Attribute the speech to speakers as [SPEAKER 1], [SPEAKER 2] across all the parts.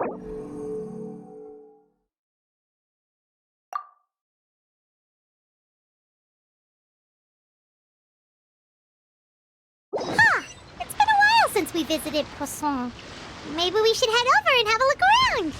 [SPEAKER 1] Huh! It's been a while since we visited Poisson. Maybe we should head over and have a look around.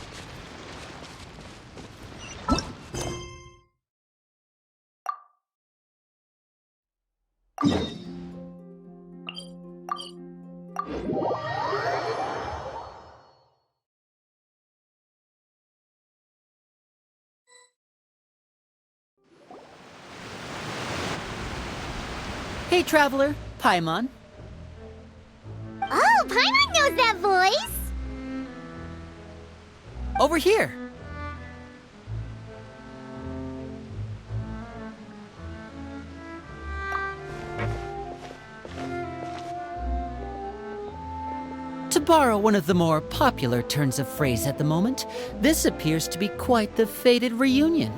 [SPEAKER 2] Hey, Traveler. Paimon.
[SPEAKER 1] Oh, Paimon knows that voice!
[SPEAKER 2] Over here. To borrow one of the more popular turns of phrase at the moment, this appears to be quite the fated reunion.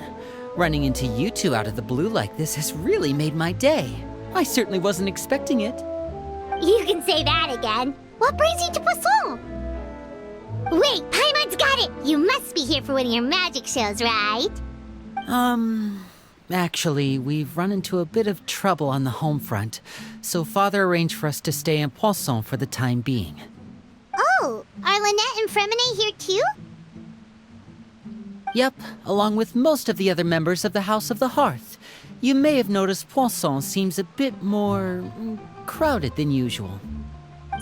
[SPEAKER 2] Running into you two out of the blue like this has really made my day. I certainly wasn't expecting it.
[SPEAKER 1] You can say that again. What brings you to Poisson? Wait, Paimon's got it! You must be here for one of your magic shows, right?
[SPEAKER 2] Actually, we've run into a bit of trouble on the home front, so Father arranged for us to stay in Poisson for the time being.
[SPEAKER 1] Oh, are Lynette and Fremine here too?
[SPEAKER 2] Yep, along with most of the other members of the House of the Hearth. You may have noticed Poisson seems a bit more crowded than usual.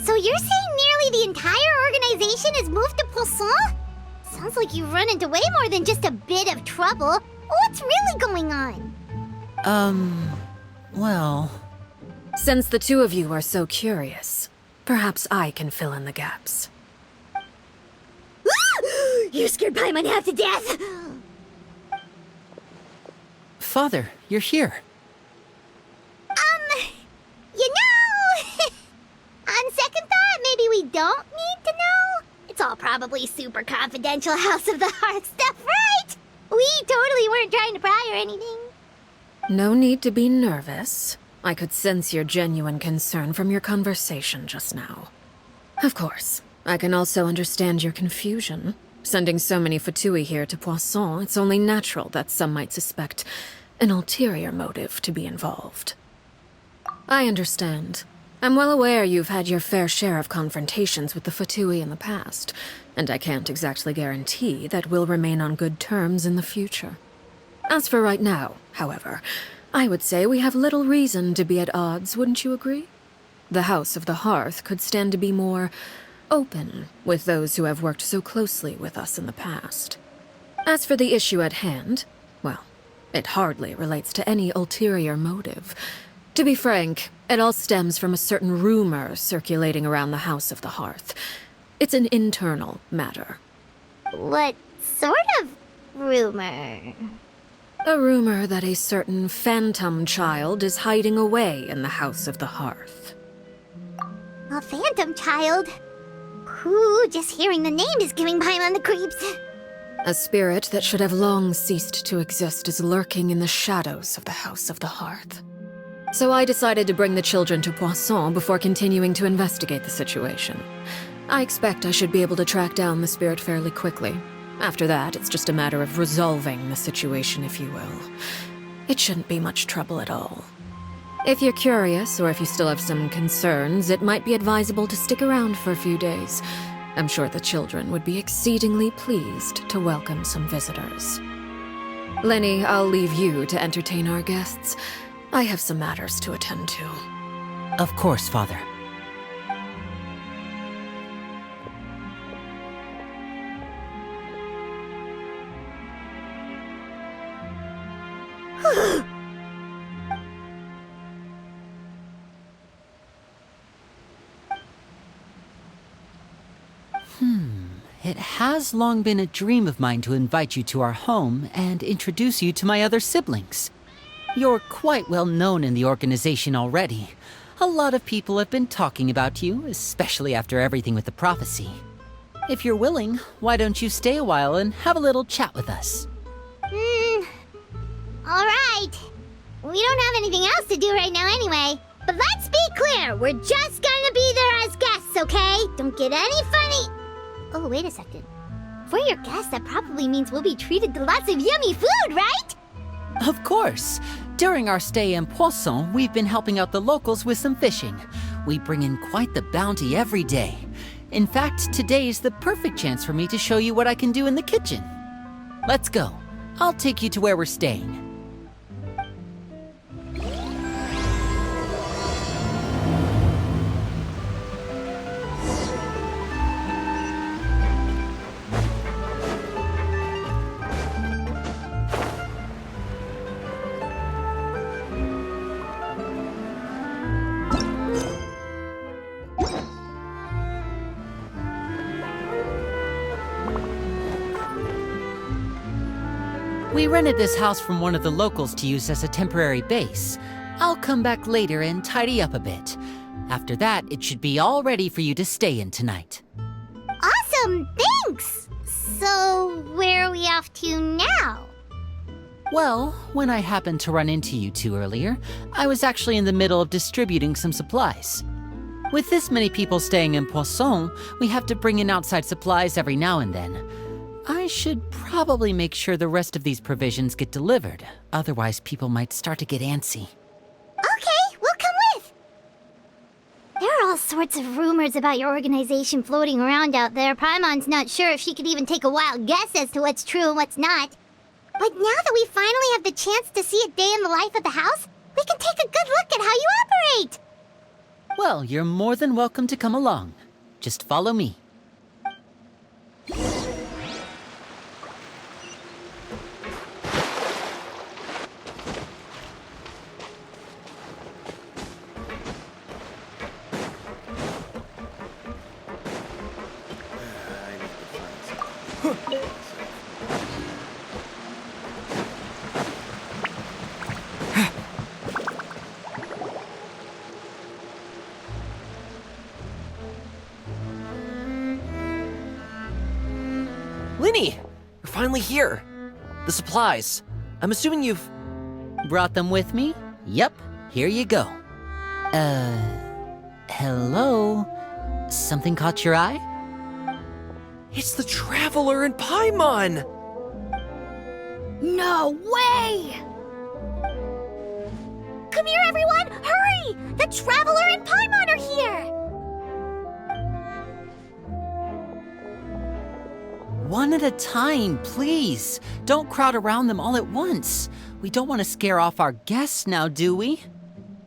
[SPEAKER 1] So you're saying nearly the entire organization has moved to Poisson? Sounds like you've run into way more than just a bit of trouble. What's really going on?
[SPEAKER 2] Well...
[SPEAKER 3] Since the two of you are so curious, perhaps I can fill in the gaps.
[SPEAKER 1] You scared Paimon half to death!
[SPEAKER 2] Father, you're here.
[SPEAKER 1] You know... On second thought, maybe we don't need to know. It's all probably super confidential House of the Hearth stuff, right? We totally weren't trying to pry or anything.
[SPEAKER 3] No need to be nervous. I could sense your genuine concern from your conversation just now. Of course, I can also understand your confusion. Sending so many Fatui here to Poisson, it's only natural that some might suspect an ulterior motive to be involved. I understand. I'm well aware you've had your fair share of confrontations with the Fatui in the past, and I can't exactly guarantee that we'll remain on good terms in the future. As for right now, however, I would say we have little reason to be at odds, wouldn't you agree? The House of the Hearth could stand to be more open with those who have worked so closely with us in the past. As for the issue at hand, well, it hardly relates to any ulterior motive. To be frank, it all stems from a certain rumor circulating around the House of the Hearth. It's an internal matter.
[SPEAKER 1] What sort of rumor?
[SPEAKER 3] A rumor that a certain phantom child is hiding away in the House of the Hearth.
[SPEAKER 1] A phantom child? Ooh, just hearing the name is giving Paimon the creeps.
[SPEAKER 3] A spirit that should have long ceased to exist is lurking in the shadows of the House of the Hearth. So I decided to bring the children to Poisson before continuing to investigate the situation. I expect I should be able to track down the spirit fairly quickly. After that, it's just a matter of resolving the situation, if you will. It shouldn't be much trouble at all. If you're curious, or if you still have some concerns, it might be advisable to stick around for a few days. I'm sure the children would be exceedingly pleased to welcome some visitors. Lenny, I'll leave you to entertain our guests. I have some matters to attend to.
[SPEAKER 2] Of course, Father. It has long been a dream of mine to invite you to our home and introduce you to my other siblings. You're quite well known in the organization already. A lot of people have been talking about you, especially after everything with the prophecy. If you're willing, why don't you stay a while and have a little chat with us?
[SPEAKER 1] Alright. We don't have anything else to do right now anyway. But let's be clear, we're just gonna be there as guests, okay? Don't get any funny... Oh, wait a second. For your guests, that probably means we'll be treated to lots of yummy food, right?
[SPEAKER 2] Of course. During our stay in Poisson, we've been helping out the locals with some fishing. We bring in quite the bounty every day. In fact, today's the perfect chance for me to show you what I can do in the kitchen. Let's go. I'll take you to where we're staying. We rented this house from one of the locals to use as a temporary base. I'll come back later and tidy up a bit. After that, it should be all ready for you to stay in tonight.
[SPEAKER 1] Awesome, thanks! So, where are we off to now?
[SPEAKER 2] Well, when I happened to run into you two earlier, I was actually in the middle of distributing some supplies. With this many people staying in Poisson, we have to bring in outside supplies every now and then. I should probably make sure the rest of these provisions get delivered. Otherwise, people might start to get antsy.
[SPEAKER 1] Okay, we'll come with! There are all sorts of rumors about your organization floating around out there. Paimon's not sure if she could even take a wild guess as to what's true and what's not. But now that we finally have the chance to see a day in the life of the house, we can take a good look at how you operate!
[SPEAKER 2] Well, you're more than welcome to come along. Just follow me.
[SPEAKER 4] Linny! You're finally here! The supplies. I'm assuming you've...
[SPEAKER 2] Brought them with me? Yep, here you go. Hello? Something caught your eye?
[SPEAKER 4] It's the Traveler in Paimon!
[SPEAKER 1] No way! Come here, everyone! Hurry! The Traveler and Paimon are here!
[SPEAKER 2] One at a time, please. Don't crowd around them all at once. We don't want to scare off our guests now, do we?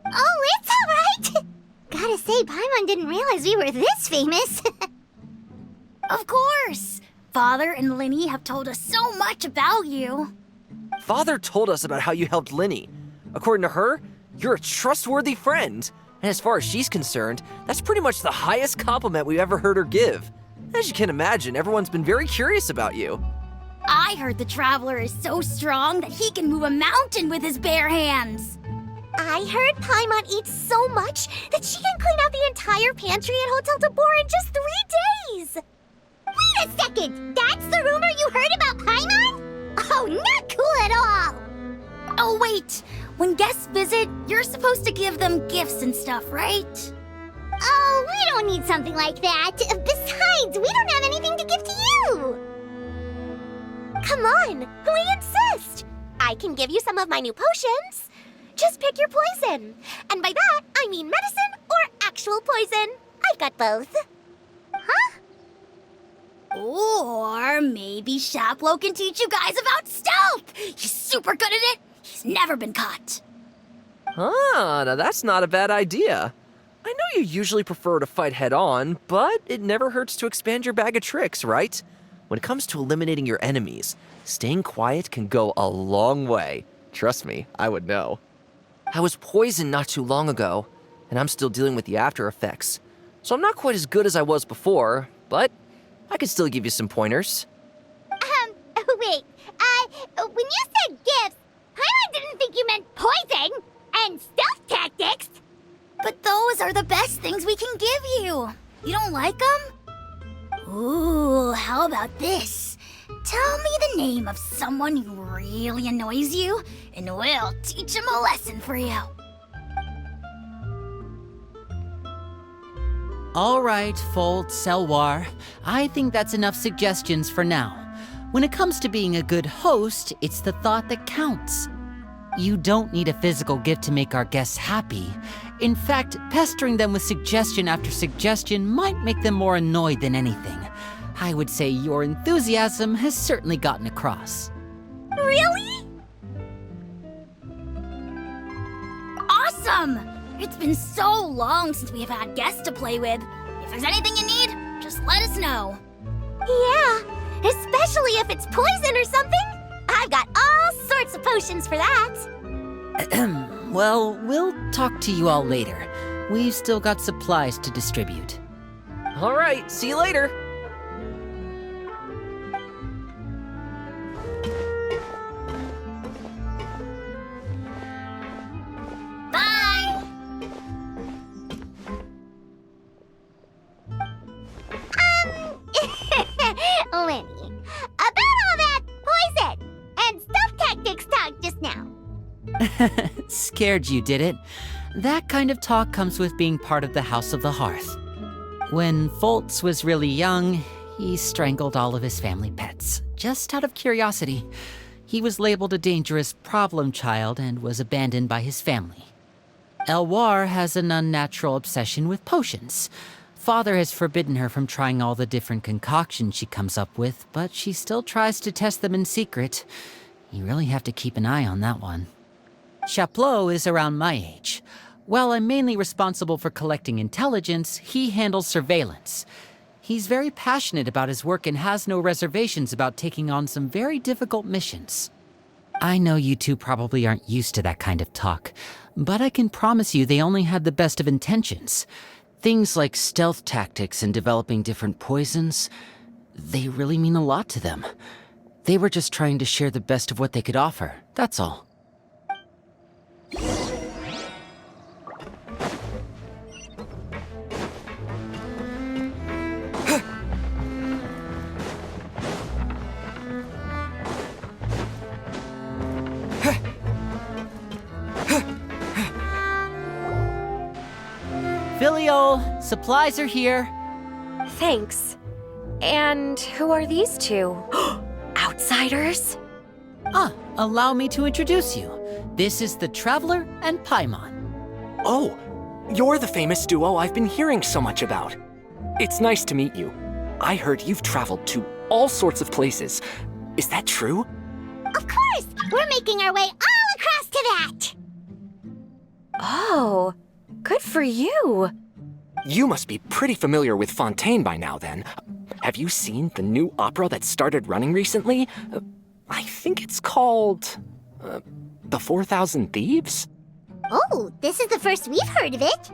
[SPEAKER 1] Oh, it's all right! Gotta say, Paimon didn't realize we were this famous.
[SPEAKER 5] Of course! Father and Linny have told us so much about you.
[SPEAKER 4] Father told us about how you helped Linny. According to her, you're a trustworthy friend. And as far as she's concerned, that's pretty much the highest compliment we've ever heard her give. As you can imagine, everyone's been very curious about you.
[SPEAKER 5] I heard the Traveler is so strong that he can move a mountain with his bare hands.
[SPEAKER 1] I heard Paimon eats so much that she can clean out the entire pantry at Hotel de Boer in just 3 days! Wait a second! That's the rumor you heard about Paimon? Oh, not cool at all!
[SPEAKER 5] Oh, wait! When guests visit, you're supposed to give them gifts and stuff, right?
[SPEAKER 1] Oh, we don't need something like that. Besides, we don't have anything to give to you! Come on, we insist! I can give you some of my new potions. Just pick your poison. And by that, I mean medicine or actual poison. I've got both. Huh?
[SPEAKER 5] Or maybe Shaplo can teach you guys about stealth! He's super good at it! He's never been caught.
[SPEAKER 4] Ah, now that's not a bad idea. I know you usually prefer to fight head-on, but it never hurts to expand your bag of tricks, right? When it comes to eliminating your enemies, staying quiet can go a long way. Trust me, I would know. I was poisoned not too long ago, and I'm still dealing with the after effects. So I'm not quite as good as I was before, but I can still give you some pointers.
[SPEAKER 1] Wait, when you said gifts, Paimon didn't think you meant poison and stealth tactics.
[SPEAKER 5] But those are the best things we can give you. You don't like them? Ooh, how about this? Tell me the name of someone who really annoys you, and we'll teach him a lesson for you.
[SPEAKER 2] All right, Fold, Selwar. I think that's enough suggestions for now. When it comes to being a good host, it's the thought that counts. You don't need a physical gift to make our guests happy. In fact, pestering them with suggestion after suggestion might make them more annoyed than anything. I would say your enthusiasm has certainly gotten across.
[SPEAKER 5] Really? Awesome! It's been so long since we've had guests to play with. If there's anything you need, just let us know.
[SPEAKER 1] Yeah, especially if it's poison or something. I've got all sorts of potions for that.
[SPEAKER 2] Well, we'll talk to you all later. We've still got supplies to distribute.
[SPEAKER 4] All right, see you later.
[SPEAKER 5] Bye!
[SPEAKER 1] Lenny, about all that poison and stealth tactics talk just now.
[SPEAKER 2] Scared you, did it? That kind of talk comes with being part of the House of the Hearth. When Foltz was really young, he strangled all of his family pets, just out of curiosity. He was labeled a dangerous problem child and was abandoned by his family. Elwar has an unnatural obsession with potions. Father has forbidden her from trying all the different concoctions she comes up with, but she still tries to test them in secret. You really have to keep an eye on that one. Chaplot is around my age. While I'm mainly responsible for collecting intelligence, he handles surveillance. He's very passionate about his work and has no reservations about taking on some very difficult missions. I know you two probably aren't used to that kind of talk, but I can promise you they only had the best of intentions. Things like stealth tactics and developing different poisons, they really mean a lot to them. They were just trying to share the best of what they could offer, that's all. Filial, supplies are here.
[SPEAKER 6] Thanks. And who are these two? Outsiders?
[SPEAKER 2] Allow me to introduce you. This is the Traveler and Paimon.
[SPEAKER 7] Oh, you're the famous duo I've been hearing so much about. It's nice to meet you. I heard you've traveled to all sorts of places. Is that true?
[SPEAKER 1] Of course! We're making our way all across to that!
[SPEAKER 6] Oh, good for you.
[SPEAKER 7] You must be pretty familiar with Fontaine by now, then. Have you seen the new opera that started running recently? I think it's called... The 4,000 Thieves?
[SPEAKER 1] Oh, this is the first we've heard of it.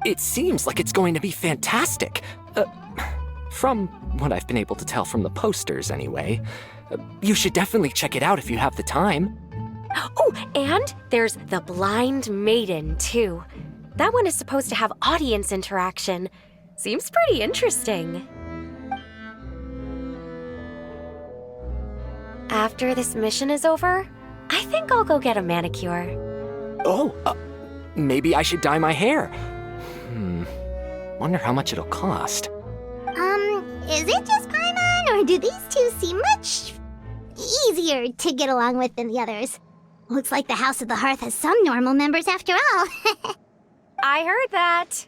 [SPEAKER 7] It seems like it's going to be fantastic. From what I've been able to tell from the posters, anyway. You should definitely check it out if you have the time.
[SPEAKER 6] Oh, and there's The Blind Maiden, too. That one is supposed to have audience interaction. Seems pretty interesting. After this mission is over, I think I'll go get a manicure.
[SPEAKER 7] Oh, maybe I should dye my hair. Wonder how much it'll cost.
[SPEAKER 1] Is it just Paimon, or do these two seem much easier to get along with than the others? Looks like the House of the Hearth has some normal members after all.
[SPEAKER 6] I heard that.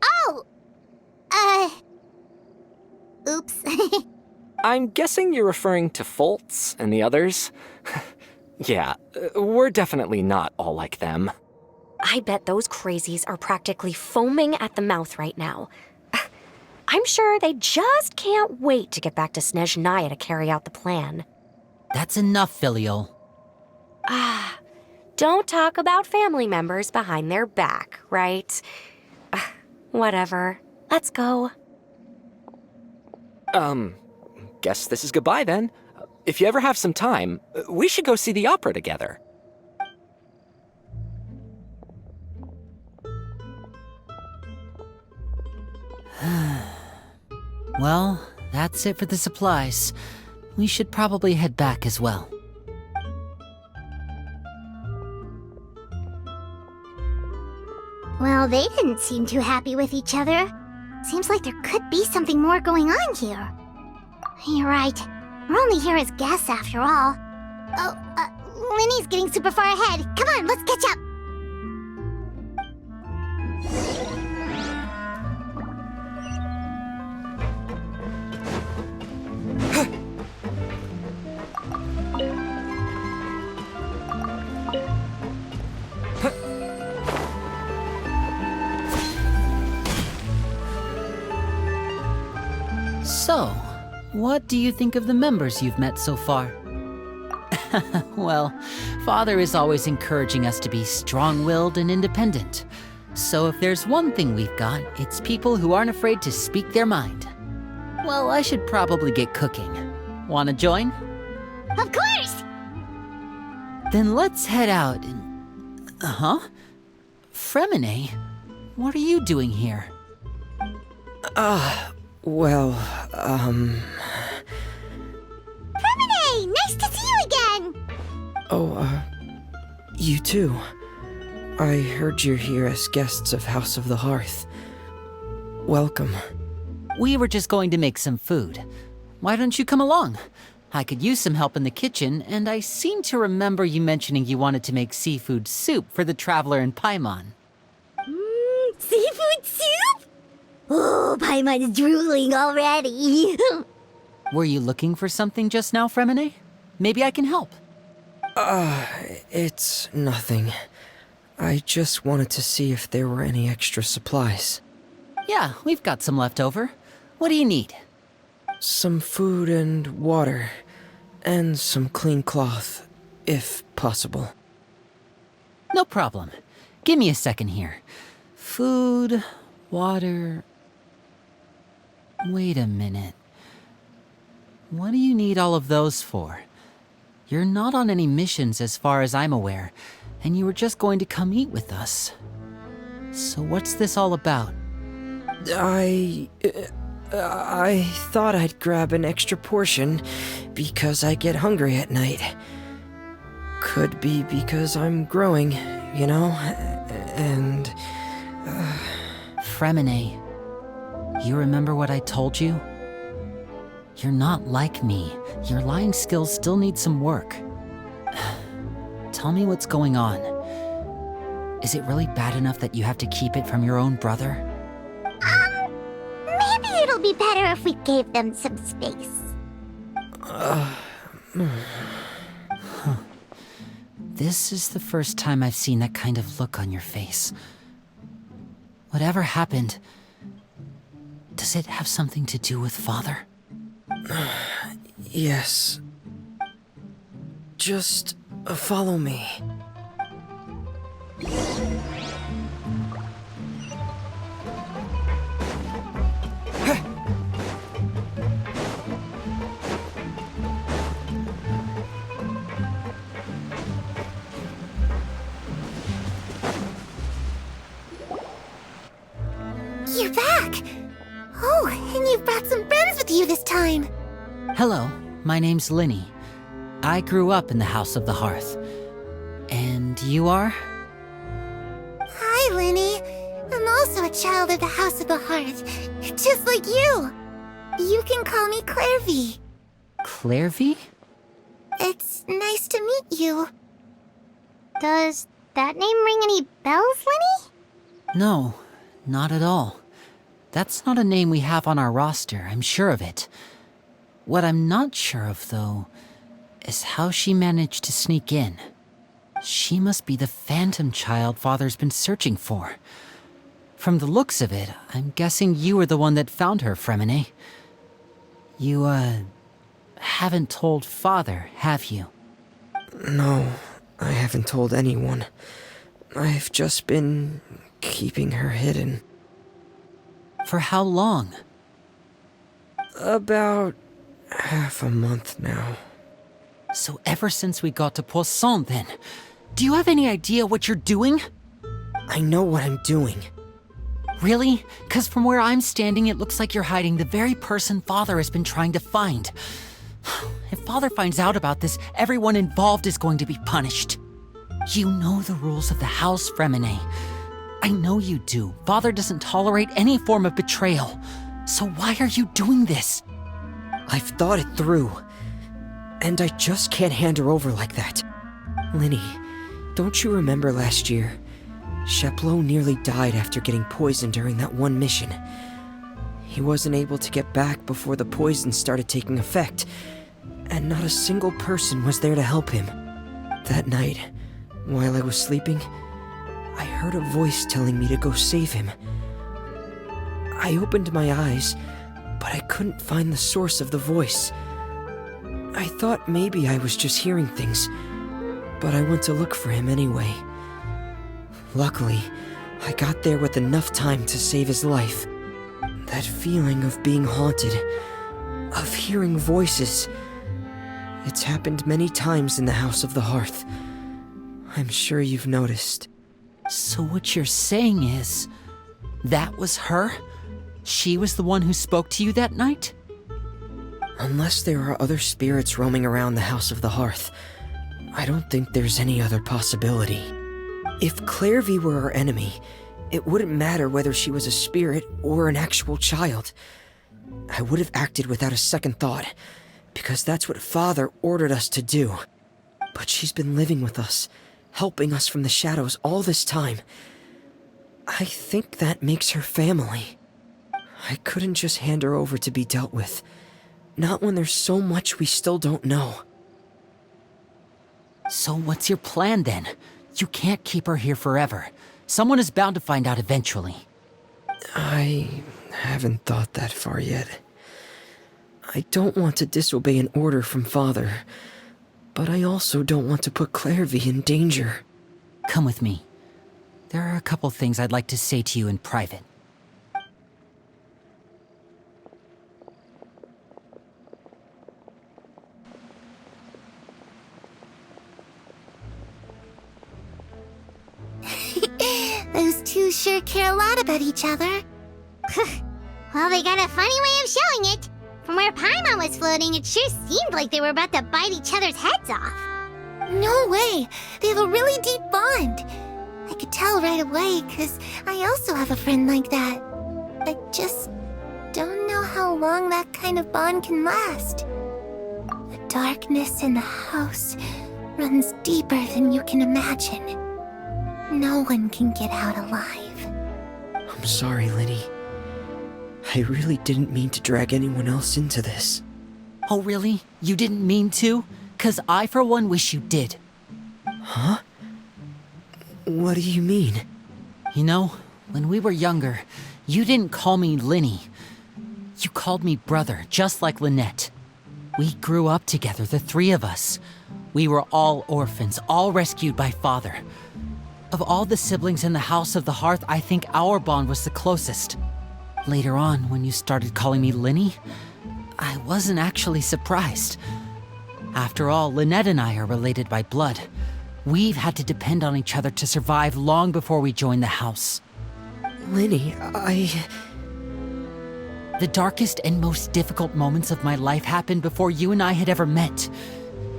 [SPEAKER 1] Oh! Oops.
[SPEAKER 7] I'm guessing you're referring to Foltz and the others? Yeah, we're definitely not all like them.
[SPEAKER 6] I bet those crazies are practically foaming at the mouth right now. I'm sure they just can't wait to get back to Snezhnaya to carry out the plan.
[SPEAKER 2] That's enough, Filial.
[SPEAKER 6] Don't talk about family members behind their back, right? Whatever. Let's go.
[SPEAKER 7] Guess this is goodbye then. If you ever have some time, we should go see the opera together.
[SPEAKER 2] Well, that's it for the supplies. We should probably head back as well.
[SPEAKER 1] Well, they didn't seem too happy with each other. Seems like there could be something more going on here. You're right. We're only here as guests after all. Oh, Linny's getting super far ahead. Come on, let's catch up.
[SPEAKER 2] So, what do you think of the members you've met so far? Well, Father is always encouraging us to be strong-willed and independent. So if there's one thing we've got, it's people who aren't afraid to speak their mind. Well, I should probably get cooking. Wanna join?
[SPEAKER 1] Of course!
[SPEAKER 2] Then let's head out and... Huh? Fremine? What are you doing here?
[SPEAKER 1] Fremine! Nice to see you again!
[SPEAKER 8] You too. I heard you're here as guests of House of the Hearth. Welcome.
[SPEAKER 2] We were just going to make some food. Why don't you come along? I could use some help in the kitchen, and I seem to remember you mentioning you wanted to make seafood soup for the traveler in Paimon.
[SPEAKER 1] Seafood soup? Oh, Paimon's drooling already.
[SPEAKER 2] Were you looking for something just now, Fremine? Maybe I can help.
[SPEAKER 8] It's nothing. I just wanted to see if there were any extra supplies.
[SPEAKER 2] Yeah, we've got some left over. What do you need?
[SPEAKER 8] Some food and water. And some clean cloth, if possible.
[SPEAKER 2] No problem. Give me a second here. Food, water... Wait a minute. What do you need all of those for? You're not on any missions as far as I'm aware, and you were just going to come eat with us. So what's this all about?
[SPEAKER 8] I thought I'd grab an extra portion because I get hungry at night. Could be because I'm growing, you know, and...
[SPEAKER 2] Fremine, you remember what I told you? You're not like me. Your lying skills still need some work. Tell me what's going on. Is it really bad enough that you have to keep it from your own brother?
[SPEAKER 1] Maybe it'll be better if we gave them some space.
[SPEAKER 2] This is the first time I've seen that kind of look on your face. Whatever happened, does it have something to do with Father?
[SPEAKER 8] Yes. Just follow me.
[SPEAKER 1] You're back! Oh, and you've brought some friends with you this time!
[SPEAKER 2] Hello, my name's Linny. I grew up in the House of the Hearth. And you are?
[SPEAKER 1] Hi, Linny. I'm also a child of the House of the Hearth, just like you. You can call me Clairvy.
[SPEAKER 2] Clairvy?
[SPEAKER 1] It's nice to meet you. Does that name ring any bells, Linny?
[SPEAKER 2] No, not at all. That's not a name we have on our roster, I'm sure of it. What I'm not sure of, though, is how she managed to sneak in. She must be the phantom child Father's been searching for. From the looks of it, I'm guessing you were the one that found her, Fremine. You, haven't told Father, have you?
[SPEAKER 8] No, I haven't told anyone. I've just been keeping her hidden.
[SPEAKER 2] For how long?
[SPEAKER 8] About half a month now.
[SPEAKER 2] So ever since we got to Poisson, then. Do you have any idea what you're doing?
[SPEAKER 8] I know what I'm doing.
[SPEAKER 2] Really? 'Cause from where I'm standing, it looks like you're hiding the very person Father has been trying to find. If Father finds out about this, everyone involved is going to be punished. You know the rules of the house, Fremine. I know you do. Father doesn't tolerate any form of betrayal. So why are you doing this?
[SPEAKER 8] I've thought it through. And I just can't hand her over like that. Linny, don't you remember last year? Sheplo nearly died after getting poisoned during that one mission. He wasn't able to get back before the poison started taking effect, and not a single person was there to help him. That night, while I was sleeping, I heard a voice telling me to go save him. I opened my eyes, but I couldn't find the source of the voice. I thought maybe I was just hearing things, but I went to look for him anyway. Luckily, I got there with enough time to save his life. That feeling of being haunted, of hearing voices, it's happened many times in the House of the Hearth. I'm sure you've noticed.
[SPEAKER 2] So what you're saying is, that was her? She was the one who spoke to you that night?
[SPEAKER 8] Unless there are other spirits roaming around the House of the Hearth, I don't think there's any other possibility. If Clairvy were our enemy, it wouldn't matter whether she was a spirit or an actual child. I would have acted without a second thought, because that's what Father ordered us to do. But she's been living with us, helping us from the shadows all this time. I think that makes her family. I couldn't just hand her over to be dealt with. Not when there's so much we still don't know.
[SPEAKER 2] So what's your plan then? You can't keep her here forever. Someone is bound to find out eventually.
[SPEAKER 8] I haven't thought that far yet. I don't want to disobey an order from Father, but I also don't want to put Clairvy in danger.
[SPEAKER 2] Come with me. There are a couple things I'd like to say to you in private.
[SPEAKER 1] Those two sure care a lot about each other. Well, they got a funny way of showing it. From where Paimon was floating, it sure seemed like they were about to bite each other's heads off.
[SPEAKER 5] No way! They have a really deep bond. I could tell right away, because I also have a friend like that. I just don't know how long that kind of bond can last. The darkness in the house runs deeper than you can imagine. No one can get out alive.
[SPEAKER 8] I'm sorry, Linny. I really didn't mean to drag anyone else into this.
[SPEAKER 2] Oh really? You didn't mean to? 'Cause I for one wish you did.
[SPEAKER 8] Huh? What do you mean?
[SPEAKER 2] You know, when we were younger, you didn't call me Linny. You called me brother, just like Lynette. We grew up together, the three of us. We were all orphans, all rescued by Father. Of all the siblings in the House of the Hearth, I think our bond was the closest. Later on, when you started calling me Linny, I wasn't actually surprised. After all, Lynette and I are related by blood. We've had to depend on each other to survive long before we joined the house.
[SPEAKER 8] Linny,
[SPEAKER 2] The darkest and most difficult moments of my life happened before you and I had ever met.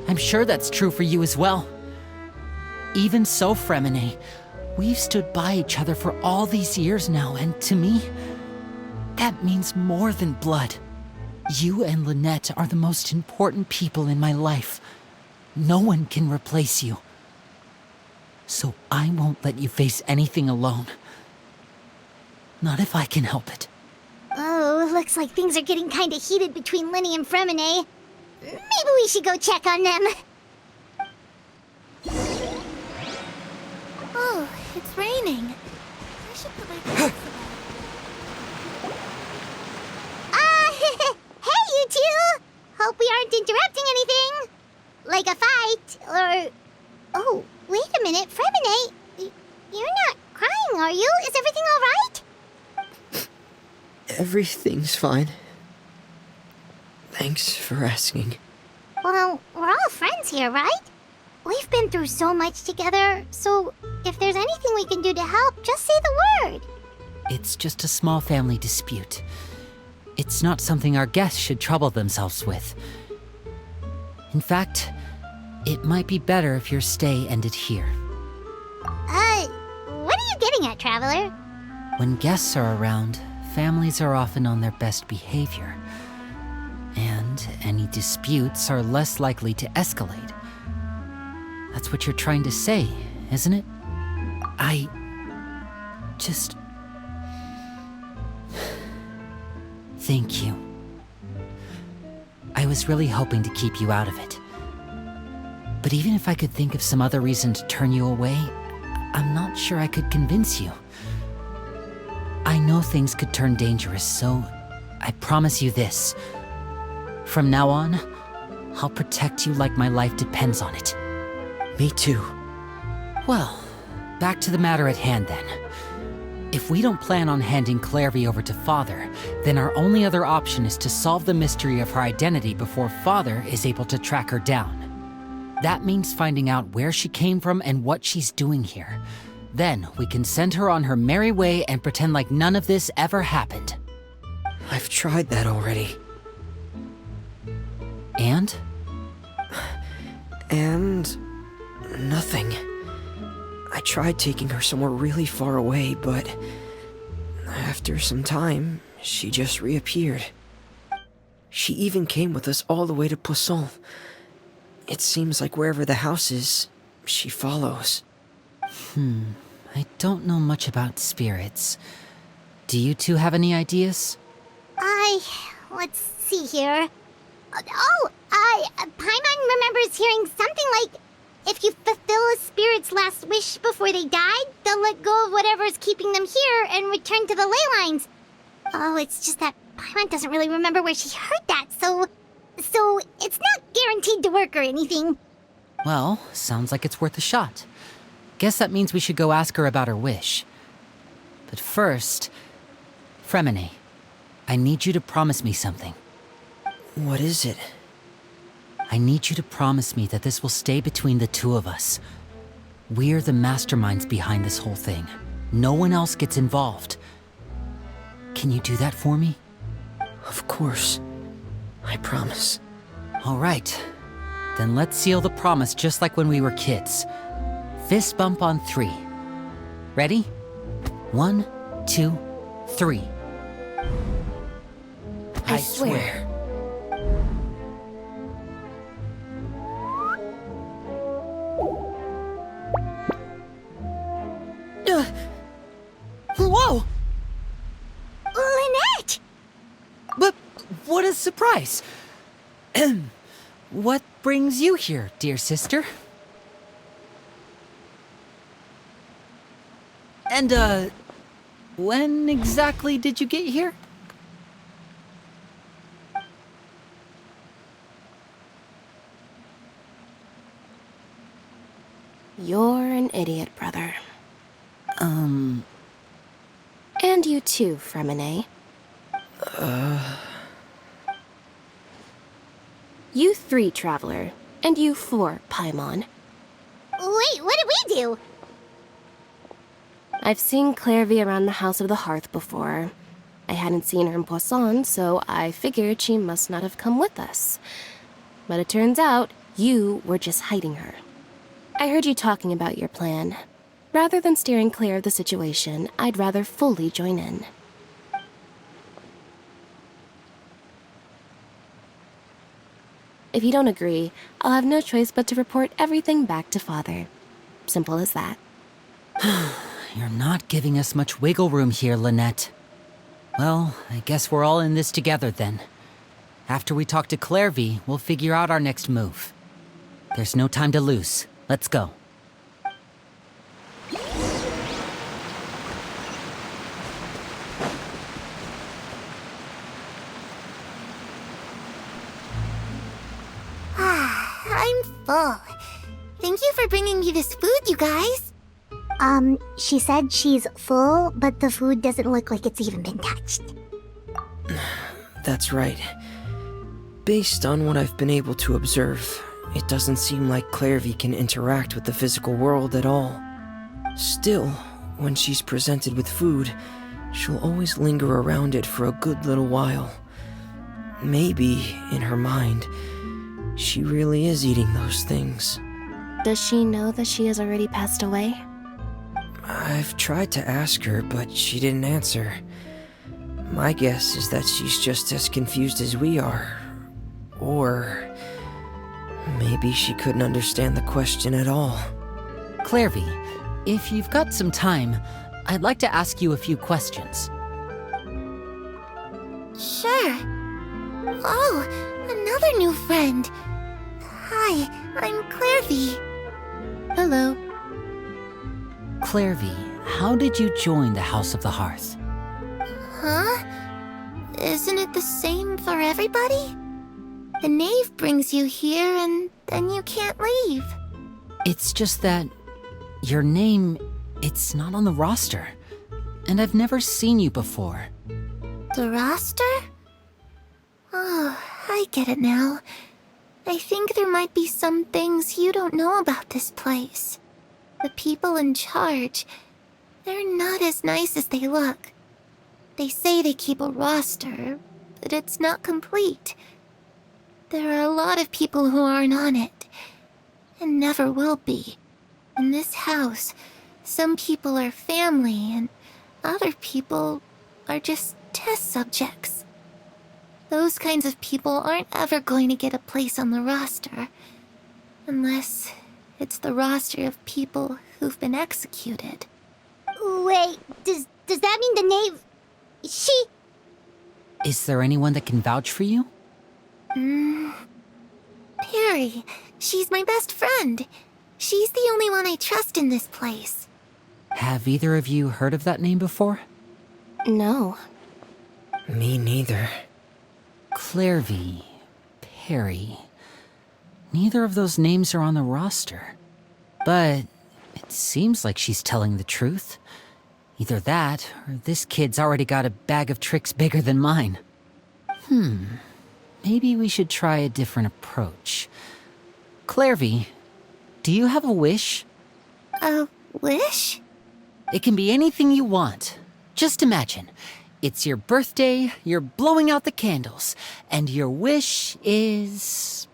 [SPEAKER 2] I'm sure that's true for you as well. Even so, Fremine, we've stood by each other for all these years now, and to me, that means more than blood. You and Lynette are the most important people in my life. No one can replace you. So I won't let you face anything alone. Not if I can help it.
[SPEAKER 1] Oh, looks like things are getting kinda heated between Linny and Fremine. Maybe we should go check on them.
[SPEAKER 5] Oh, it's raining. I should put my clothes
[SPEAKER 1] Hey, you two! Hope we aren't interrupting anything. Like a fight, or... Oh, wait a minute, Fremine. You're not crying, are you? Is everything alright?
[SPEAKER 8] everything's fine. Thanks for asking.
[SPEAKER 1] Well, we're all friends here, right? We've been through so much together, so if there's anything we can do to help, just say the word.
[SPEAKER 2] It's just a small family dispute. It's not something our guests should trouble themselves with. In fact, it might be better if your stay ended here.
[SPEAKER 1] What are you getting at, Traveler?
[SPEAKER 2] When guests are around, families are often on their best behavior. And any disputes are less likely to escalate. That's what you're trying to say, isn't it? I just... Thank you. I was really hoping to keep you out of it. But even if I could think of some other reason to turn you away, I'm not sure I could convince you. I know things could turn dangerous, so I promise you this. From now on, I'll protect you like my life depends on it.
[SPEAKER 8] Me too.
[SPEAKER 2] Well, back to the matter at hand then. If we don't plan on handing Clairvy over to Father, then our only other option is to solve the mystery of her identity before Father is able to track her down. That means finding out where she came from and what she's doing here. Then we can send her on her merry way and pretend like none of this ever happened.
[SPEAKER 8] I've tried that already.
[SPEAKER 2] And?
[SPEAKER 8] And... nothing. I tried taking her somewhere really far away, but... after some time, she just reappeared. She even came with us all the way to Poisson. It seems like wherever the house is, she follows.
[SPEAKER 2] I don't know much about spirits. Do you two have any ideas?
[SPEAKER 1] Let's see here. Paimon remembers hearing something like, if you fulfill a spirit's last wish before they died, they'll let go of whatever's keeping them here and return to the ley lines. Oh, it's just that Paimon doesn't really remember where she heard that, so it's not guaranteed to work or anything.
[SPEAKER 2] Well, sounds like it's worth a shot. Guess that means we should go ask her about her wish. But first, Fremine, I need you to promise me something.
[SPEAKER 8] What is it?
[SPEAKER 2] I need you to promise me that this will stay between the two of us. We're the masterminds behind this whole thing. No one else gets involved. Can you do that for me?
[SPEAKER 8] Of course. I promise.
[SPEAKER 2] All right. Then let's seal the promise just like when we were kids. Fist bump on 3. Ready? 1, 2, 3.
[SPEAKER 8] I swear.
[SPEAKER 2] Whoa!
[SPEAKER 1] Lynette!
[SPEAKER 2] But what a surprise! What brings you here, dear sister? And, when exactly did you get here?
[SPEAKER 9] You're an idiot, brother. And you too, Fremine. You 3, Traveler. And you 4, Paimon.
[SPEAKER 1] Wait, what did we do?
[SPEAKER 9] I've seen Clairvy around the House of the Hearth before. I hadn't seen her in Poisson, so I figured she must not have come with us. But it turns out you were just hiding her. I heard you talking about your plan. Rather than steering clear of the situation, I'd rather fully join in. If you don't agree, I'll have no choice but to report everything back to Father. Simple as that.
[SPEAKER 2] You're not giving us much wiggle room here, Lynette. Well, I guess we're all in this together then. After we talk to Clairvy, we'll figure out our next move. There's no time to lose. Let's go.
[SPEAKER 5] I'm full. Thank you for bringing me this food, you guys.
[SPEAKER 1] She said she's full, but the food doesn't look like it's even been touched.
[SPEAKER 8] That's right. Based on what I've been able to observe, it doesn't seem like Clairvy can interact with the physical world at all. Still, when she's presented with food, she'll always linger around it for a good little while. Maybe, in her mind, she really is eating those things.
[SPEAKER 9] Does she know that she has already passed away?
[SPEAKER 8] I've tried to ask her, but she didn't answer. My guess is that she's just as confused as we are. Or maybe she couldn't understand the question at all.
[SPEAKER 2] Clairvy, if you've got some time, I'd like to ask you a few questions.
[SPEAKER 1] Sure. Oh, another new friend. Hi, I'm Clairvy.
[SPEAKER 9] Hello.
[SPEAKER 2] Clairvy, how did you join the House of the Hearth?
[SPEAKER 1] Huh? Isn't it the same for everybody? The knave brings you here and then you can't leave.
[SPEAKER 2] It's just that your name, it's not on the roster. And I've never seen you before.
[SPEAKER 1] The roster? Oh, I get it now. I think there might be some things you don't know about this place. The people in charge, they're not as nice as they look. They say they keep a roster, but it's not complete. There are a lot of people who aren't on it, and never will be. In this house, some people are family, and other people are just test subjects. Those kinds of people aren't ever going to get a place on the roster, unless it's the roster of people who've been executed. Wait, does that mean the knave... She...
[SPEAKER 2] Is there anyone that can vouch for you?
[SPEAKER 1] Perry. She's my best friend. She's the only one I trust in this place.
[SPEAKER 2] Have either of you heard of that name before?
[SPEAKER 9] No.
[SPEAKER 8] Me neither.
[SPEAKER 2] Clairvy, Perry. Neither of those names are on the roster. But it seems like she's telling the truth. Either that, or this kid's already got a bag of tricks bigger than mine. Maybe we should try a different approach. Clairvy, do you have a wish?
[SPEAKER 1] A wish?
[SPEAKER 2] It can be anything you want. Just imagine. It's your birthday, you're blowing out the candles, and your wish is...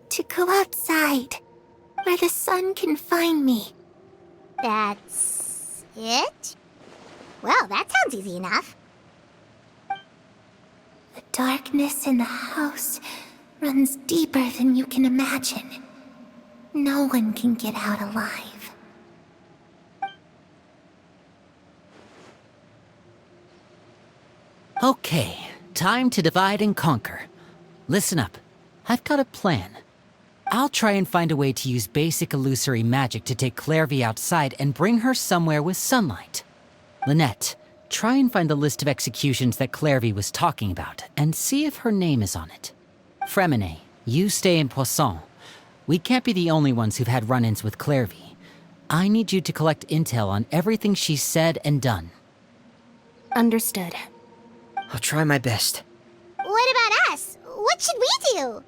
[SPEAKER 1] To go outside, where the sun can find me. That's... it? Well, that sounds easy enough. The darkness in the house runs deeper than you can imagine. No one can get out alive.
[SPEAKER 2] Okay, time to divide and conquer. Listen up. I've got a plan. I'll try and find a way to use basic illusory magic to take Clairvy outside and bring her somewhere with sunlight. Lynette, try and find the list of executions that Clairvy was talking about and see if her name is on it. Fremine, you stay in Poisson. We can't be the only ones who've had run-ins with Clairvy. I need you to collect intel on everything she's said and done.
[SPEAKER 9] Understood.
[SPEAKER 8] I'll try my best.
[SPEAKER 1] What about us? What should we do?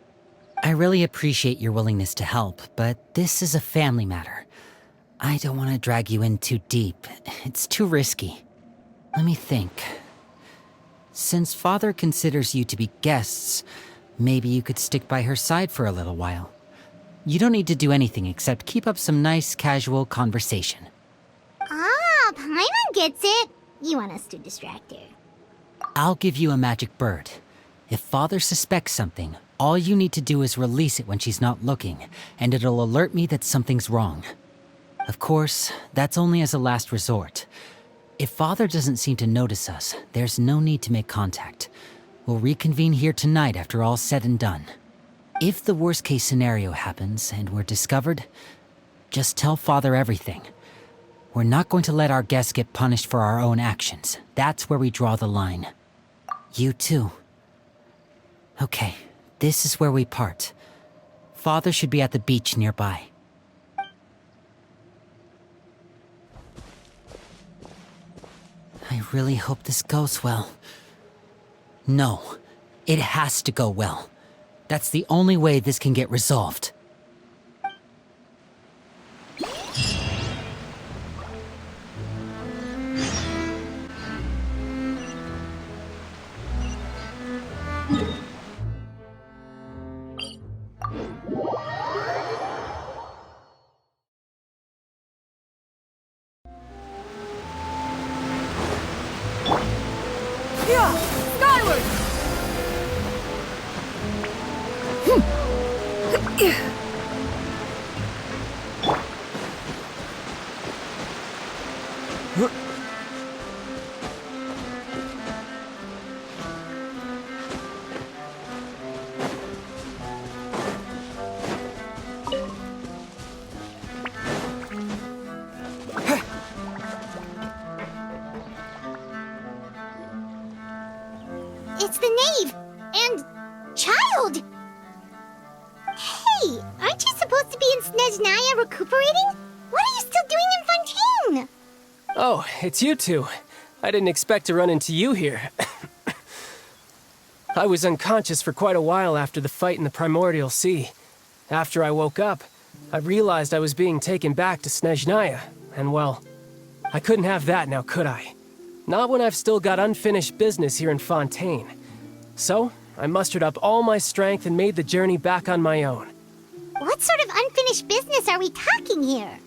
[SPEAKER 2] I really appreciate your willingness to help, but this is a family matter. I don't want to drag you in too deep. It's too risky. Let me think. Since Father considers you to be guests, maybe you could stick by her side for a little while. You don't need to do anything except keep up some nice, casual conversation.
[SPEAKER 1] Ah, Paimon gets it. You want us to distract her.
[SPEAKER 2] I'll give you a magic bird. If Father suspects something, all you need to do is release it when she's not looking, and it'll alert me that something's wrong. Of course, that's only as a last resort. If Father doesn't seem to notice us, there's no need to make contact. We'll reconvene here tonight after all's said and done. If the worst-case scenario happens and we're discovered, just tell Father everything. We're not going to let our guests get punished for our own actions. That's where we draw the line. You too. Okay, this is where we part. Father should be at the beach nearby. I really hope this goes well. No, it has to go well. That's the only way this can get resolved.
[SPEAKER 3] Skyward!
[SPEAKER 1] It's the knave and child. Hey, aren't you supposed to be in Snezhnaya recuperating? What are you still doing in Fontaine?
[SPEAKER 10] Oh, it's you two. I didn't expect to run into you here. I was unconscious for quite a while after the fight in the Primordial Sea. After I woke up, I realized I was being taken back to Snezhnaya, and well, I couldn't have that now, could I? Not when I've still got unfinished business here in Fontaine. So, I mustered up all my strength and made the journey back on my own.
[SPEAKER 1] What sort of unfinished business are we talking here?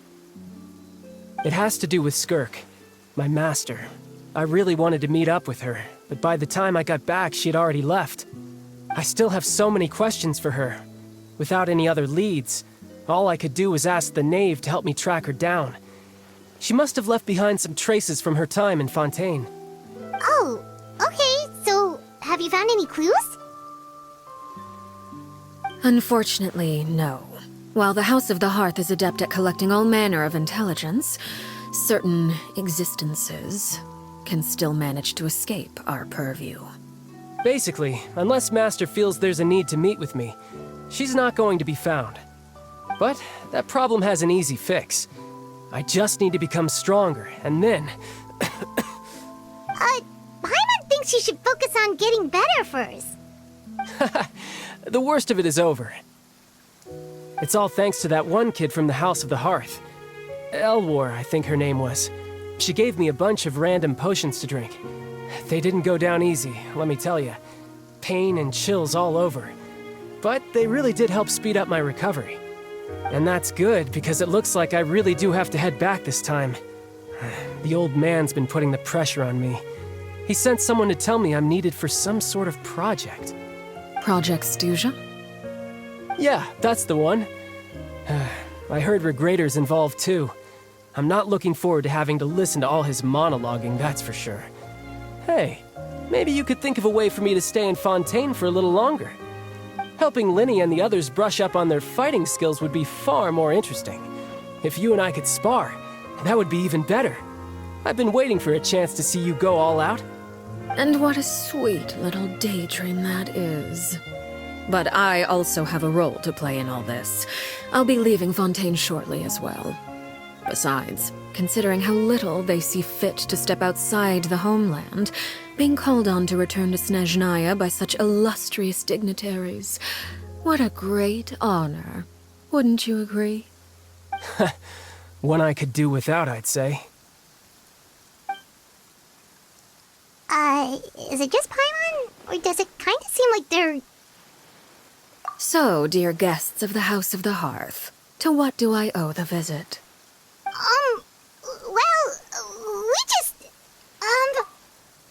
[SPEAKER 10] It has to do with Skirk, my master. I really wanted to meet up with her, but by the time I got back, she had already left. I still have so many questions for her. Without any other leads, all I could do was ask the knave to help me track her down. She must have left behind some traces from her time in Fontaine.
[SPEAKER 1] Oh, okay, so have you found any clues?
[SPEAKER 3] Unfortunately, no. While the House of the Hearth is adept at collecting all manner of intelligence, certain existences can still manage to escape our purview.
[SPEAKER 10] Basically, unless Master feels there's a need to meet with me, she's not going to be found. But that problem has an easy fix. I just need to become stronger, and then...
[SPEAKER 1] Paimon thinks you should focus on getting better first.
[SPEAKER 10] The worst of it is over. It's all thanks to that one kid from the House of the Hearth. Elwar, I think her name was. She gave me a bunch of random potions to drink. They didn't go down easy, let me tell you. Pain and chills all over. But they really did help speed up my recovery. And that's good, because it looks like I really do have to head back this time. The old man's been putting the pressure on me. He sent someone to tell me I'm needed for some sort of project.
[SPEAKER 3] Project Stuja?
[SPEAKER 10] Yeah, that's the one. I heard Regrader's involved too. I'm not looking forward to having to listen to all his monologuing, that's for sure. Hey, maybe you could think of a way for me to stay in Fontaine for a little longer. Helping Linny and the others brush up on their fighting skills would be far more interesting. If you and I could spar, that would be even better. I've been waiting for a chance to see you go all out.
[SPEAKER 3] And what a sweet little daydream that is. But I also have a role to play in all this. I'll be leaving Fontaine shortly as well. Besides, considering how little they see fit to step outside the homeland, being called on to return to Snezhnaya by such illustrious dignitaries, what a great honor. Wouldn't you agree?
[SPEAKER 10] One I could do without, I'd say.
[SPEAKER 1] Is it just Paimon? Or does it kind of seem like they're...
[SPEAKER 3] So, dear guests of the House of the Hearth, to what do I owe the visit?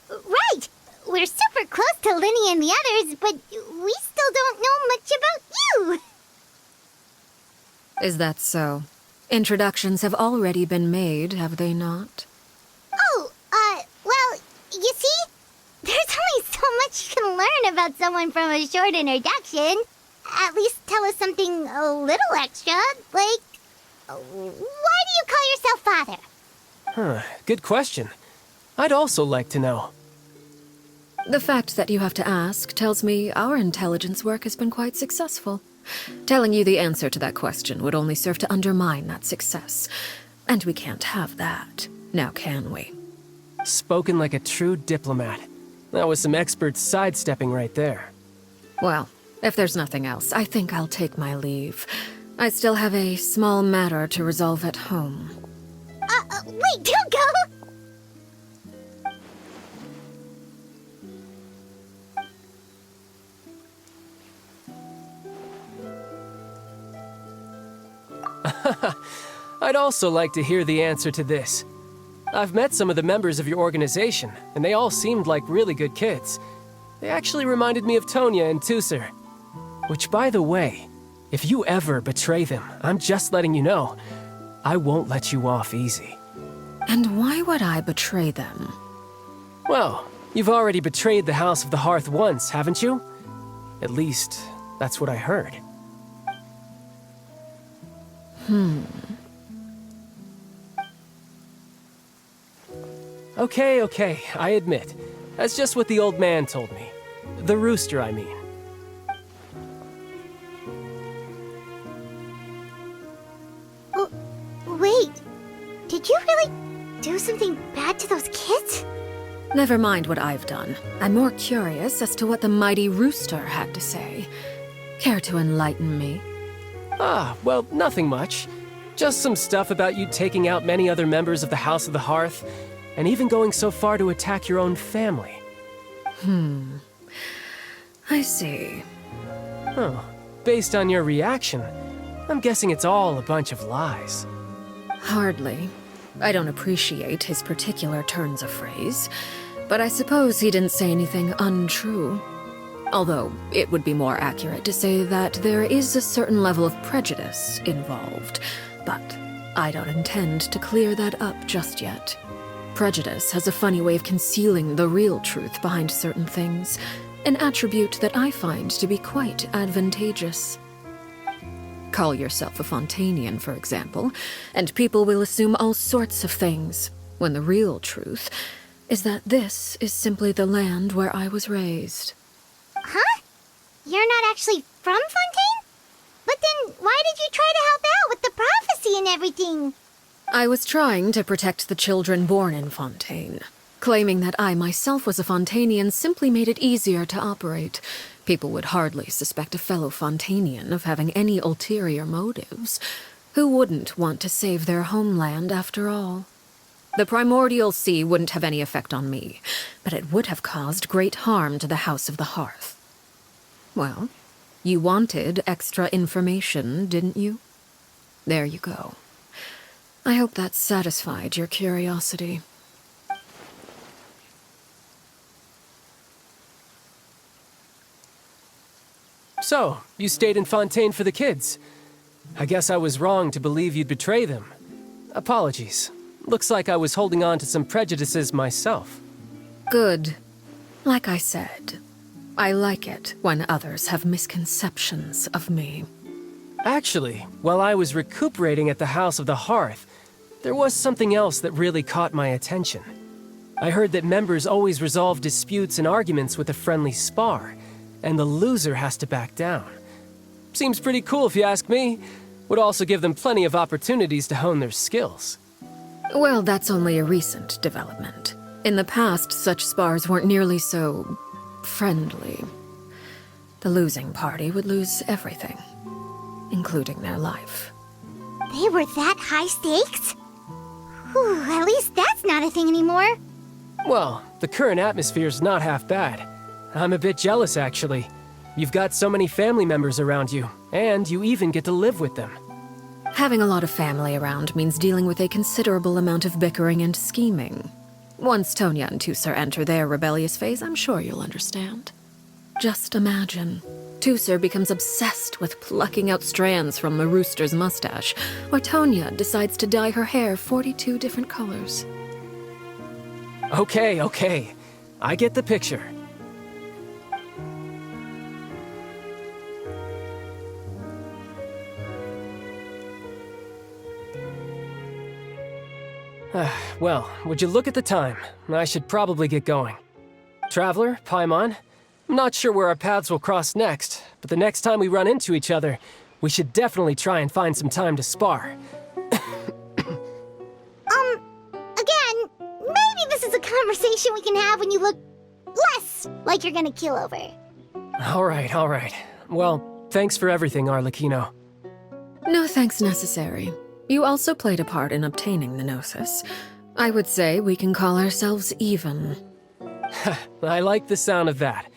[SPEAKER 1] Right! We're super close to Linny and the others, but we still don't know much about you!
[SPEAKER 3] Is that so? Introductions have already been made, have they not?
[SPEAKER 1] Well, you see? There's only so much you can learn about someone from a short introduction. At least tell us something a little extra, like... Why do you call yourself father?
[SPEAKER 10] Good question. I'd also like to know.
[SPEAKER 3] The fact that you have to ask tells me our intelligence work has been quite successful. Telling you the answer to that question would only serve to undermine that success. And we can't have that, now can we?
[SPEAKER 10] Spoken like a true diplomat. That was some expert sidestepping right there.
[SPEAKER 3] Well, if there's nothing else, I think I'll take my leave. I still have a small matter to resolve at home.
[SPEAKER 1] Wait, don't go!
[SPEAKER 10] I'd also like to hear the answer to this. I've met some of the members of your organization, and they all seemed like really good kids. They actually reminded me of Tonya and Tusser. Which, by the way, if you ever betray them, I'm just letting you know, I won't let you off easy.
[SPEAKER 3] And why would I betray them?
[SPEAKER 10] Well, you've already betrayed the House of the Hearth once, haven't you? At least, that's what I heard. Okay, I admit. That's just what the old man told me. The rooster, I mean.
[SPEAKER 1] Wait, did you really do something bad to those kids?
[SPEAKER 3] Never mind what I've done. I'm more curious as to what the mighty rooster had to say. Care to enlighten me?
[SPEAKER 10] Well, nothing much. Just some stuff about you taking out many other members of the House of the Hearth, and even going so far to attack your own family.
[SPEAKER 3] I see.
[SPEAKER 10] Oh, based on your reaction, I'm guessing it's all a bunch of lies.
[SPEAKER 3] Hardly. I don't appreciate his particular turns of phrase, but I suppose he didn't say anything untrue. Although, it would be more accurate to say that there is a certain level of prejudice involved, but I don't intend to clear that up just yet. Prejudice has a funny way of concealing the real truth behind certain things, an attribute that I find to be quite advantageous. Call yourself a Fontanian, for example, and people will assume all sorts of things, when the real truth is that this is simply the land where I was raised.
[SPEAKER 1] Huh? You're not actually from Fontaine? But then why did you try to help out with the prophecy and everything?
[SPEAKER 3] I was trying to protect the children born in Fontaine. Claiming that I myself was a Fontanian simply made it easier to operate. People would hardly suspect a fellow Fontanian of having any ulterior motives. Who wouldn't want to save their homeland after all? The primordial sea wouldn't have any effect on me, but it would have caused great harm to the House of the Hearth. Well, you wanted extra information, didn't you? There you go. I hope that satisfied your curiosity.
[SPEAKER 10] So, you stayed in Fontaine for the kids. I guess I was wrong to believe you'd betray them. Apologies. Looks like I was holding on to some prejudices myself.
[SPEAKER 3] Good. Like I said, I like it when others have misconceptions of me.
[SPEAKER 10] Actually, while I was recuperating at the House of the Hearth, there was something else that really caught my attention. I heard that members always resolve disputes and arguments with a friendly spar, and the loser has to back down. Seems pretty cool if you ask me. Would also give them plenty of opportunities to hone their skills.
[SPEAKER 3] Well, that's only a recent development. In the past, such spars weren't nearly so friendly. The losing party would lose everything, including their life.
[SPEAKER 1] They were that high stakes? Whew, at least that's not a thing anymore.
[SPEAKER 10] Well, the current atmosphere's not half bad. I'm a bit jealous, actually. You've got so many family members around you, and you even get to live with them.
[SPEAKER 3] Having a lot of family around means dealing with a considerable amount of bickering and scheming. Once Tonya and Tusser enter their rebellious phase, I'm sure you'll understand. Just imagine. Tusser becomes obsessed with plucking out strands from the rooster's mustache, or Tonya decides to dye her hair 42 different colors.
[SPEAKER 10] Okay. I get the picture. Well, would you look at the time? I should probably get going. Traveler, Paimon, I'm not sure where our paths will cross next, but the next time we run into each other, we should definitely try and find some time to spar.
[SPEAKER 1] Again, maybe this is a conversation we can have when you look less like you're gonna kill over.
[SPEAKER 10] All right. Well, thanks for everything, Arlecchino.
[SPEAKER 3] No thanks necessary. You also played a part in obtaining the Gnosis. I would say we can call ourselves even.
[SPEAKER 10] I like the sound of that.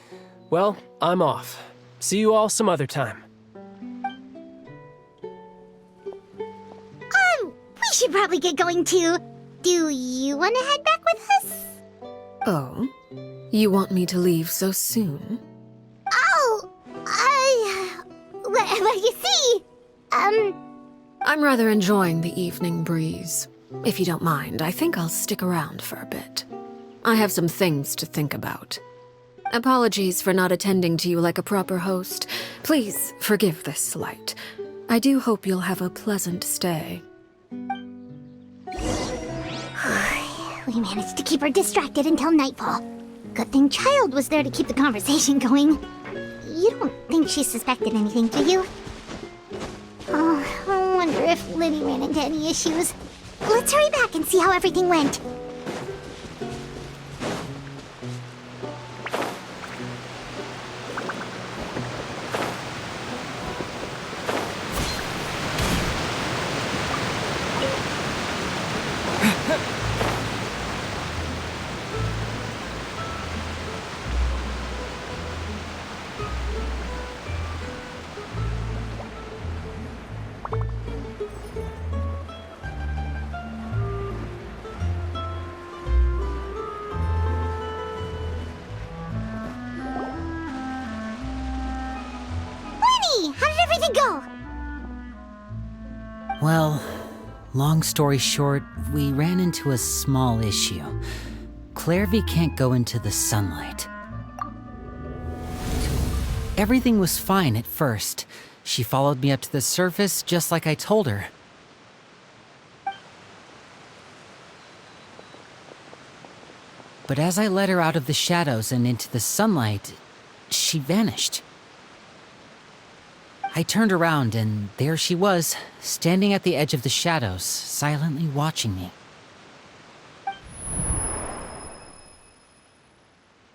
[SPEAKER 10] Well, I'm off. See you all some other time.
[SPEAKER 1] We should probably get going too. Do you want to head back with us?
[SPEAKER 3] Oh? You want me to leave so soon?
[SPEAKER 1] Oh, well, you see,
[SPEAKER 3] I'm rather enjoying the evening breeze. If you don't mind, I think I'll stick around for a bit. I have some things to think about. Apologies for not attending to you like a proper host. Please forgive this slight. I do hope you'll have a pleasant stay.
[SPEAKER 1] We managed to keep her distracted until nightfall. Good thing Child was there to keep the conversation going. You don't think she suspected anything, do you? Oh, I wonder if Liddy ran into any issues. Let's hurry back and see how everything went. How did everything go?
[SPEAKER 2] Well, long story short, we ran into a small issue. Clairvy can't go into the sunlight. Everything was fine at first. She followed me up to the surface just like I told her. But as I led her out of the shadows and into the sunlight, she vanished. I turned around and there she was, standing at the edge of the shadows, silently watching me.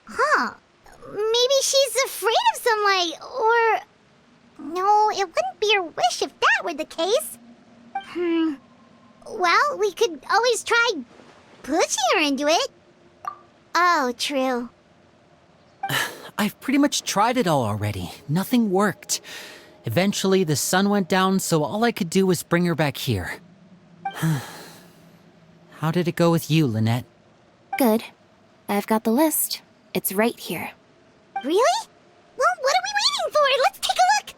[SPEAKER 1] Huh. Maybe she's afraid of sunlight, or... No, it wouldn't be her wish if that were the case. Well, we could always try pushing her into it. Oh, true.
[SPEAKER 2] I've pretty much tried it all already. Nothing worked. Eventually, the sun went down, so all I could do was bring her back here. How did it go with you, Lynette?
[SPEAKER 9] Good. I've got the list. It's right here.
[SPEAKER 1] Really? Well, what are we waiting for? Let's take a look!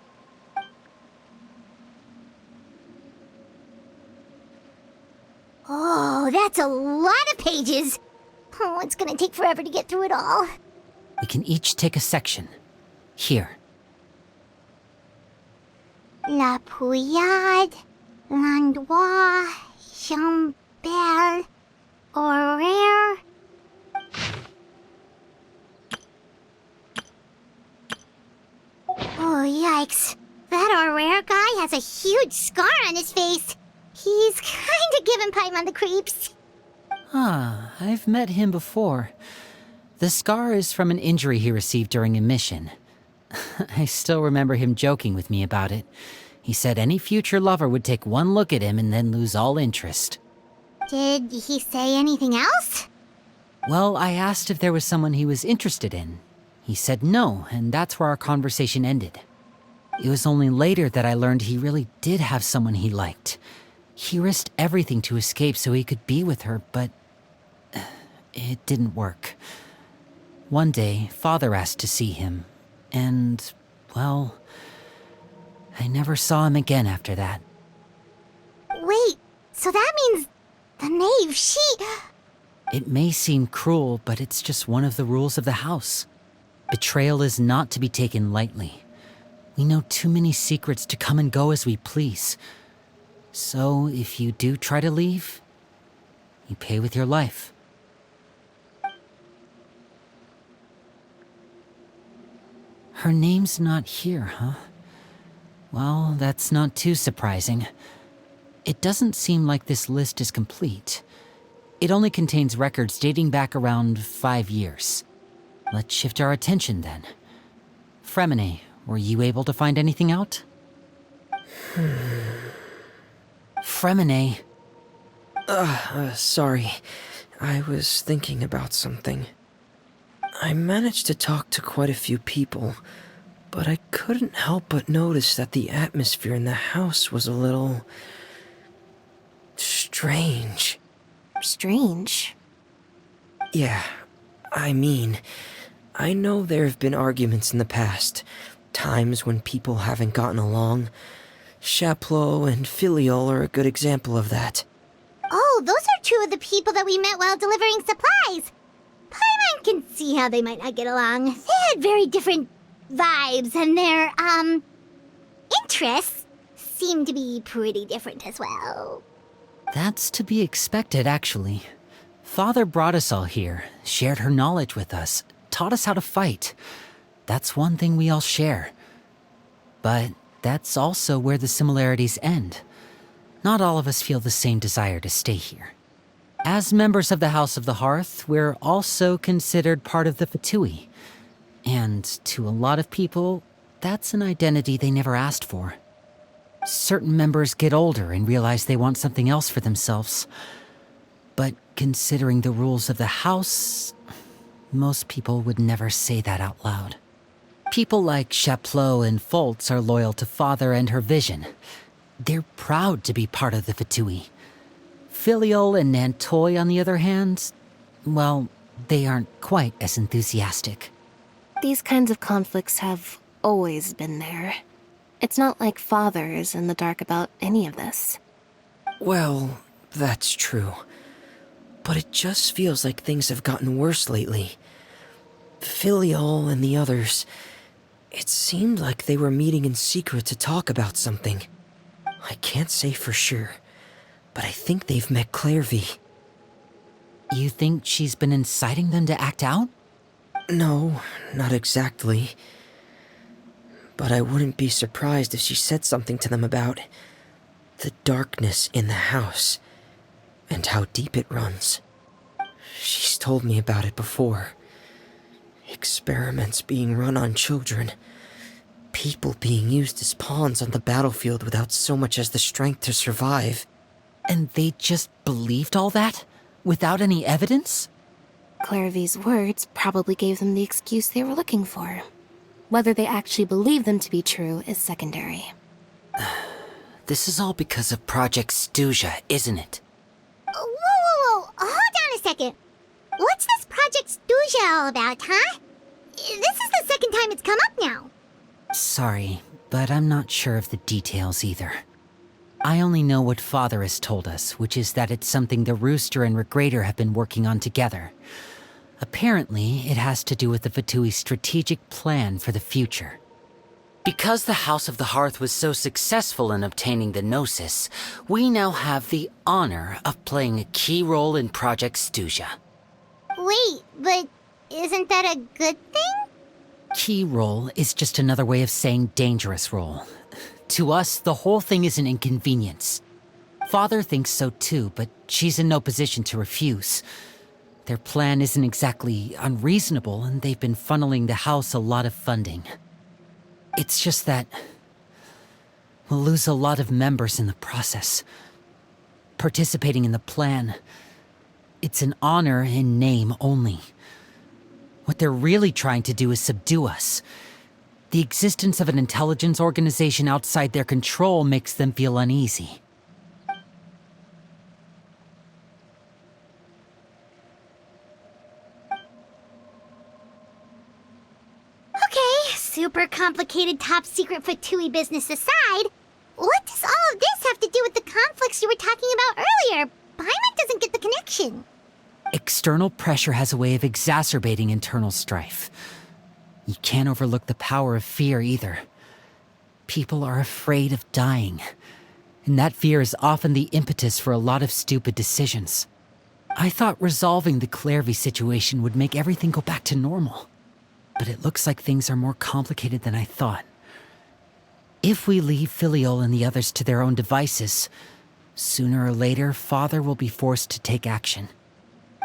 [SPEAKER 1] Oh, that's a lot of pages. Oh, it's gonna take forever to get through it all.
[SPEAKER 2] We can each take a section. Here.
[SPEAKER 1] La Pouillade, L'Endroit, Chambel, Horaire. Oh, yikes. That Horaire guy has a huge scar on his face. He's kinda giving Paimon the creeps.
[SPEAKER 2] Ah, I've met him before. The scar is from an injury he received during a mission. I still remember him joking with me about it. He said any future lover would take one look at him and then lose all interest.
[SPEAKER 1] Did he say anything else?
[SPEAKER 2] Well, I asked if there was someone he was interested in. He said no, and that's where our conversation ended. It was only later that I learned he really did have someone he liked. He risked everything to escape so he could be with her, but it didn't work. One day, Father asked to see him, and, well, I never saw him again after that.
[SPEAKER 1] Wait, so that means the knave, she...
[SPEAKER 2] It may seem cruel, but it's just one of the rules of the house. Betrayal is not to be taken lightly. We know too many secrets to come and go as we please. So, if you do try to leave, you pay with your life. Her name's not here, huh? Well, that's not too surprising. It doesn't seem like this list is complete. It only contains records dating back around 5 years. Let's shift our attention then. Fremine, were you able to find anything out? Fremine.
[SPEAKER 8] Sorry. I was thinking about something. I managed to talk to quite a few people, but I couldn't help but notice that the atmosphere in the house was a little... strange.
[SPEAKER 9] strange.
[SPEAKER 8] Yeah, I mean, I know there have been arguments in the past. Times when people haven't gotten along. Chaplot and Filial are a good example of that.
[SPEAKER 1] Oh, those are two of the people that we met while delivering supplies. Paimon can see how they might not get along. They had very different vibes, and their, interests seem to be pretty different as well.
[SPEAKER 2] That's to be expected, actually. Father brought us all here, shared her knowledge with us, taught us how to fight. That's one thing we all share. But that's also where the similarities end. Not all of us feel the same desire to stay here. As members of the House of the Hearth, we're also considered part of the Fatui. And to a lot of people, that's an identity they never asked for. Certain members get older and realize they want something else for themselves. But considering the rules of the House, most people would never say that out loud. People like Chaplot and Foltz are loyal to Father and her vision. They're proud to be part of the Fatui. Filial and Nantoy, on the other hand, well, they aren't quite as enthusiastic.
[SPEAKER 9] These kinds of conflicts have always been there. It's not like Father is in the dark about any of this.
[SPEAKER 8] Well, that's true. But it just feels like things have gotten worse lately. Filial and the others, it seemed like they were meeting in secret to talk about something. I can't say for sure, but I think they've met Clairvy.
[SPEAKER 2] You think she's been inciting them to act out?
[SPEAKER 8] No, not exactly. But I wouldn't be surprised if she said something to them about the darkness in the house and how deep it runs. She's told me about it before. Experiments being run on children. People being used as pawns on the battlefield without so much as the strength to survive.
[SPEAKER 2] And they just believed all that? Without any evidence?
[SPEAKER 9] Clairvy's words probably gave them the excuse they were looking for. Whether they actually believe them to be true is secondary.
[SPEAKER 2] This is all because of Project Stuja, isn't it?
[SPEAKER 1] Whoa. Hold on a second. What's this Project Stuja all about, huh? This is the second time it's come up now.
[SPEAKER 2] Sorry, but I'm not sure of the details either. I only know what Father has told us, which is that it's something the Rooster and Regrader have been working on together. Apparently, it has to do with the Fatui's strategic plan for the future. Because the House of the Hearth was so successful in obtaining the Gnosis, we now have the honor of playing a key role in Project Stuja.
[SPEAKER 1] Wait, but isn't that a good thing?
[SPEAKER 2] Key role is just another way of saying dangerous role. To us, the whole thing is an inconvenience. Father thinks so too, but she's in no position to refuse. Their plan isn't exactly unreasonable, and they've been funneling the house a lot of funding. It's just that we'll lose a lot of members in the process. Participating in the plan, it's an honor in name only. What they're really trying to do is subdue us. The existence of an intelligence organization outside their control makes them feel uneasy.
[SPEAKER 1] Okay, super complicated top secret Fatui business aside, what does all of this have to do with the conflicts you were talking about earlier? Paimon doesn't get the connection.
[SPEAKER 2] External pressure has a way of exacerbating internal strife. You can't overlook the power of fear either. People are afraid of dying, and that fear is often the impetus for a lot of stupid decisions. I thought resolving the Clairvy situation would make everything go back to normal, but it looks like things are more complicated than I thought. If we leave Filial and the others to their own devices, sooner or later, Father will be forced to take action.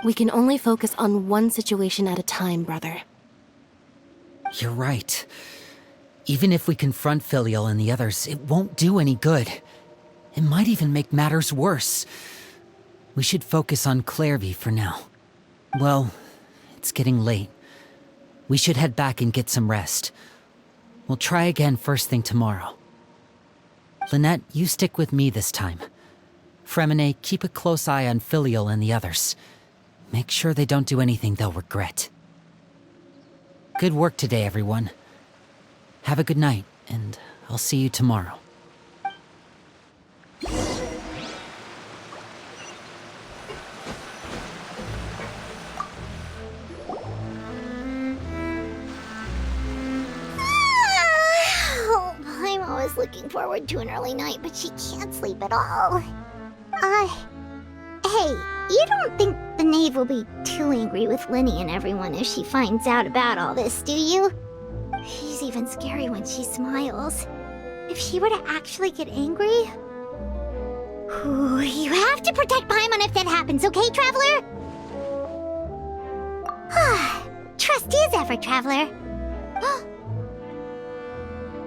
[SPEAKER 9] We can only focus on one situation at a time, brother.
[SPEAKER 2] You're right. Even if we confront Filial and the others, it won't do any good. It might even make matters worse. We should focus on Clairvy for now. Well, it's getting late. We should head back and get some rest. We'll try again first thing tomorrow. Lynette, you stick with me this time. Fremine, keep a close eye on Filial and the others. Make sure they don't do anything they'll regret. Good work today, everyone. Have a good night, and I'll see you tomorrow.
[SPEAKER 1] I'm always looking forward to an early night, but she can't sleep at all. Hey, you don't think the knave will be too angry with Linny and everyone if she finds out about all this, do you? She's even scary when she smiles. If she were to actually get angry... Ooh, you have to protect Paimon if that happens, okay, Traveler? Trust is ever, Traveler.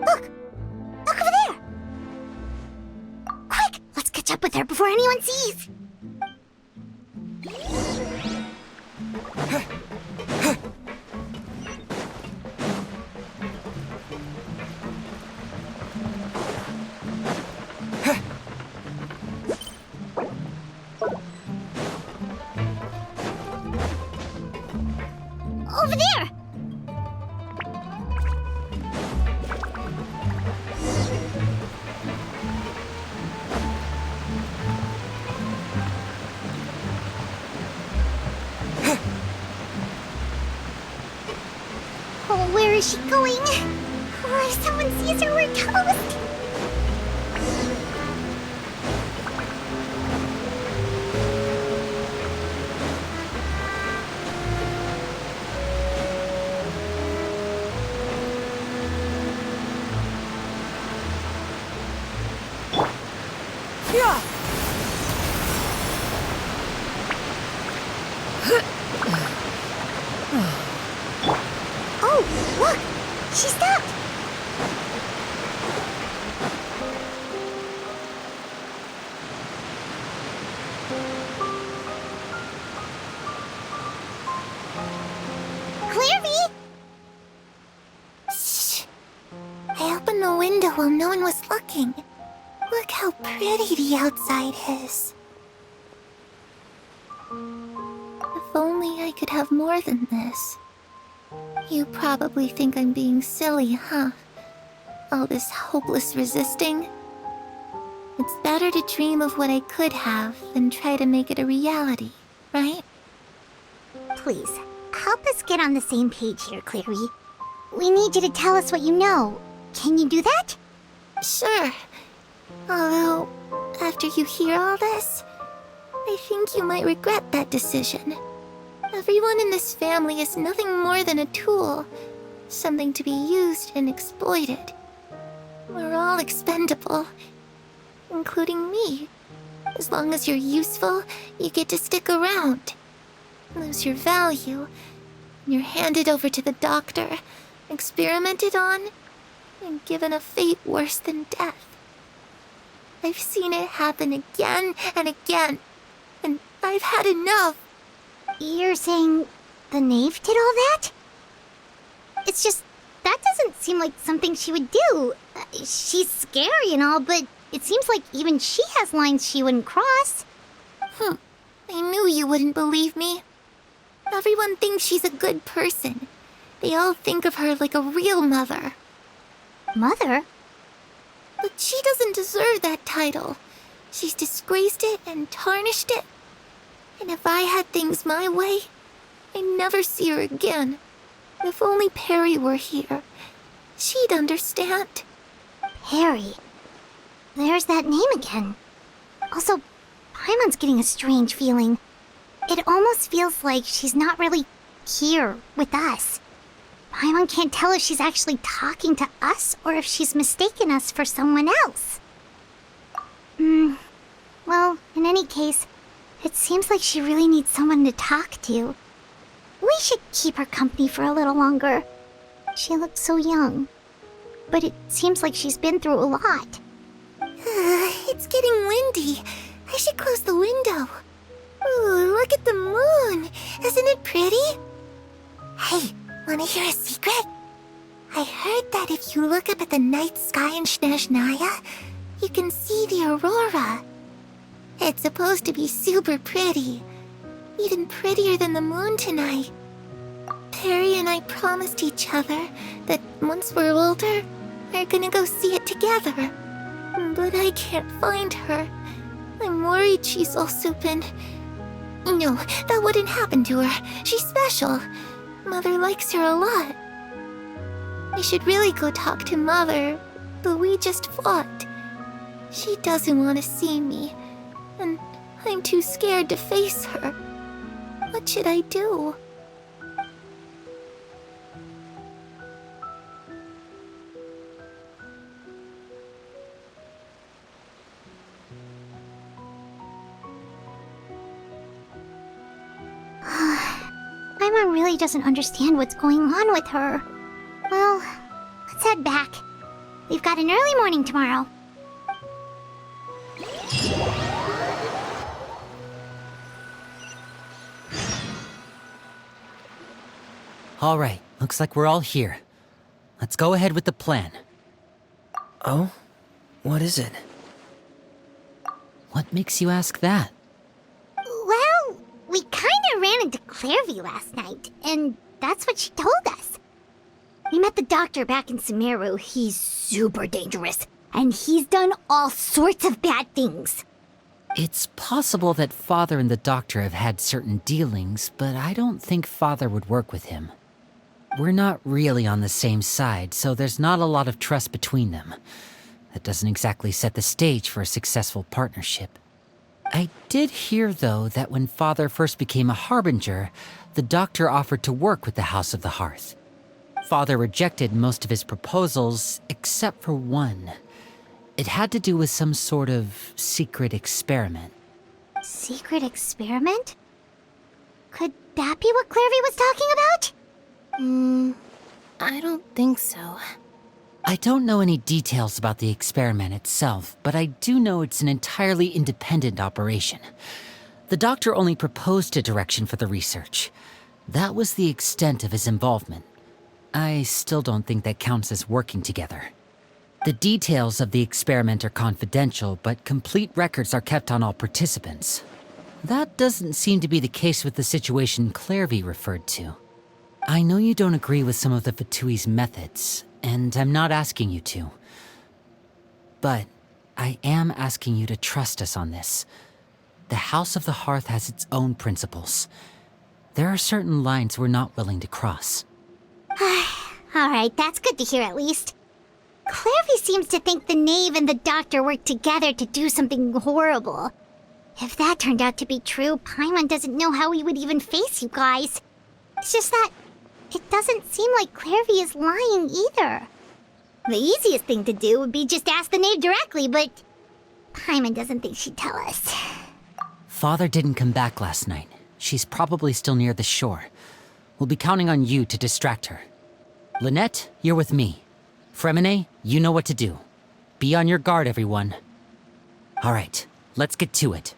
[SPEAKER 1] Look! Look over there! Quick! Let's catch up with her before anyone sees! Over there! Oh, where is she going? Oh, if someone sees her, we're toast! Oh, look! She stopped! Clearly! Shh! I opened the window while no one was looking. Look how pretty the outside is. If only I could have more than this. You probably think I'm being silly, huh? All this hopeless resisting? It's better to dream of what I could have than try to make it a reality, right? Please, help us get on the same page here, Clary. We need you to tell us what you know. Can you do that? Sure. Although, after you hear all this, I think you might regret that decision. Everyone in this family is nothing more than a tool, something to be used and exploited. We're all expendable, including me. As long as you're useful, you get to stick around. Lose your value, and you're handed over to the doctor, experimented on, and given a fate worse than death. I've seen it happen again and again, and I've had enough. You're saying the knave did all that? It's just, that doesn't seem like something she would do. She's scary and all, but it seems like even she has lines she wouldn't cross. I knew you wouldn't believe me. Everyone thinks she's a good person. They all think of her like a real mother. Mother? But she doesn't deserve that title. She's disgraced it and tarnished it. And if I had things my way, I'd never see her again. If only Perry were here, she'd understand. Perry? There's that name again. Also, Paimon's getting a strange feeling. It almost feels like she's not really here with us. Paimon can't tell if she's actually talking to us or if she's mistaken us for someone else. Well, in any case, it seems like she really needs someone to talk to. We should keep her company for a little longer. She looks so young. But it seems like she's been through a lot. It's getting windy. I should close the window. Ooh, look at the moon. Isn't it pretty? Hey, wanna hear a secret? I heard that if you look up at the night sky in Snezhnaya, you can see the aurora. It's supposed to be super pretty. Even prettier than the moon tonight. Perry and I promised each other that once we're older, we're gonna go see it together. But I can't find her. I'm worried she's also been... No, that wouldn't happen to her. She's special. Mother likes her a lot. I should really go talk to Mother, but we just fought. She doesn't want to see me, and I'm too scared to face her. What should I do?
[SPEAKER 5] My mom really doesn't understand what's going on with her.
[SPEAKER 1] Well, let's head back. We've got an early morning tomorrow.
[SPEAKER 2] All right, looks like we're all here. Let's go ahead with the plan.
[SPEAKER 8] Oh? What is it?
[SPEAKER 2] What makes you ask that?
[SPEAKER 1] Well, we kinda ran into Clairvy last night, and that's what she told us. We met the doctor back in Sumeru. He's super dangerous, and he's done all sorts of bad things.
[SPEAKER 2] It's possible that Father and the Doctor have had certain dealings, but I don't think Father would work with him. We're not really on the same side, so there's not a lot of trust between them. That doesn't exactly set the stage for a successful partnership. I did hear, though, that when Father first became a Harbinger, the Doctor offered to work with the House of the Hearth. Father rejected most of his proposals, except for one. It had to do with some sort of secret experiment.
[SPEAKER 1] Secret experiment? Could that be what Clairvy was talking about?
[SPEAKER 9] I don't think so.
[SPEAKER 2] I don't know any details about the experiment itself, but I do know it's an entirely independent operation. The Doctor only proposed a direction for the research. That was the extent of his involvement. I still don't think that counts as working together. The details of the experiment are confidential, but complete records are kept on all participants. That doesn't seem to be the case with the situation Clairvy referred to. I know you don't agree with some of the Fatui's methods, and I'm not asking you to. But I am asking you to trust us on this. The House of the Hearth has its own principles. There are certain lines we're not willing to cross.
[SPEAKER 1] Alright, that's good to hear at least. Clairvy seems to think the Knave and the Doctor worked together to do something horrible. If that turned out to be true, Paimon doesn't know how he would even face you guys. It's just that it doesn't seem like Clairvy is lying either. The easiest thing to do would be just ask the Knave directly, but Paimon doesn't think she'd tell us.
[SPEAKER 2] Father didn't come back last night. She's probably still near the shore. We'll be counting on you to distract her. Lynette, you're with me. Fremine, you know what to do. Be on your guard, everyone. All right, let's get to it.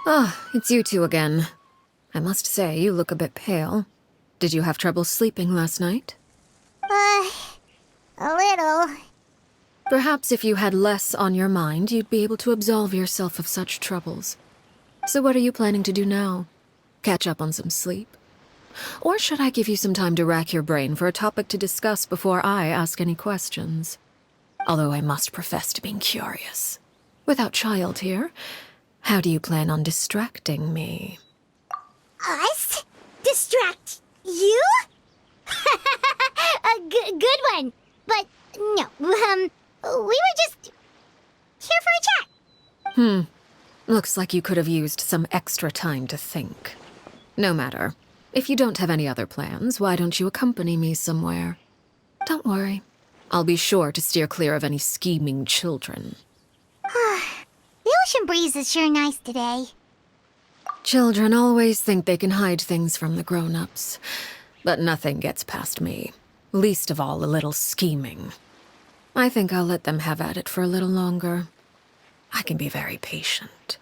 [SPEAKER 3] Ah, it's you two again. I must say, you look a bit pale. Did you have trouble sleeping last night?
[SPEAKER 1] A little.
[SPEAKER 3] Perhaps if you had less on your mind, you'd be able to absolve yourself of such troubles. So what are you planning to do now? Catch up on some sleep? Or should I give you some time to rack your brain for a topic to discuss before I ask any questions? Although I must profess to being curious. Without Child here, how do you plan on distracting me?
[SPEAKER 1] Us? Distract you? A good one. But no, we were just...
[SPEAKER 3] Looks like you could have used some extra time to think. No matter. If you don't have any other plans, why don't you accompany me somewhere? Don't worry. I'll be sure to steer clear of any scheming children.
[SPEAKER 1] The ocean breeze is sure nice today.
[SPEAKER 3] Children always think they can hide things from the grown-ups. But nothing gets past me. Least of all a little scheming. I think I'll let them have at it for a little longer. I can be very patient.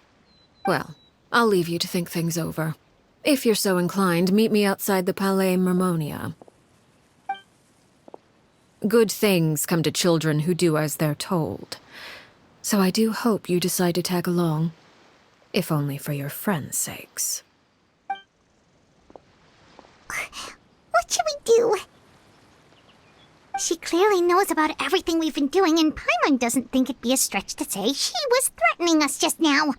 [SPEAKER 3] Well, I'll leave you to think things over. If you're so inclined, meet me outside the Palais Mermonia. Good things come to children who do as they're told. So I do hope you decide to tag along. If only for your friends' sakes.
[SPEAKER 1] What should we do? She clearly knows about everything we've been doing, and Paimon doesn't think it'd be a stretch to say she was threatening us just now.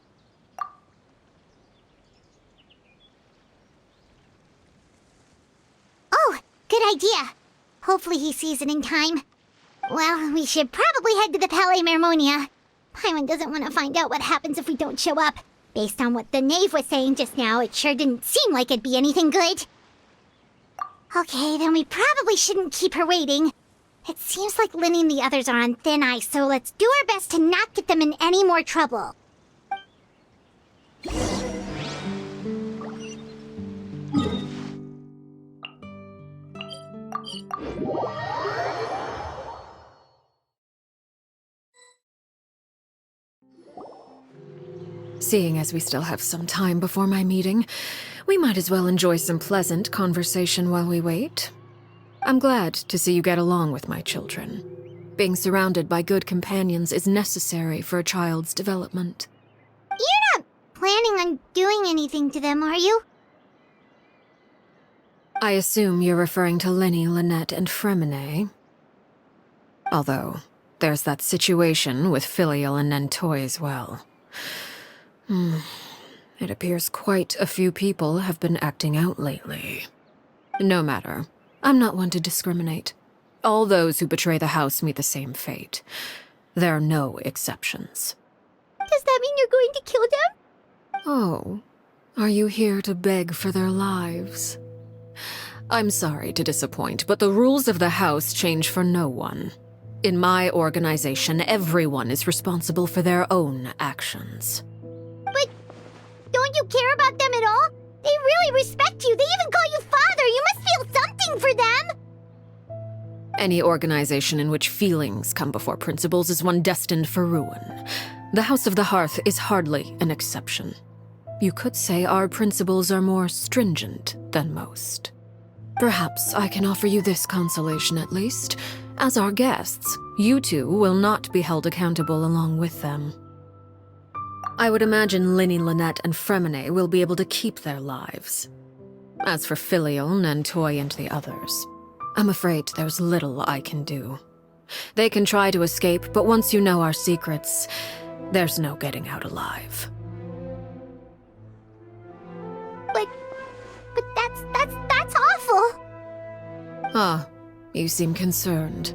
[SPEAKER 1] Oh, good idea. Hopefully he sees it in time. Well, we should probably head to the Palais Mermonia. Paimon doesn't want to find out what happens if we don't show up. Based on what the knave was saying just now, it sure didn't seem like it'd be anything good. Okay, then we probably shouldn't keep her waiting. It seems like Linny and the others are on thin ice, so let's do our best to not get them in any more trouble.
[SPEAKER 3] Seeing as we still have some time before my meeting, we might as well enjoy some pleasant conversation while we wait. I'm glad to see you get along with my children. Being surrounded by good companions is necessary for a child's development.
[SPEAKER 1] You're not planning on doing anything to them, are you?
[SPEAKER 3] I assume you're referring to Linny, Lynette, and Fremine. Although, there's that situation with Filial and Nentoy as well. It appears quite a few people have been acting out lately. No matter. I'm not one to discriminate. All those who betray the house meet the same fate. There are no exceptions.
[SPEAKER 1] Does that mean you're going to kill them?
[SPEAKER 3] Oh, are you here to beg for their lives? I'm sorry to disappoint, but the rules of the house change for no one. In my organization, everyone is responsible for their own actions.
[SPEAKER 1] But don't you care about them at all? They really respect you. They even call you father. You must feel something for them.
[SPEAKER 3] Any organization in which feelings come before principles is one destined for ruin. The House of the Hearth is hardly an exception. You could say our principles are more stringent than most. Perhaps I can offer you this consolation at least. As our guests, you two will not be held accountable along with them. I would imagine Linny, Lynette, and Fremine will be able to keep their lives. As for Filial, Nentoy, and the others, I'm afraid there's little I can do. They can try to escape, but once you know our secrets, there's no getting out alive.
[SPEAKER 1] But that's awful.
[SPEAKER 3] Ah, you seem concerned.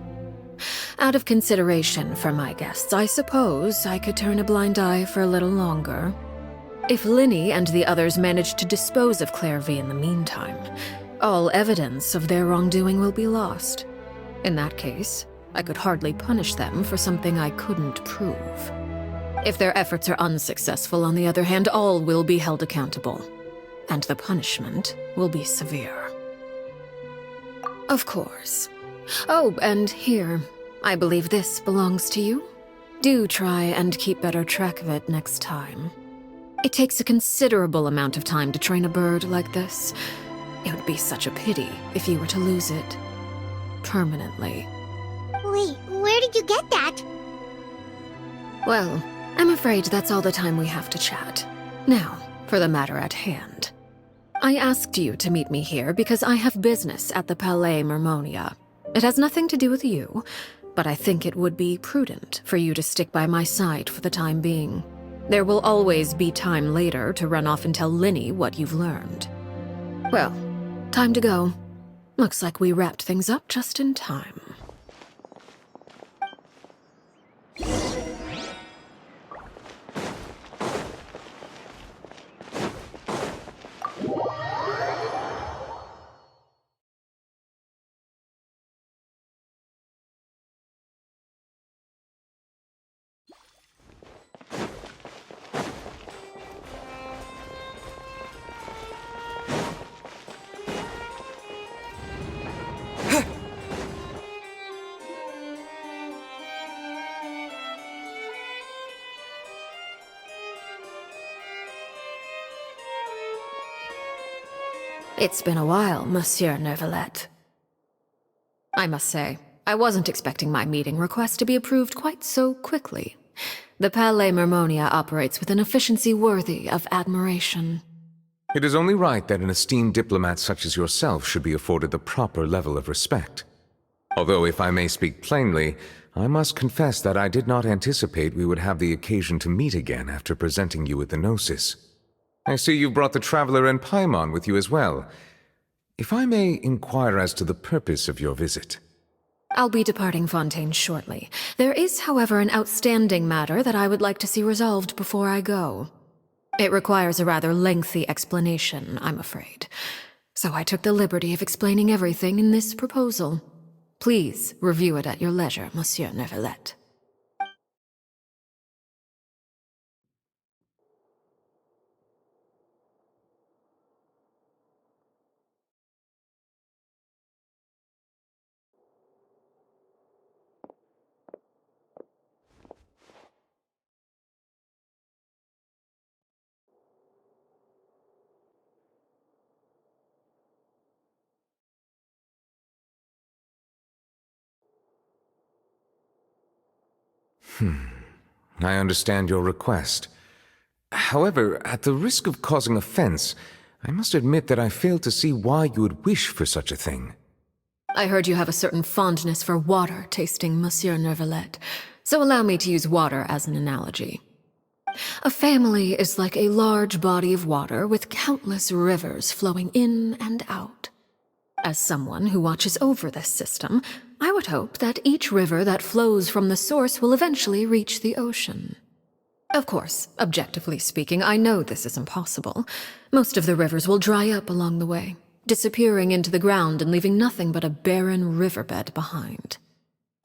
[SPEAKER 3] Out of consideration for my guests, I suppose I could turn a blind eye for a little longer. If Linny and the others manage to dispose of Claire V in the meantime, all evidence of their wrongdoing will be lost. In that case, I could hardly punish them for something I couldn't prove. If their efforts are unsuccessful, on the other hand, all will be held accountable, and the punishment will be severe. Of course. Oh, and here, I believe this belongs to you. Do try and keep better track of it next time. It takes a considerable amount of time to train a bird like this. It would be such a pity if you were to lose it. Permanently.
[SPEAKER 1] Wait, where did you get that?
[SPEAKER 3] Well, I'm afraid that's all the time we have to chat. Now, for the matter at hand. I asked you to meet me here because I have business at the Palais Mermonia. It has nothing to do with you, but I think it would be prudent for you to stick by my side for the time being. There will always be time later to run off and tell Linny what you've learned. Well, time to go. Looks like we wrapped things up just in time. It's been a while, Monsieur Neuvillette. I must say, I wasn't expecting my meeting request to be approved quite so quickly. The Palais Mermonia operates with an efficiency worthy of admiration.
[SPEAKER 11] It is only right that an esteemed diplomat such as yourself should be afforded the proper level of respect. Although, if I may speak plainly, I must confess that I did not anticipate we would have the occasion to meet again after presenting you with the Gnosis. I see you've brought the Traveler and Paimon with you as well. If I may inquire as to the purpose of your visit.
[SPEAKER 3] I'll be departing Fontaine shortly. There is, however, an outstanding matter that I would like to see resolved before I go. It requires a rather lengthy explanation, I'm afraid. So I took the liberty of explaining everything in this proposal. Please review it at your leisure, Monsieur Neuvillette.
[SPEAKER 11] I understand your request. However, at the risk of causing offense, I must admit that I fail to see why you would wish for such a thing.
[SPEAKER 3] I heard you have a certain fondness for water tasting, Monsieur Neuvillette, so allow me to use water as an analogy. A family is like a large body of water with countless rivers flowing in and out. As someone who watches over this system, I would hope that each river that flows from the source will eventually reach the ocean. Of course, objectively speaking, I know this is impossible. Most of the rivers will dry up along the way, disappearing into the ground and leaving nothing but a barren riverbed behind.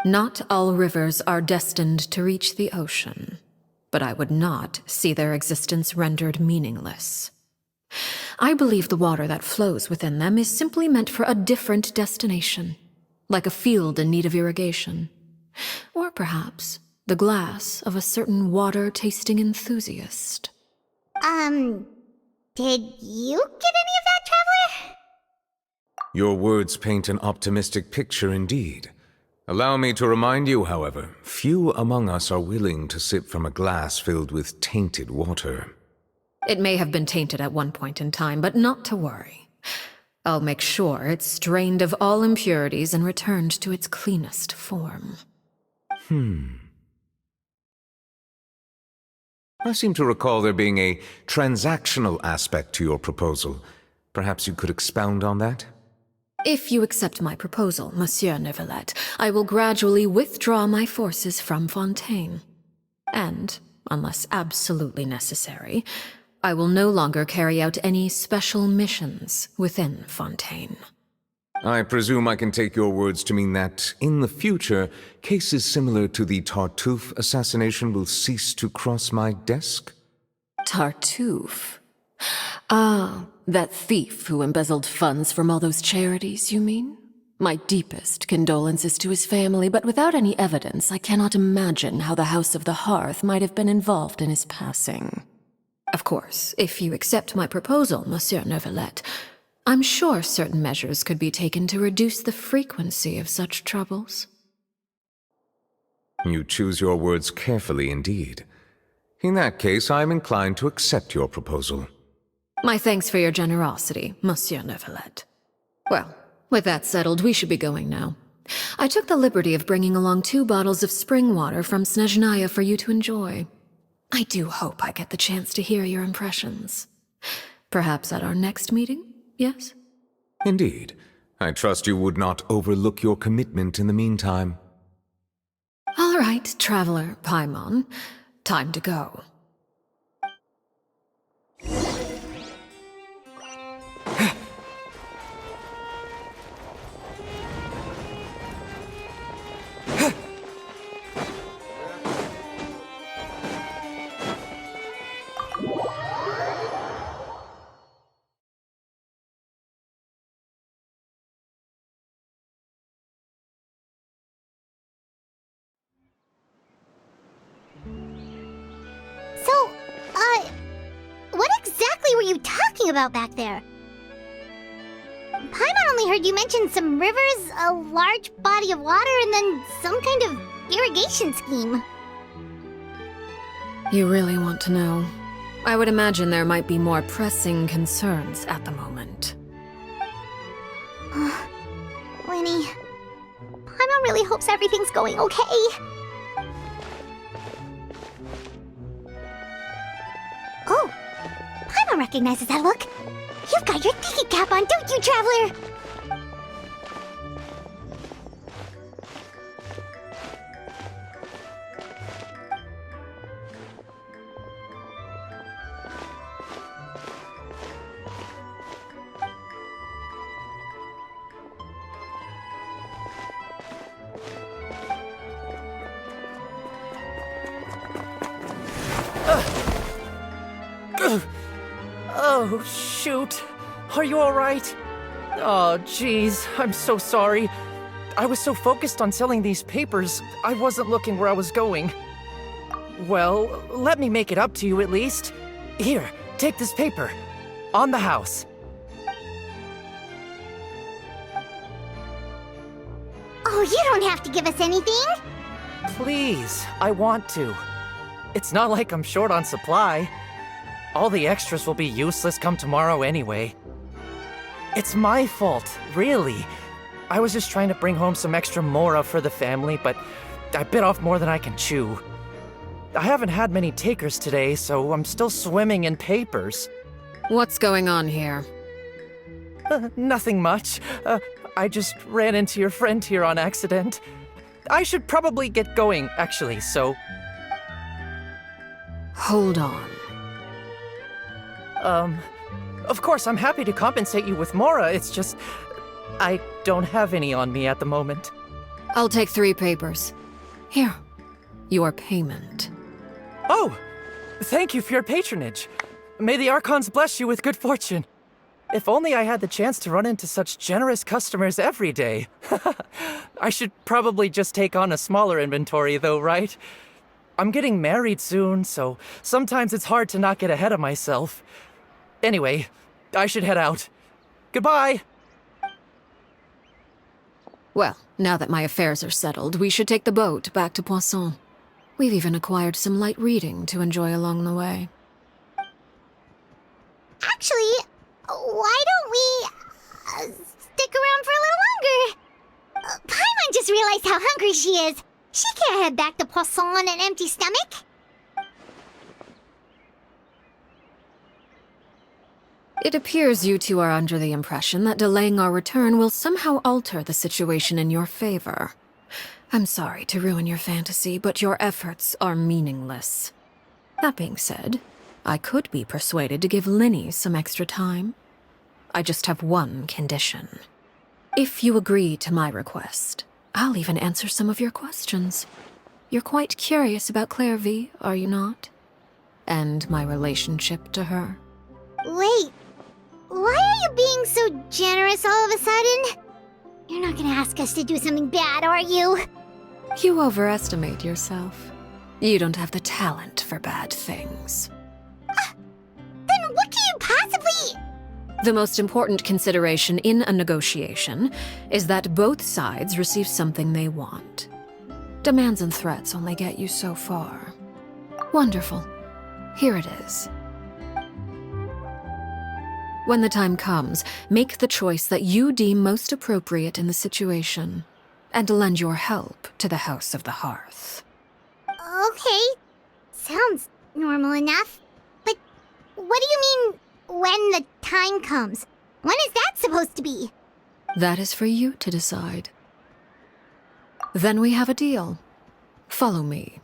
[SPEAKER 3] Not all rivers are destined to reach the ocean, but I would not see their existence rendered meaningless. I believe the water that flows within them is simply meant for a different destination, like a field in need of irrigation. Or perhaps the glass of a certain water-tasting enthusiast.
[SPEAKER 1] Did you get any of that, Traveler?
[SPEAKER 11] Your words paint an optimistic picture indeed. Allow me to remind you, however, few among us are willing to sip from a glass filled with tainted water.
[SPEAKER 3] It may have been tainted at one point in time, but not to worry. I'll make sure it's strained of all impurities and returned to its cleanest form.
[SPEAKER 11] I seem to recall there being a transactional aspect to your proposal. Perhaps you could expound on that?
[SPEAKER 3] If you accept my proposal, Monsieur Neuvillette, I will gradually withdraw my forces from Fontaine. And, unless absolutely necessary, I will no longer carry out any special missions within Fontaine.
[SPEAKER 11] I presume I can take your words to mean that, in the future, cases similar to the Tartuffe assassination will cease to cross my desk?
[SPEAKER 3] Tartuffe? Ah, that thief who embezzled funds from all those charities, you mean? My deepest condolences to his family, but without any evidence, I cannot imagine how the House of the Hearth might have been involved in his passing. Of course, if you accept my proposal, Monsieur Neuvillette, I'm sure certain measures could be taken to reduce the frequency of such troubles.
[SPEAKER 11] You choose your words carefully indeed. In that case, I am inclined to accept your proposal.
[SPEAKER 3] My thanks for your generosity, Monsieur Neuvillette. Well, with that settled, we should be going now. I took the liberty of bringing along 2 bottles of spring water from Snezhnaya for you to enjoy. I do hope I get the chance to hear your impressions. Perhaps at our next meeting, yes?
[SPEAKER 11] Indeed. I trust you would not overlook your commitment in the meantime.
[SPEAKER 3] All right, Traveler Paimon. Time to go.
[SPEAKER 1] What exactly were you talking about back there? Paimon only heard you mention some rivers, a large body of water, and then some kind of irrigation scheme.
[SPEAKER 3] You really want to know? I would imagine there might be more pressing concerns at the moment.
[SPEAKER 1] Winnie, Paimon really hopes everything's going okay. Oh, Paimon recognizes that look. You've got your thinking cap on, don't you, Traveler?
[SPEAKER 12] Oh, shoot. Are you alright? Oh, jeez, I'm so sorry. I was so focused on selling these papers, I wasn't looking where I was going. Well, let me make it up to you at least. Here, take this paper. On the house.
[SPEAKER 1] Oh, you don't have to give us anything.
[SPEAKER 12] Please, I want to. It's not like I'm short on supply. All the extras will be useless come tomorrow anyway. It's my fault, really. I was just trying to bring home some extra mora for the family, but I bit off more than I can chew. I haven't had many takers today, so I'm still swimming in papers.
[SPEAKER 3] What's going on here?
[SPEAKER 12] Nothing much. I just ran into your friend here on accident. I should probably get going, actually, so...
[SPEAKER 3] Hold on.
[SPEAKER 12] Of course, I'm happy to compensate you with mora, it's just... I don't have any on me at the moment.
[SPEAKER 3] I'll take 3 papers. Here, your payment.
[SPEAKER 12] Oh! Thank you for your patronage. May the Archons bless you with good fortune. If only I had the chance to run into such generous customers every day. I should probably just take on a smaller inventory though, right? I'm getting married soon, so sometimes it's hard to not get ahead of myself. Anyway, I should head out. Goodbye!
[SPEAKER 3] Well, now that my affairs are settled, we should take the boat back to Poisson. We've even acquired some light reading to enjoy along the way.
[SPEAKER 1] Actually, why don't we stick around for a little longer? Paimon just realized how hungry she is. She can't head back to Poisson on an empty stomach.
[SPEAKER 3] It appears you two are under the impression that delaying our return will somehow alter the situation in your favor. I'm sorry to ruin your fantasy, but your efforts are meaningless. That being said, I could be persuaded to give Linny some extra time. I just have one condition. If you agree to my request, I'll even answer some of your questions. You're quite curious about Claire V, are you not? And my relationship to her.
[SPEAKER 1] Wait, why are you being so generous all of a sudden? You're not gonna ask us to do something bad, are you?
[SPEAKER 3] You overestimate yourself. You don't have the talent for bad things.
[SPEAKER 1] Then what can you possibly...
[SPEAKER 3] The most important consideration in a negotiation is that both sides receive something they want. Demands and threats only get you so far. Wonderful. Here it is. When the time comes, make the choice that you deem most appropriate in the situation, and lend your help to the House of the Hearth.
[SPEAKER 1] Okay, sounds normal enough. But what do you mean, when the time comes? When is that supposed to be?
[SPEAKER 3] That is for you to decide. Then we have a deal. Follow me.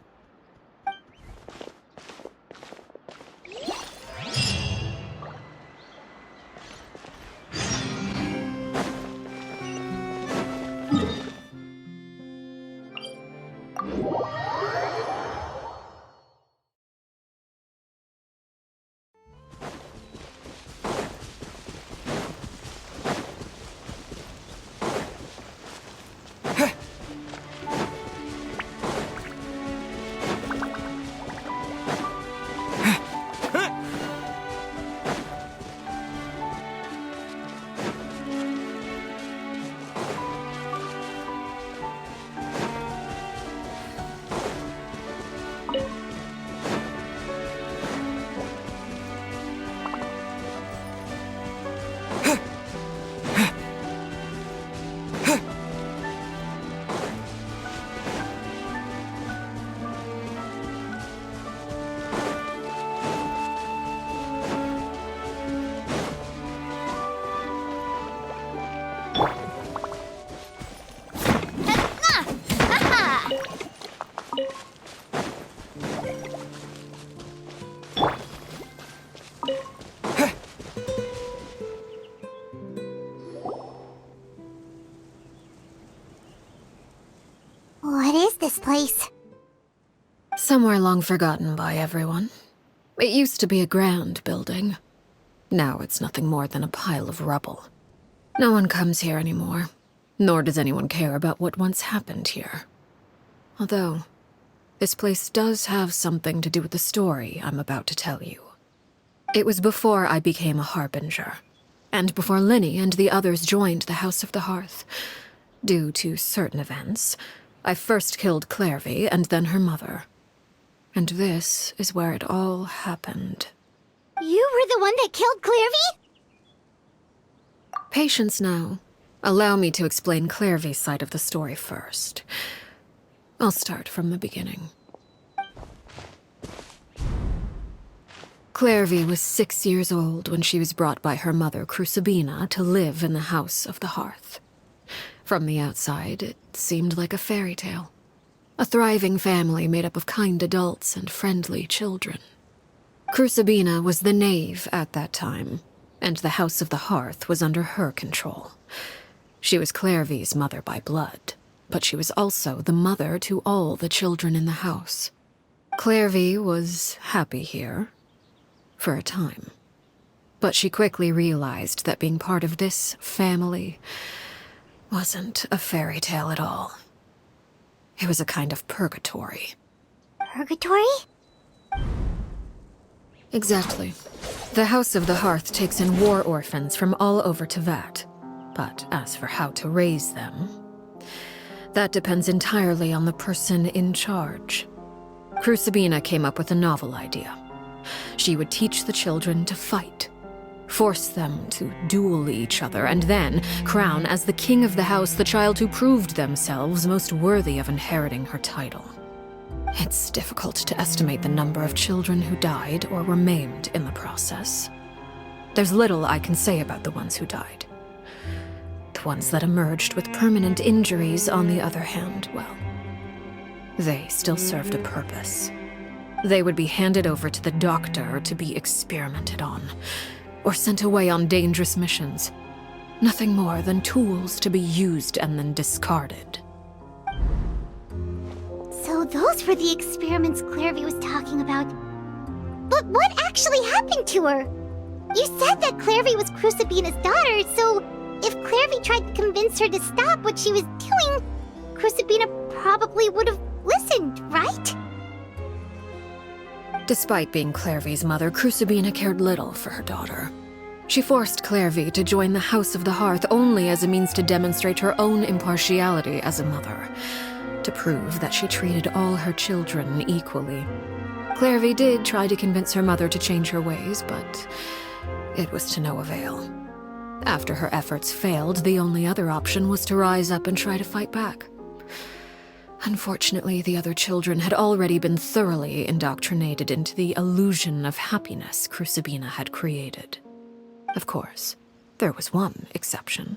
[SPEAKER 1] this place?
[SPEAKER 3] Somewhere long forgotten by everyone. It used to be a grand building. Now it's nothing more than a pile of rubble. No one comes here anymore, nor does anyone care about what once happened here. Although, this place does have something to do with the story I'm about to tell you. It was before I became a Harbinger, and before Linny and the others joined the House of the Hearth. Due to certain events, I first killed Clairvy and then her mother. And this is where it all happened.
[SPEAKER 1] You were the one that killed Clairvy?
[SPEAKER 3] Patience now. Allow me to explain Clairvy's side of the story first. I'll start from the beginning. Clairvy was 6 years old when she was brought by her mother, Crucibina, to live in the House of the Hearth. From the outside, it seemed like a fairy tale. A thriving family made up of kind adults and friendly children. Crucibina was the knave at that time, and the House of the Hearth was under her control. She was Clairvy's mother by blood, but she was also the mother to all the children in the house. Clairvy was happy here, for a time. But she quickly realized that being part of this family wasn't a fairy tale at all. It was a kind of purgatory.
[SPEAKER 1] Purgatory?
[SPEAKER 3] Exactly. The House of the Hearth takes in war orphans from all over Tevat. But as for how to raise them, that depends entirely on the person in charge. Crucibina came up with a novel idea. She would teach the children to fight, force them to duel each other, and then crown as the king of the house the child who proved themselves most worthy of inheriting her title. It's difficult to estimate the number of children who died or were maimed in the process. There's little I can say about the ones who died. The ones that emerged with permanent injuries, on the other hand, well, they still served a purpose. They would be handed over to the doctor to be experimented on, or sent away on dangerous missions. Nothing more than tools to be used and then discarded.
[SPEAKER 1] So those were the experiments Clairvy was talking about. But what actually happened to her? You said that Clairvy was Crucibina's daughter, so if Clairvy tried to convince her to stop what she was doing, Crucibina probably would have listened, right?
[SPEAKER 3] Despite being Clairvy's mother, Crucibina cared little for her daughter. She forced Clairvy to join the House of the Hearth only as a means to demonstrate her own impartiality as a mother, to prove that she treated all her children equally. Clairvy did try to convince her mother to change her ways, but it was to no avail. After her efforts failed, the only other option was to rise up and try to fight back. Unfortunately, the other children had already been thoroughly indoctrinated into the illusion of happiness Crucibina had created. Of course, there was one exception.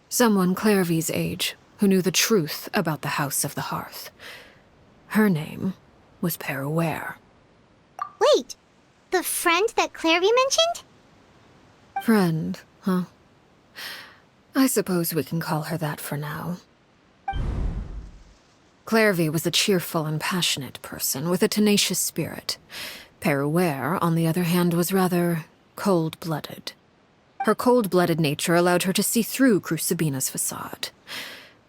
[SPEAKER 3] Someone Clairvy's age who knew the truth about the House of the Hearth. Her name was Peruere.
[SPEAKER 1] Wait, the friend that Clairvy mentioned?
[SPEAKER 3] Friend, huh? I suppose we can call her that for now. Clairvy was a cheerful and passionate person with a tenacious spirit. Peruere, on the other hand, was rather cold-blooded. Her cold-blooded nature allowed her to see through Crucibina's facade.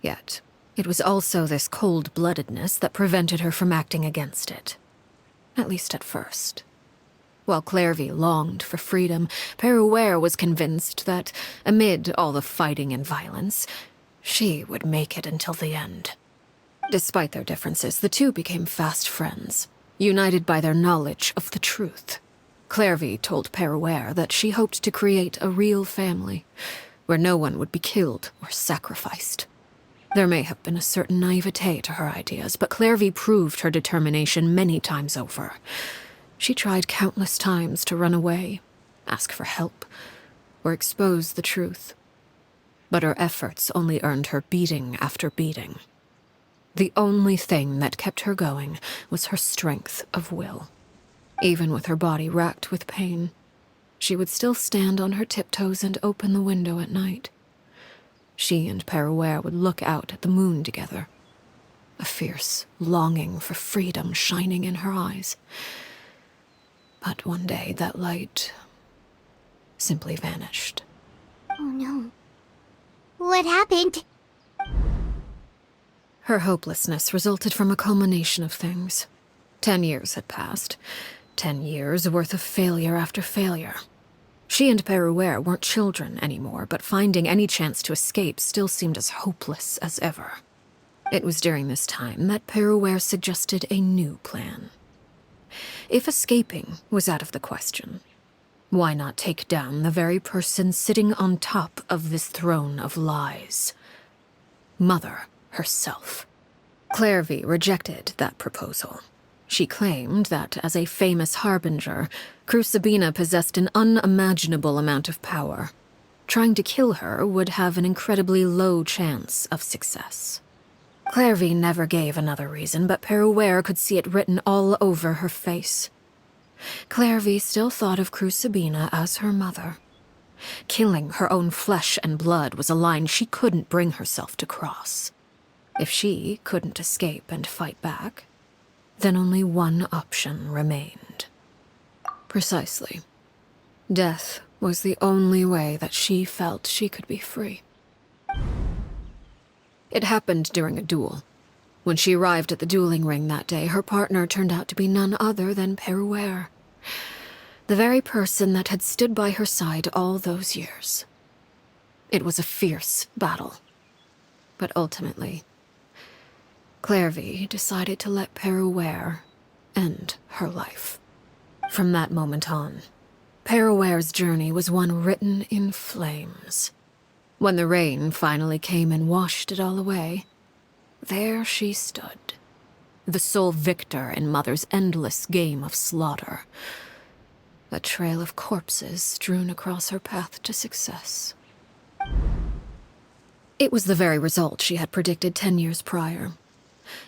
[SPEAKER 3] Yet, it was also this cold-bloodedness that prevented her from acting against it. At least at first. While Clairvy longed for freedom, Peruere was convinced that, amid all the fighting and violence, she would make it until the end. Despite their differences, the two became fast friends, united by their knowledge of the truth. Clairvy told Peruere that she hoped to create a real family, where no one would be killed or sacrificed. There may have been a certain naivete to her ideas, but Clairvy proved her determination many times over. She tried countless times to run away, ask for help, or expose the truth. But her efforts only earned her beating after beating. The only thing that kept her going was her strength of will. Even with her body racked with pain, she would still stand on her tiptoes and open the window at night. She and Peruere would look out at the moon together. a fierce longing for freedom shining in her eyes. But one day that light simply vanished.
[SPEAKER 1] Oh no. What happened?
[SPEAKER 3] Her hopelessness resulted from a culmination of things. 10 years had passed. 10 years worth of failure after failure. She and Peruere weren't children anymore, but finding any chance to escape still seemed as hopeless as ever. It was during this time that Peruere suggested a new plan. If escaping was out of the question, why not take down the very person sitting on top of this throne of lies? Mother herself. Clairvy rejected that proposal. She claimed that, as a famous harbinger, Crucibina possessed an unimaginable amount of power. Trying to kill her would have an incredibly low chance of success. Clairvy never gave another reason, but Peruere could see it written all over her face. Clairvy still thought of Crucibina as her mother. Killing her own flesh and blood was a line she couldn't bring herself to cross. If she couldn't escape and fight back, then only one option remained. Precisely. Death was the only way that she felt she could be free. It happened during a duel. When she arrived at the dueling ring that day, her partner turned out to be none other than Peruere, the very person that had stood by her side all those years. It was a fierce battle. But ultimately, Clairvy decided to let Peruere end her life. From that moment on, Peruere's journey was one written in flames. When the rain finally came and washed it all away, there she stood, the sole victor in Mother's endless game of slaughter. A trail of corpses strewn across her path to success. It was the very result she had predicted 10 years prior.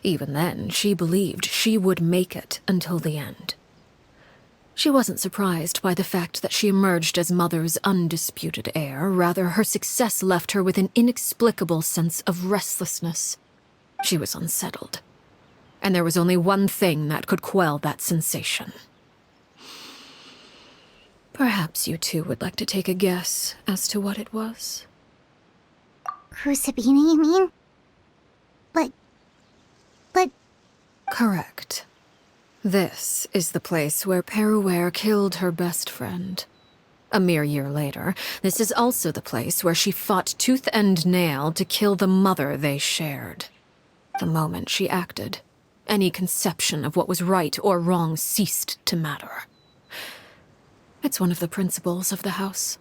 [SPEAKER 3] Even then, she believed she would make it until the end. She wasn't surprised by the fact that she emerged as Mother's undisputed heir. Rather, her success left her with an inexplicable sense of restlessness. She was unsettled. And there was only one thing that could quell that sensation. Perhaps you two would like to take a guess as to what it was?
[SPEAKER 1] Crucibina, you mean? But...
[SPEAKER 3] Correct. This is the place where Peruere killed her best friend. A mere year later, this is also the place where she fought tooth and nail to kill the mother they shared. The moment she acted, any conception of what was right or wrong ceased to matter. It's one of the principles of the house.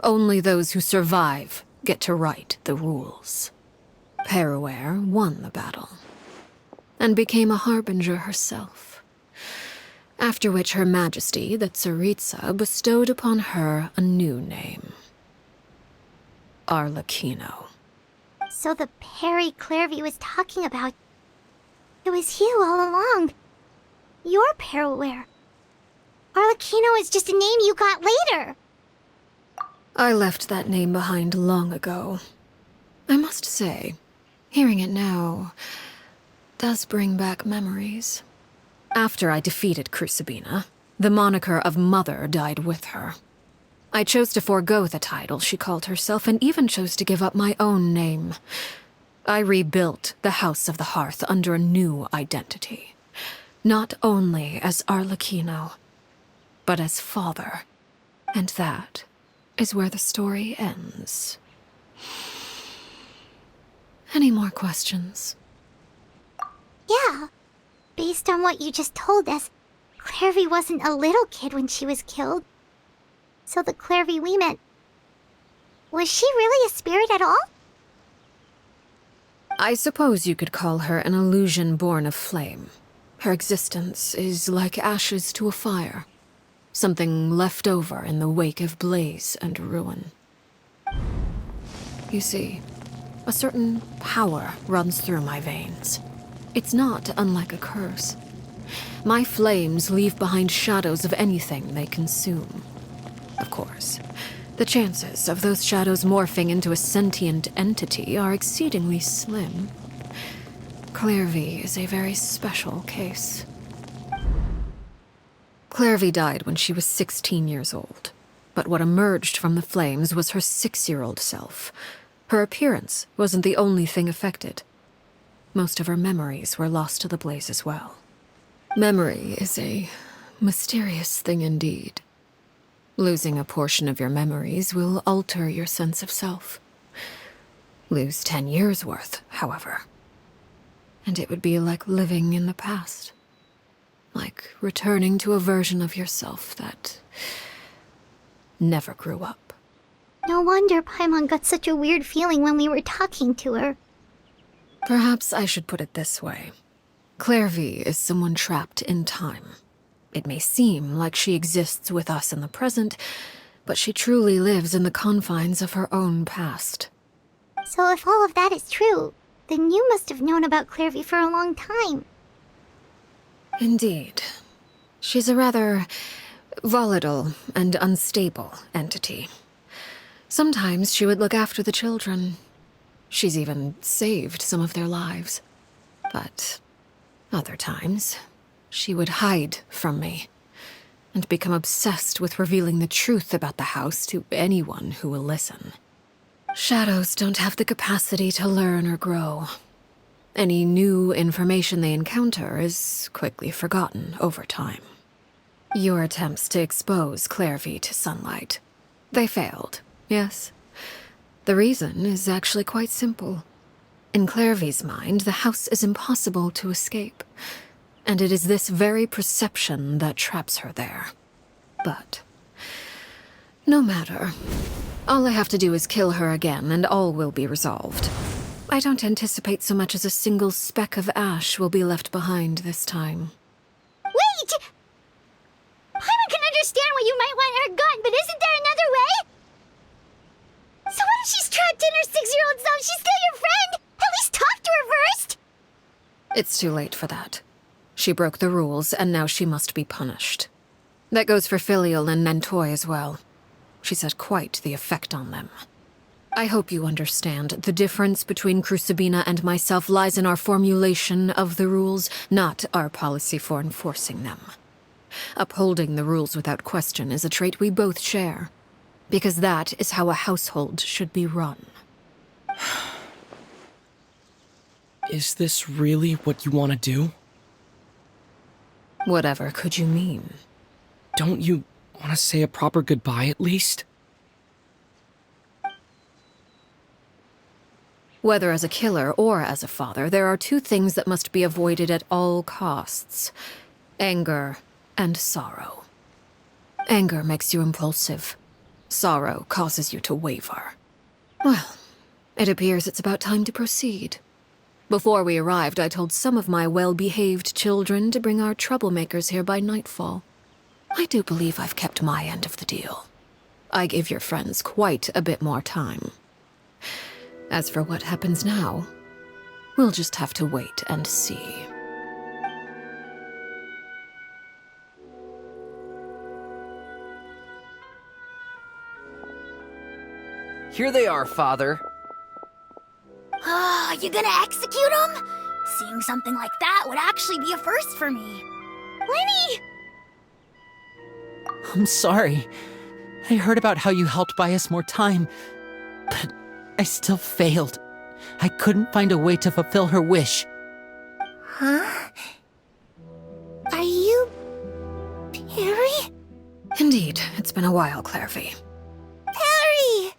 [SPEAKER 3] Only those who survive get to write the rules. Peruere won the battle, and became a harbinger herself. After which Her Majesty, the Tsaritsa, bestowed upon her a new name. Arlecchino.
[SPEAKER 1] So the Perry Clairvy was talking about... It was you all along. You're Peruere. Arlecchino is just a name you got later.
[SPEAKER 3] I left that name behind long ago. I must say, hearing it now does bring back memories. After I defeated Crucibina, the moniker of Mother died with her. I chose to forego the title she called herself, and even chose to give up my own name. I rebuilt the House of the Hearth under a new identity. Not only as Arlecchino, but as father. And that is where the story ends. Any more questions?
[SPEAKER 1] Yeah. Based on what you just told us, Clairvy wasn't a little kid when she was killed. So the Clairvy we met... Was she really a spirit at all?
[SPEAKER 3] I suppose you could call her an illusion born of flame. Her existence is like ashes to a fire. Something left over in the wake of blaze and ruin. You see, a certain power runs through my veins. It's not unlike a curse. My flames leave behind shadows of anything they consume. Of course, the chances of those shadows morphing into a sentient entity are exceedingly slim. Clairvy is a very special case. Clairvy died when she was 16 years old, but what emerged from the flames was her 6-year-old self. Her appearance wasn't the only thing affected. Most of her memories were lost to the blaze as well. Memory is a mysterious thing indeed. Losing a portion of your memories will alter your sense of self. Lose 10 years' worth, however, and it would be like living in the past. Like returning to a version of yourself that never grew up.
[SPEAKER 1] No wonder Paimon got such a weird feeling when we were talking to her.
[SPEAKER 3] Perhaps I should put it this way. Clairvy is someone trapped in time. It may seem like she exists with us in the present, but she truly lives in the confines of her own past.
[SPEAKER 1] So if all of that is true, then you must have known about Clairvy for a long time.
[SPEAKER 3] Indeed. She's a rather volatile and unstable entity. Sometimes she would look after the children. She's even saved some of their lives. But other times, she would hide from me and become obsessed with revealing the truth about the house to anyone who will listen. Shadows don't have the capacity to learn or grow. Any new information they encounter is quickly forgotten over time. Your attempts to expose Clairvy to sunlight, they failed, yes? The reason is actually quite simple. In Clairvy's mind, the house is impossible to escape, and it is this very perception that traps her there. But no matter. All I have to do is kill her again, and all will be resolved. I don't anticipate so much as a single speck of ash will be left behind this time.
[SPEAKER 1] Wait! Paimon can understand why you might want her gone, but isn't there another way? So what if she's trapped in her 6-year-old self? She's still your friend! At least talk to her first!
[SPEAKER 3] It's too late for that. She broke the rules, and now she must be punished. That goes for Filial and Nantoy as well. She's had quite the effect on them. I hope you understand. The difference between Crucibina and myself lies in our formulation of the rules, not our policy for enforcing them. Upholding the rules without question is a trait we both share, because that is how a household should be run.
[SPEAKER 13] Is this really what you want to do?
[SPEAKER 3] Whatever could you mean?
[SPEAKER 13] Don't you want to say a proper goodbye at least?
[SPEAKER 3] Whether as a killer or as a father, there are two things that must be avoided at all costs: anger and sorrow. Anger makes you impulsive. Sorrow causes you to waver. Well, it appears it's about time to proceed. Before we arrived, I told some of my well-behaved children to bring our troublemakers here by nightfall. I do believe I've kept my end of the deal. I gave your friends quite a bit more time. As for what happens now, we'll just have to wait and see.
[SPEAKER 4] Here they are, Father.
[SPEAKER 5] You gonna execute him? Seeing something like that would actually be a first for me.
[SPEAKER 1] Lenny!
[SPEAKER 2] I'm sorry. I heard about how you helped buy us more time, but I still failed. I couldn't find a way to fulfill her wish.
[SPEAKER 5] Huh? Are you... Perry?
[SPEAKER 3] Indeed, it's been a while, Clairvy.
[SPEAKER 5] Perry!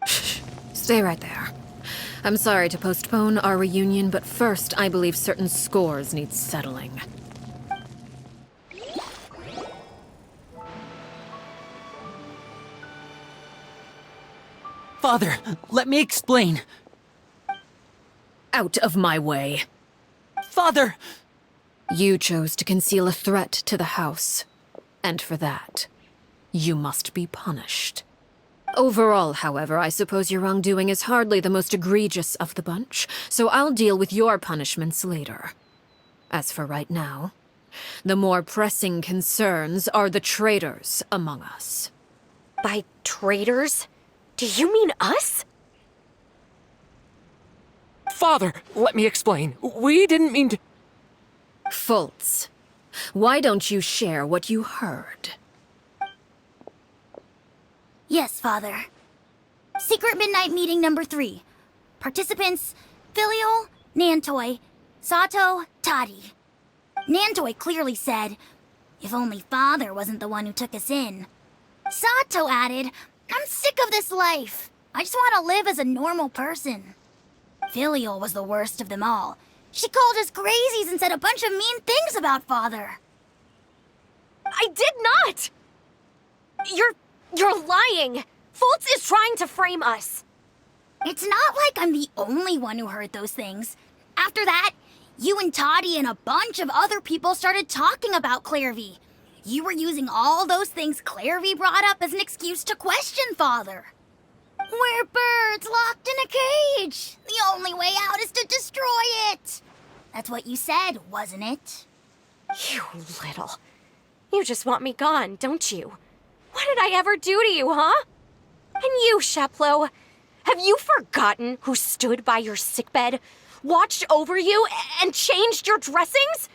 [SPEAKER 3] Shh, stay right there. I'm sorry to postpone our reunion, but first I believe certain scores need settling.
[SPEAKER 2] Father, let me explain.
[SPEAKER 3] Out of my way.
[SPEAKER 2] Father!
[SPEAKER 3] You chose to conceal a threat to the house, and for that, you must be punished. Overall, however, I suppose your wrongdoing is hardly the most egregious of the bunch, so I'll deal with your punishments later. As for right now, the more pressing concerns are the traitors among us.
[SPEAKER 6] By traitors? Do you mean us?
[SPEAKER 7] Father, let me explain. We didn't mean to...
[SPEAKER 3] Fultz, why don't you share what you heard?
[SPEAKER 5] Yes, Father. Secret Midnight Meeting number 3. Participants, Filial, Nantoi, Sato, Toddy. Nantoi clearly said, if only Father wasn't the one who took us in. Sato added, I'm sick of this life. I just want to live as a normal person. Filial was the worst of them all. She called us crazies and said a bunch of mean things about Father.
[SPEAKER 6] I did not! You're lying! Fultz is trying to frame us.
[SPEAKER 5] It's not like I'm the only one who heard those things. After that, you and Toddy and a bunch of other people started talking about Clairvy. You were using all those things Clairvy brought up as an excuse to question Father. We're birds locked in a cage. The only way out is to destroy it. That's what you said, wasn't it?
[SPEAKER 6] You little... You just want me gone, don't you? What did I ever do to you, huh? And you, Sheplo, have you forgotten who stood by your sickbed, watched over you, and changed your dressings?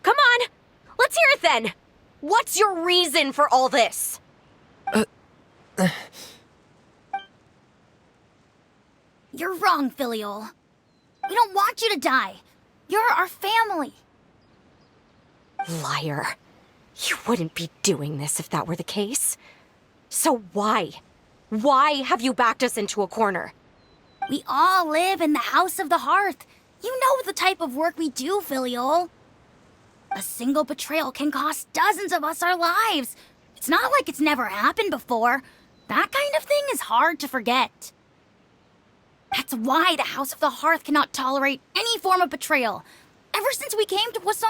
[SPEAKER 6] Come on, let's hear it then. What's your reason for all this?
[SPEAKER 5] You're wrong, Filial. We don't want you to die. You're our family.
[SPEAKER 6] Liar. You wouldn't be doing this if that were the case. So why? Why have you backed us into a corner?
[SPEAKER 5] We all live in the House of the Hearth. You know the type of work we do, Filial. A single betrayal can cost dozens of us our lives. It's not like it's never happened before. That kind of thing is hard to forget. That's why the House of the Hearth cannot tolerate any form of betrayal. Ever since we came to Poisson,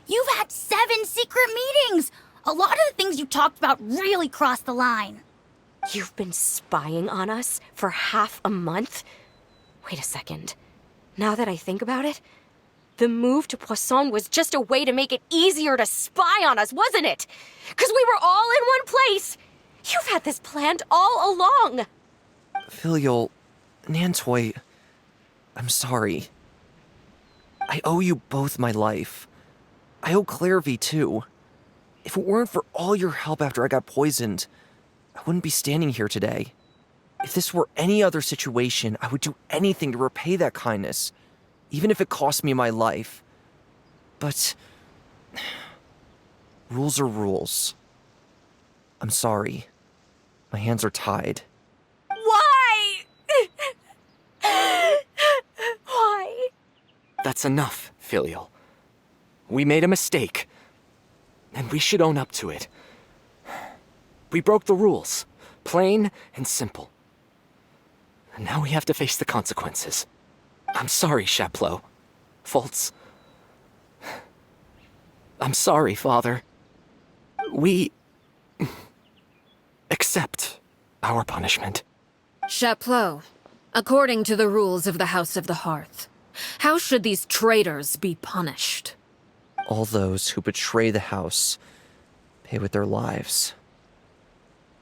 [SPEAKER 5] you've had 7 secret meetings. A lot of the things you talked about really crossed the line.
[SPEAKER 6] You've been spying on us for half a month? Wait a second. Now that I think about it, the move to Poisson was just a way to make it easier to spy on us, wasn't it? Because we were all in one place. You've had this planned all along.
[SPEAKER 4] Filial, Nantoi, I'm sorry. I owe you both my life. I owe Clairvy too. If it weren't for all your help after I got poisoned, I wouldn't be standing here today. If this were any other situation, I would do anything to repay that kindness, even if it cost me my life. But rules are rules. I'm sorry. My hands are tied.
[SPEAKER 6] Why? Why?
[SPEAKER 7] That's enough, Filial. We made a mistake, and we should own up to it. We broke the rules, plain and simple. And now we have to face the consequences. I'm sorry, Sheplo. Fultz. I'm sorry, Father. We... accept our punishment.
[SPEAKER 3] Sheplo, according to the rules of the House of the Hearth, how should these traitors be punished?
[SPEAKER 4] All those who betray the house pay with their lives.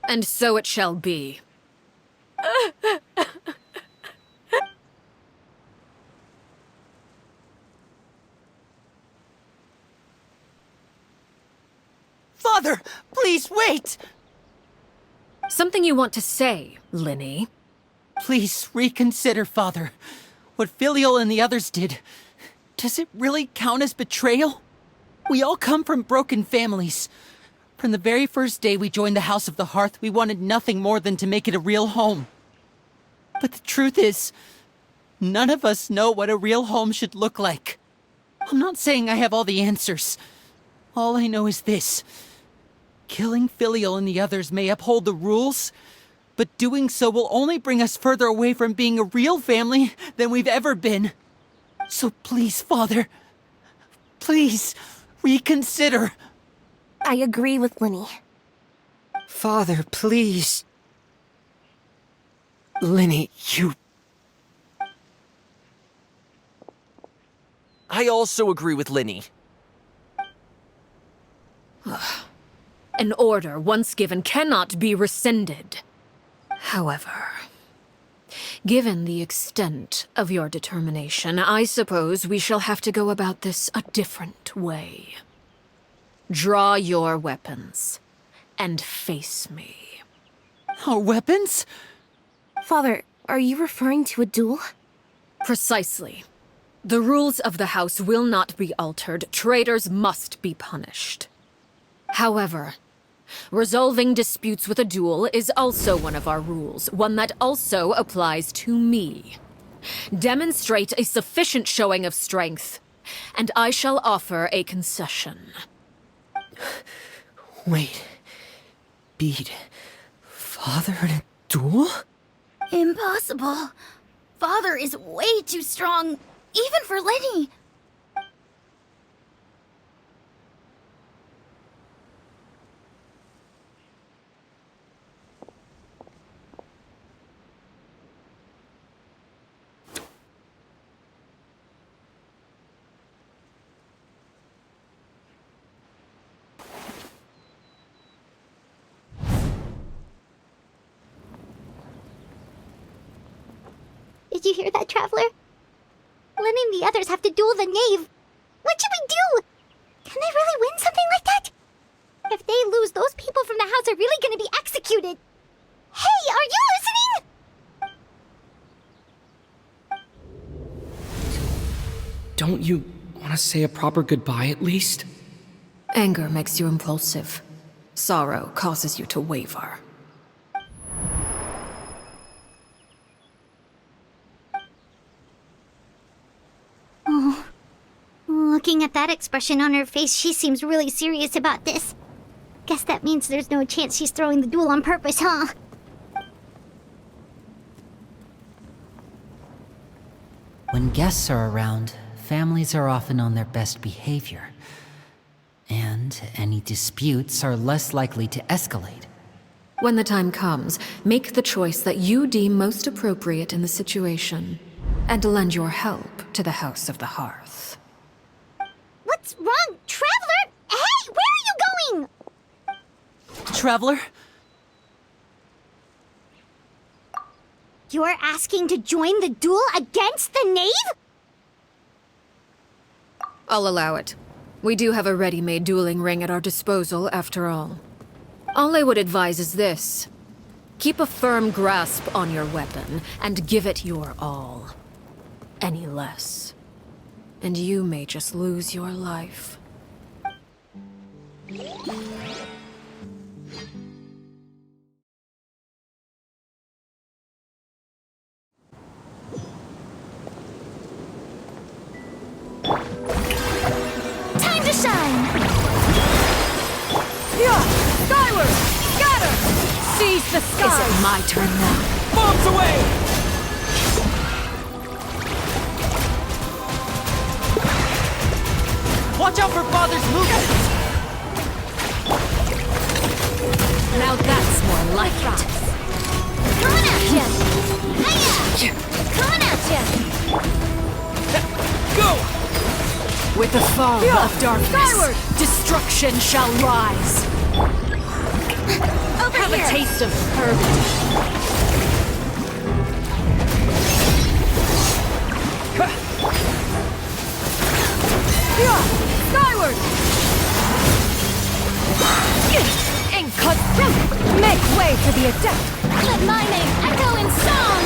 [SPEAKER 3] And so it shall be.
[SPEAKER 2] Father, please wait!
[SPEAKER 3] Something you want to say, Linny?
[SPEAKER 2] Please reconsider, Father. What Filial and the others did, does it really count as betrayal? We all come from broken families. From the very first day we joined the House of the Hearth, we wanted nothing more than to make it a real home. But the truth is, none of us know what a real home should look like. I'm not saying I have all the answers. All I know is this. Killing Filial and the others may uphold the rules, but doing so will only bring us further away from being a real family than we've ever been. So please, Father, please reconsider.
[SPEAKER 9] I agree with Linny.
[SPEAKER 8] Father, please.
[SPEAKER 7] Linny, you...
[SPEAKER 4] I also agree with Linny.
[SPEAKER 3] An order once given cannot be rescinded. However, Given the extent of your determination, I suppose we shall have to go about this a different way. Draw your weapons and face me.
[SPEAKER 2] Our weapons?
[SPEAKER 9] Father, are you referring to a duel?
[SPEAKER 3] Precisely. The rules of the house will not be altered. Traitors must be punished. However, resolving disputes with a duel is also one of our rules, one that also applies to me. Demonstrate a sufficient showing of strength, and I shall offer a concession.
[SPEAKER 8] Wait. Beat Father in a duel?
[SPEAKER 5] Impossible. Father is way too strong, even for Lenny.
[SPEAKER 1] Did you hear that, Traveler? Lenny and the others have to duel the knave. What should we do? Can they really win something like that? If they lose, those people from the house are really gonna be executed. Hey, are you listening?
[SPEAKER 13] Don't you want to say a proper goodbye at least?
[SPEAKER 3] Anger makes you impulsive. Sorrow causes you to waver.
[SPEAKER 1] Looking at that expression on her face, she seems really serious about this. Guess that means there's no chance she's throwing the duel on purpose, huh?
[SPEAKER 2] When guests are around, families are often on their best behavior. And any disputes are less likely to escalate.
[SPEAKER 3] When the time comes, make the choice that you deem most appropriate in the situation, and lend your help to the House of the Hearth.
[SPEAKER 1] What's wrong, Traveler? Hey, where are you going?
[SPEAKER 2] Traveler?
[SPEAKER 1] You're asking to join the duel against the knave?
[SPEAKER 3] I'll allow it. We do have a ready-made dueling ring at our disposal, after all. All I would advise is this. Keep a firm grasp on your weapon, and give it your all. Any less, and you may just lose your life.
[SPEAKER 5] Time to shine! Yeah! Skyward! Scatter! Seize the sky!
[SPEAKER 3] Is it my turn now?
[SPEAKER 10] Bombs away!
[SPEAKER 2] Watch out for Father's movement!
[SPEAKER 3] Now that's more like it.
[SPEAKER 5] Coming at ya! Hiya! Coming at ya!
[SPEAKER 10] Go!
[SPEAKER 3] With the fall of darkness,
[SPEAKER 5] Skyward!
[SPEAKER 3] destruction shall rise.
[SPEAKER 5] Over
[SPEAKER 3] Have
[SPEAKER 5] here!
[SPEAKER 3] a taste of purgatory.
[SPEAKER 5] Yeah! Skyward!
[SPEAKER 3] And cut through.
[SPEAKER 5] Make way for the adept! Let my name echo in song!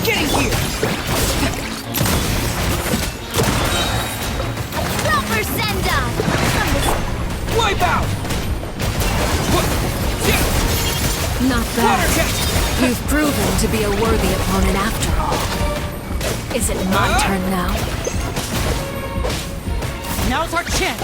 [SPEAKER 10] Getting here!
[SPEAKER 5] Proper send-off!
[SPEAKER 10] Wipe out!
[SPEAKER 3] Not bad. You've proven to be a worthy opponent after all. Is it my turn now?
[SPEAKER 2] Now's our chance!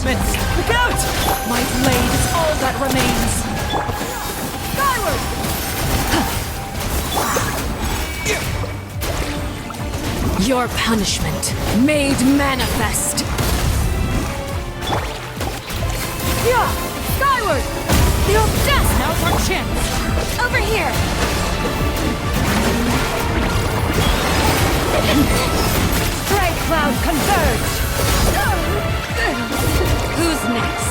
[SPEAKER 14] punishments! Look out! My blade is all that remains! Skyward!
[SPEAKER 3] Your punishment made manifest!
[SPEAKER 14] Yeah! Skyward! The audacity! Now's our chance!
[SPEAKER 6] Over here!
[SPEAKER 14] Strike cloud converge!
[SPEAKER 3] Who's next?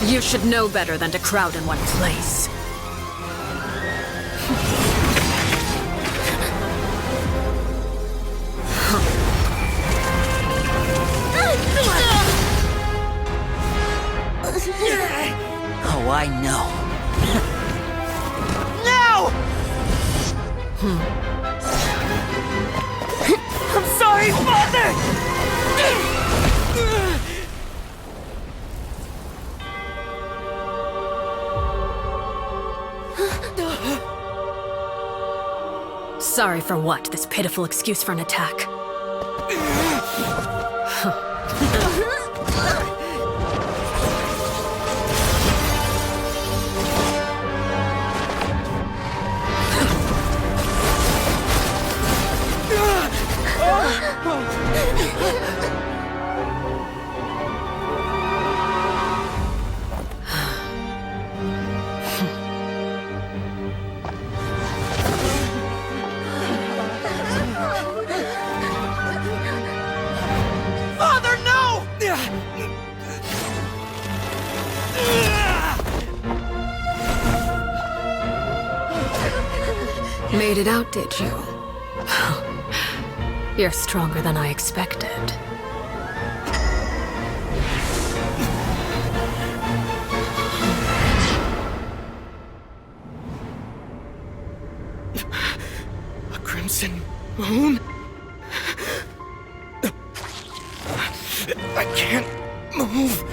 [SPEAKER 3] You should know better than to crowd in one place.
[SPEAKER 2] Oh, I know.
[SPEAKER 14] No! I'm sorry, Father!
[SPEAKER 3] Sorry for what? This pitiful excuse for an attack.
[SPEAKER 14] Father, no!
[SPEAKER 3] Made it out, did you? You're stronger than I expected.
[SPEAKER 13] A crimson moon? I can't move.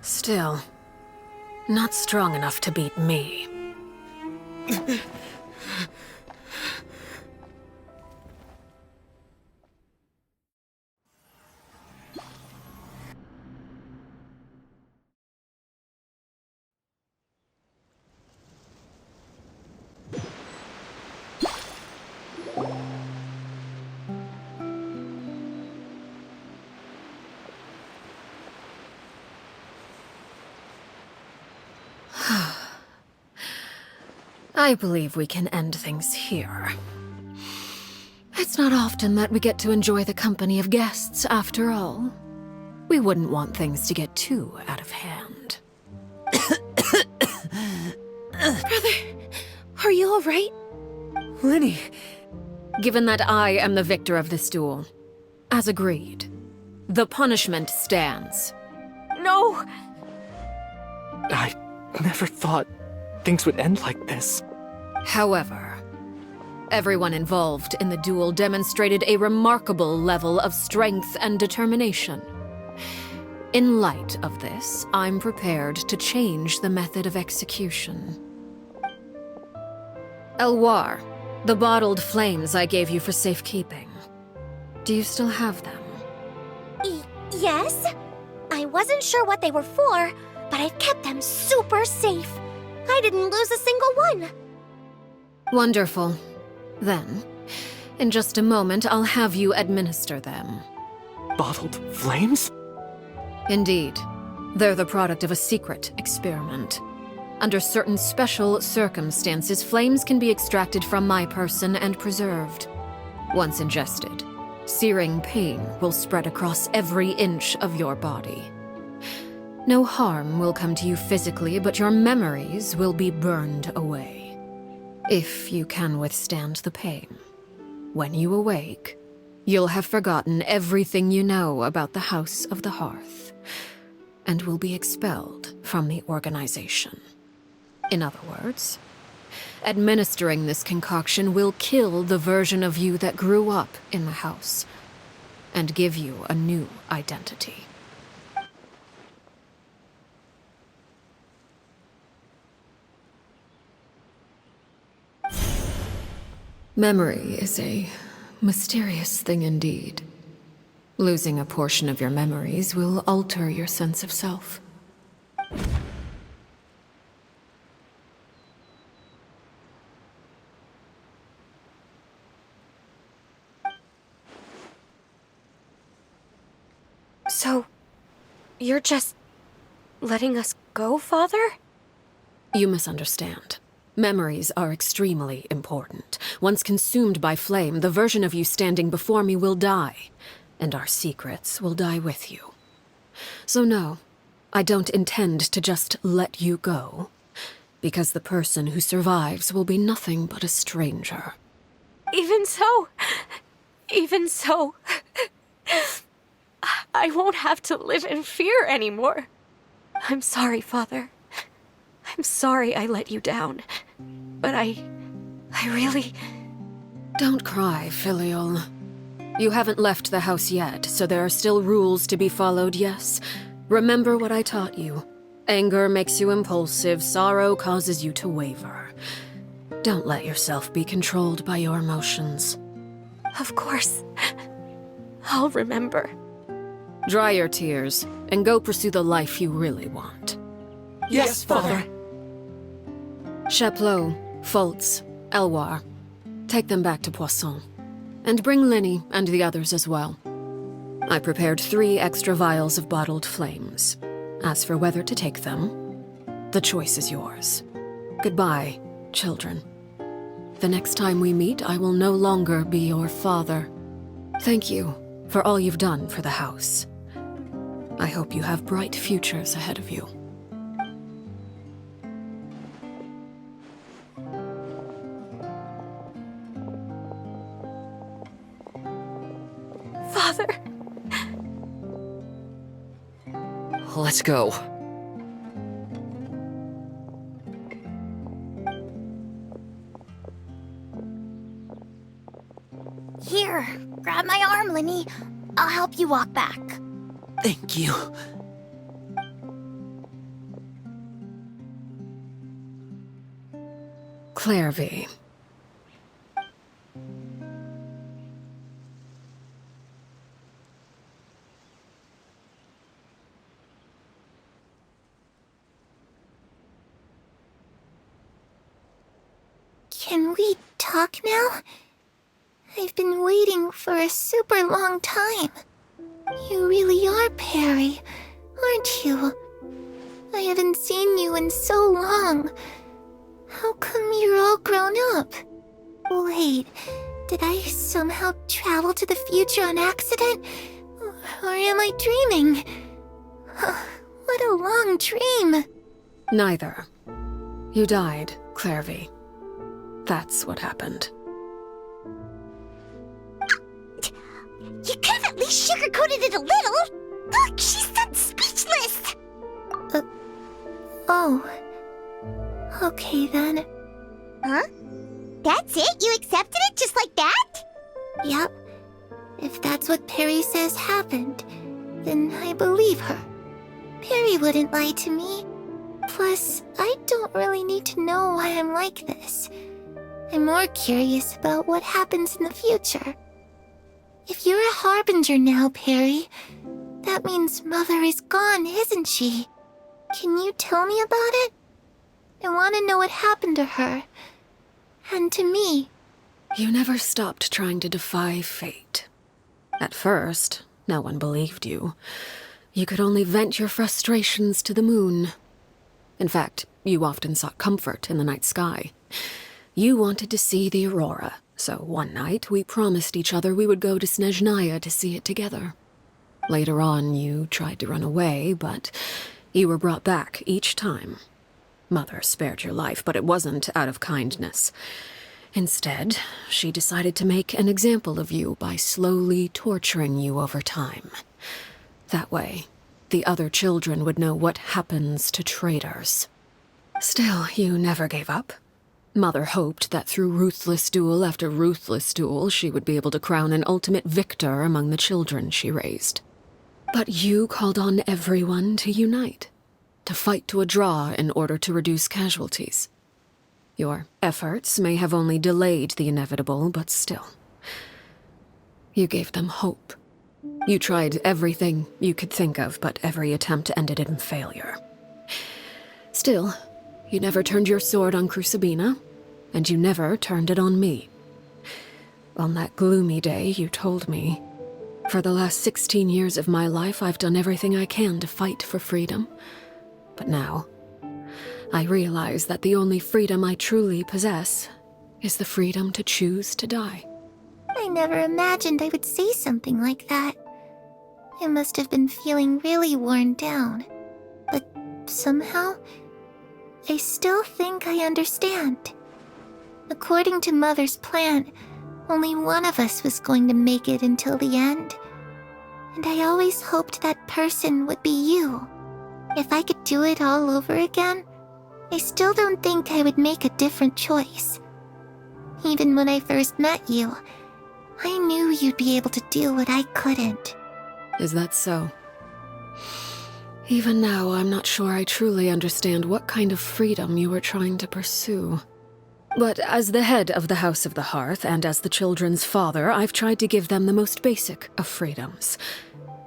[SPEAKER 3] Still, not strong enough to beat me. I believe we can end things here. It's not often that we get to enjoy the company of guests, after all. We wouldn't want things to get too out of hand.
[SPEAKER 5] Brother, are you all right?
[SPEAKER 13] Lenny!
[SPEAKER 3] Given that I am the victor of this duel, as agreed, the punishment stands.
[SPEAKER 6] No!
[SPEAKER 7] I never thought things would end like this.
[SPEAKER 3] However, everyone involved in the duel demonstrated a remarkable level of strength and determination. In light of this, I'm prepared to change the method of execution. Elwar, the bottled flames I gave you for safekeeping. Do you still have them?
[SPEAKER 6] Yes? I wasn't sure what they were for, but I've kept them super safe. I didn't lose a single one.
[SPEAKER 3] Wonderful. Then, in just a moment, I'll have you administer them.
[SPEAKER 7] Bottled flames?
[SPEAKER 3] Indeed. They're the product of a secret experiment. Under certain special circumstances, flames can be extracted from my person and preserved. Once ingested, searing pain will spread across every inch of your body. No harm will come to you physically, but your memories will be burned away. If you can withstand the pain. When you awake, you'll have forgotten everything you know about the House of the Hearth, and will be expelled from the organization. In other words, administering this concoction will kill the version of you that grew up in the house, and give you a new identity. Memory is a mysterious thing indeed. Losing a portion of your memories will alter your sense of self.
[SPEAKER 6] So, you're just letting us go, Father?
[SPEAKER 3] You misunderstand. Memories are extremely important. Once consumed by flame, the version of you standing before me will die, and our secrets will die with you. So no, I don't intend to just let you go, because the person who survives will be nothing but a stranger.
[SPEAKER 6] Even so, I won't have to live in fear anymore. I'm sorry, Father. I'm sorry I let you down. But I really...
[SPEAKER 3] Don't cry, Filial. You haven't left the house yet, so there are still rules to be followed, yes? Remember what I taught you. Anger makes you impulsive, sorrow causes you to waver. Don't let yourself be controlled by your emotions.
[SPEAKER 6] Of course. I'll remember.
[SPEAKER 3] Dry your tears, and go pursue the life you really want.
[SPEAKER 12] Yes, Father.
[SPEAKER 3] Chaplot, Fultz, Elwar, take them back to Poisson. And bring Linny and the others as well. I prepared 3 extra vials of bottled flames. As for whether to take them, the choice is yours. Goodbye, children. The next time we meet, I will no longer be your father. Thank you for all you've done for the house. I hope you have bright futures ahead of you.
[SPEAKER 6] Father.
[SPEAKER 7] Let's go.
[SPEAKER 5] Here, grab my arm, Linny. I'll help you walk back.
[SPEAKER 2] Thank you.
[SPEAKER 3] Clairvy.
[SPEAKER 1] Can we talk now? I've been waiting for a super long time. You really are Perry, aren't you? I haven't seen you in so long. How come you're all grown up? Wait, did I somehow travel to the future on accident? Or am I dreaming? What a long dream.
[SPEAKER 3] Neither. You died, Clairvy. That's what happened.
[SPEAKER 1] You could have at least sugarcoated it a little. Look, she's done speechless. Oh. Okay then.
[SPEAKER 5] Huh? That's it? You accepted it just like that?
[SPEAKER 1] Yep. If that's what Perry says happened, then I believe her. Perry wouldn't lie to me. Plus, I don't really need to know why I'm like this. I'm more curious about what happens in the future. If you're a harbinger now, Perry, that means Mother is gone, isn't she? Can you tell me about it? I want to know what happened to her. And to me.
[SPEAKER 3] You never stopped trying to defy fate. At first, no one believed you. You could only vent your frustrations to the moon. In fact, you often sought comfort in the night sky. You wanted to see the aurora, so one night we promised each other we would go to Snezhnaya to see it together. Later on, you tried to run away, but You were brought back each time. Mother spared your life, but it wasn't out of kindness. Instead, she decided to make an example of you by slowly torturing you over time. That way, the other children would know what happens to traitors. Still, you never gave up. Mother hoped that through ruthless duel after ruthless duel, she would be able to crown an ultimate victor among the children she raised. But you called on everyone to unite, to fight to a draw in order to reduce casualties. Your efforts may have only delayed the inevitable, but still. You gave them hope. You tried everything you could think of, but every attempt ended in failure. Still, you never turned your sword on Crucibina, and you never turned it on me. On that gloomy day, you told me, "For the last 16 years of my life, I've done everything I can to fight for freedom. But now, I realize that the only freedom I truly possess is the freedom to choose to die."
[SPEAKER 1] I never imagined I would say something like that. I must have been feeling really worn down. But somehow, I still think I understand. According to Mother's plan, only one of us was going to make it until the end. And I always hoped that person would be you. If I could do it all over again, I still don't think I would make a different choice. Even when I first met you, I knew you'd be able to do what I couldn't.
[SPEAKER 3] Is that so? Even now, I'm not sure I truly understand what kind of freedom you were trying to pursue. But as the head of the House of the Hearth, and as the children's father, I've tried to give them the most basic of freedoms.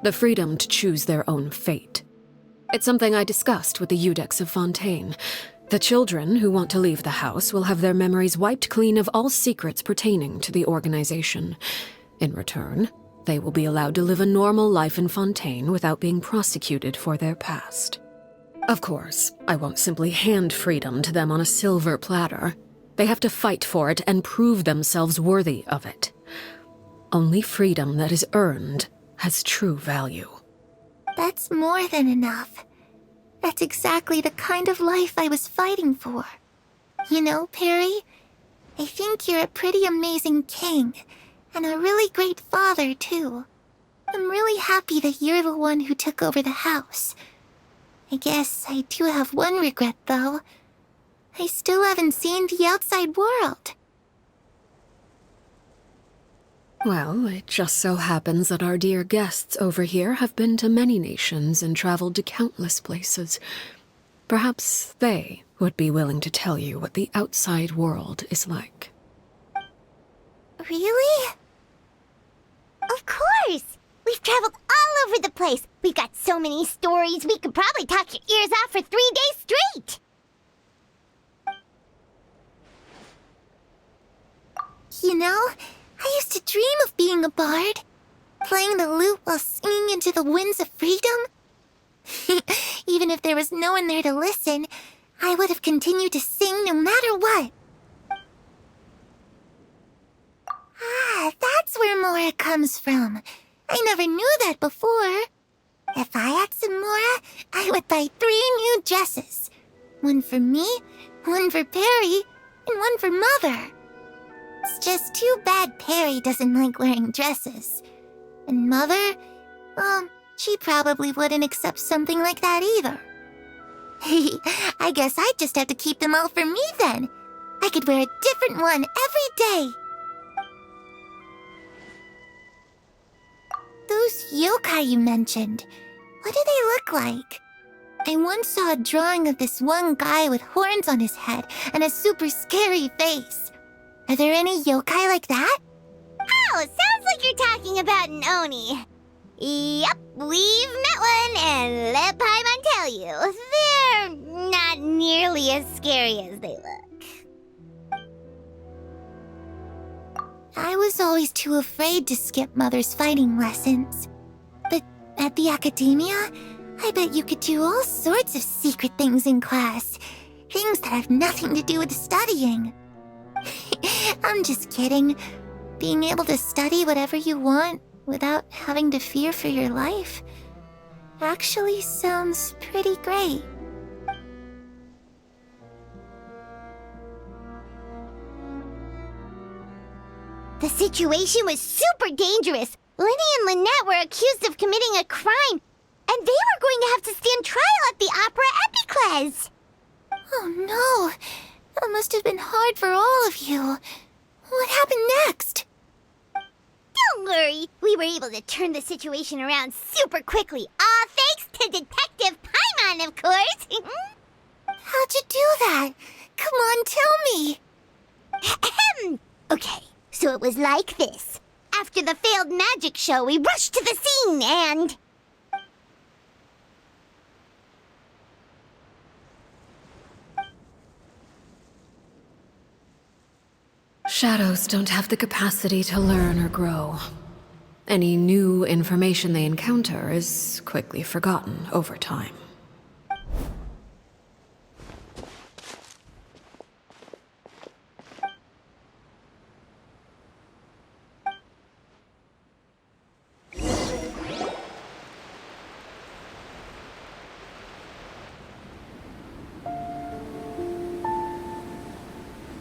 [SPEAKER 3] The freedom to choose their own fate. It's something I discussed with the Iudex of Fontaine. The children who want to leave the house will have their memories wiped clean of all secrets pertaining to the organization. In return, they will be allowed to live a normal life in Fontaine without being prosecuted for their past. Of course, I won't simply hand freedom to them on a silver platter. They have to fight for it and prove themselves worthy of it. Only freedom that is earned has true value.
[SPEAKER 1] That's more than enough. That's exactly the kind of life I was fighting for. You know, Perry, I think you're a pretty amazing king, and a really great father, too. I'm really happy that you're the one who took over the house. I guess I do have one regret, though. I still haven't seen the outside world.
[SPEAKER 3] Well, it just so happens that our dear guests over here have been to many nations and traveled to countless places. Perhaps they would be willing to tell you what the outside world is like.
[SPEAKER 1] Really?
[SPEAKER 5] Of course! We've traveled all over the place. We've got so many stories, we could probably talk your ears off for 3 days straight!
[SPEAKER 1] You know, I used to dream of being a bard. Playing the lute while singing into the winds of freedom. Even if there was no one there to listen, I would have continued to sing no matter what. Ah, that's where Mora comes from. I never knew that before. If I had some Mora, I would buy 3 new dresses. One for me, one for Perry, and one for Mother. It's just too bad Perry doesn't like wearing dresses. And Mother, well, she probably wouldn't accept something like that either. I guess I'd just have to keep them all for me then. I could wear a different one every day. Those yokai you mentioned, what do they look like? I once saw a drawing of this one guy with horns on his head and a super scary face. Are there any yokai like that?
[SPEAKER 5] Oh, sounds like you're talking about an Oni. Yep, we've met one, and let Paimon tell you, they're not nearly as scary as they look.
[SPEAKER 1] I was always too afraid to skip Mother's fighting lessons. But at the academia, I bet you could do all sorts of secret things in class. Things that have nothing to do with studying. I'm just kidding. Being able to study whatever you want without having to fear for your life.
[SPEAKER 5] actually sounds pretty great.
[SPEAKER 1] The situation was super dangerous. Lenny and Lynette were accused of committing a crime, and they were going to have to stand trial at the Opera Epicles.
[SPEAKER 5] Oh no, that must have been hard for all of you. What happened next?
[SPEAKER 1] Don't worry, we were able to turn the situation around super quickly, all thanks to Detective Paimon, of course.
[SPEAKER 5] How'd you do that? Come on, tell me.
[SPEAKER 1] Okay, so it was like this. After the failed magic show, we rushed to the scene and...
[SPEAKER 3] Shadows don't have the capacity to learn or grow. Any new information they encounter is quickly forgotten over time.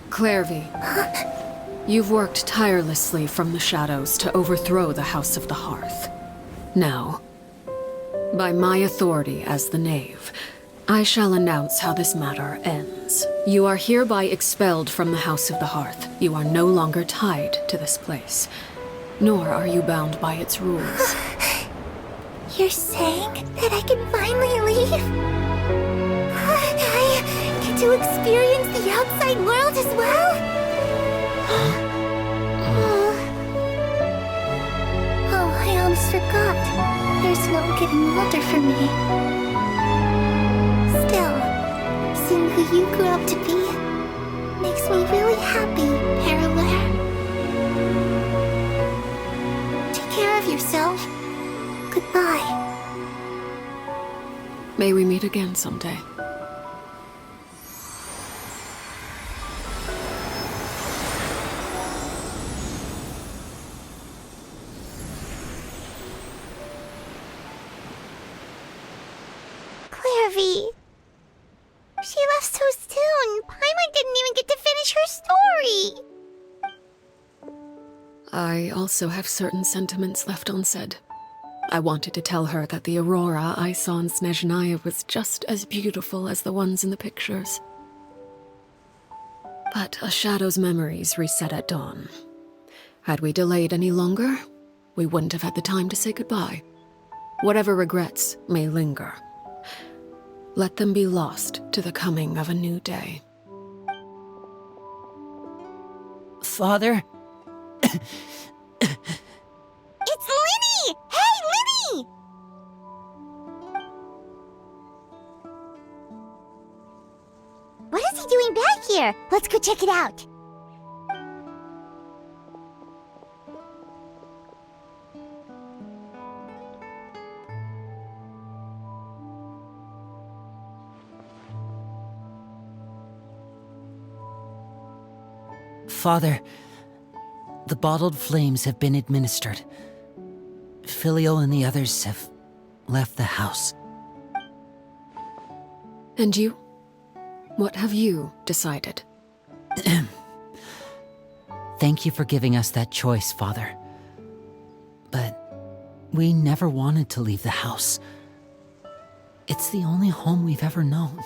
[SPEAKER 3] Clairvy, you've worked tirelessly from the shadows to overthrow the House of the Hearth. Now, by my authority as the Knave, I shall announce how this matter ends. You are hereby expelled from the House of the Hearth. You are no longer tied to this place, nor are you bound by its rules.
[SPEAKER 5] You're saying that I can finally leave? I get to experience the outside world as well? Oh, I almost forgot. There's no getting older for me. Still, seeing who you grew up to be makes me really happy, Parallel. Take care of yourself. Goodbye.
[SPEAKER 3] May we meet again someday.
[SPEAKER 1] Clairvy. She left so soon. Paimon didn't even get to finish her story.
[SPEAKER 3] I also have certain sentiments left unsaid. I wanted to tell her that the aurora I saw in Snezhnaya was just as beautiful as the ones in the pictures. But a shadow's memories reset at dawn. Had we delayed any longer, we wouldn't have had the time to say goodbye. Whatever regrets may linger, let them be lost to the coming of a new day.
[SPEAKER 2] Father?
[SPEAKER 1] It's Linny! Hey, Linny! What is he doing back here? Let's go check it out.
[SPEAKER 2] Father, the bottled flames have been administered. Filio and the others have left the house.
[SPEAKER 3] And you? What have you decided?
[SPEAKER 2] Thank you for giving us that choice, Father. But we never wanted to leave the house. It's the only home we've ever known.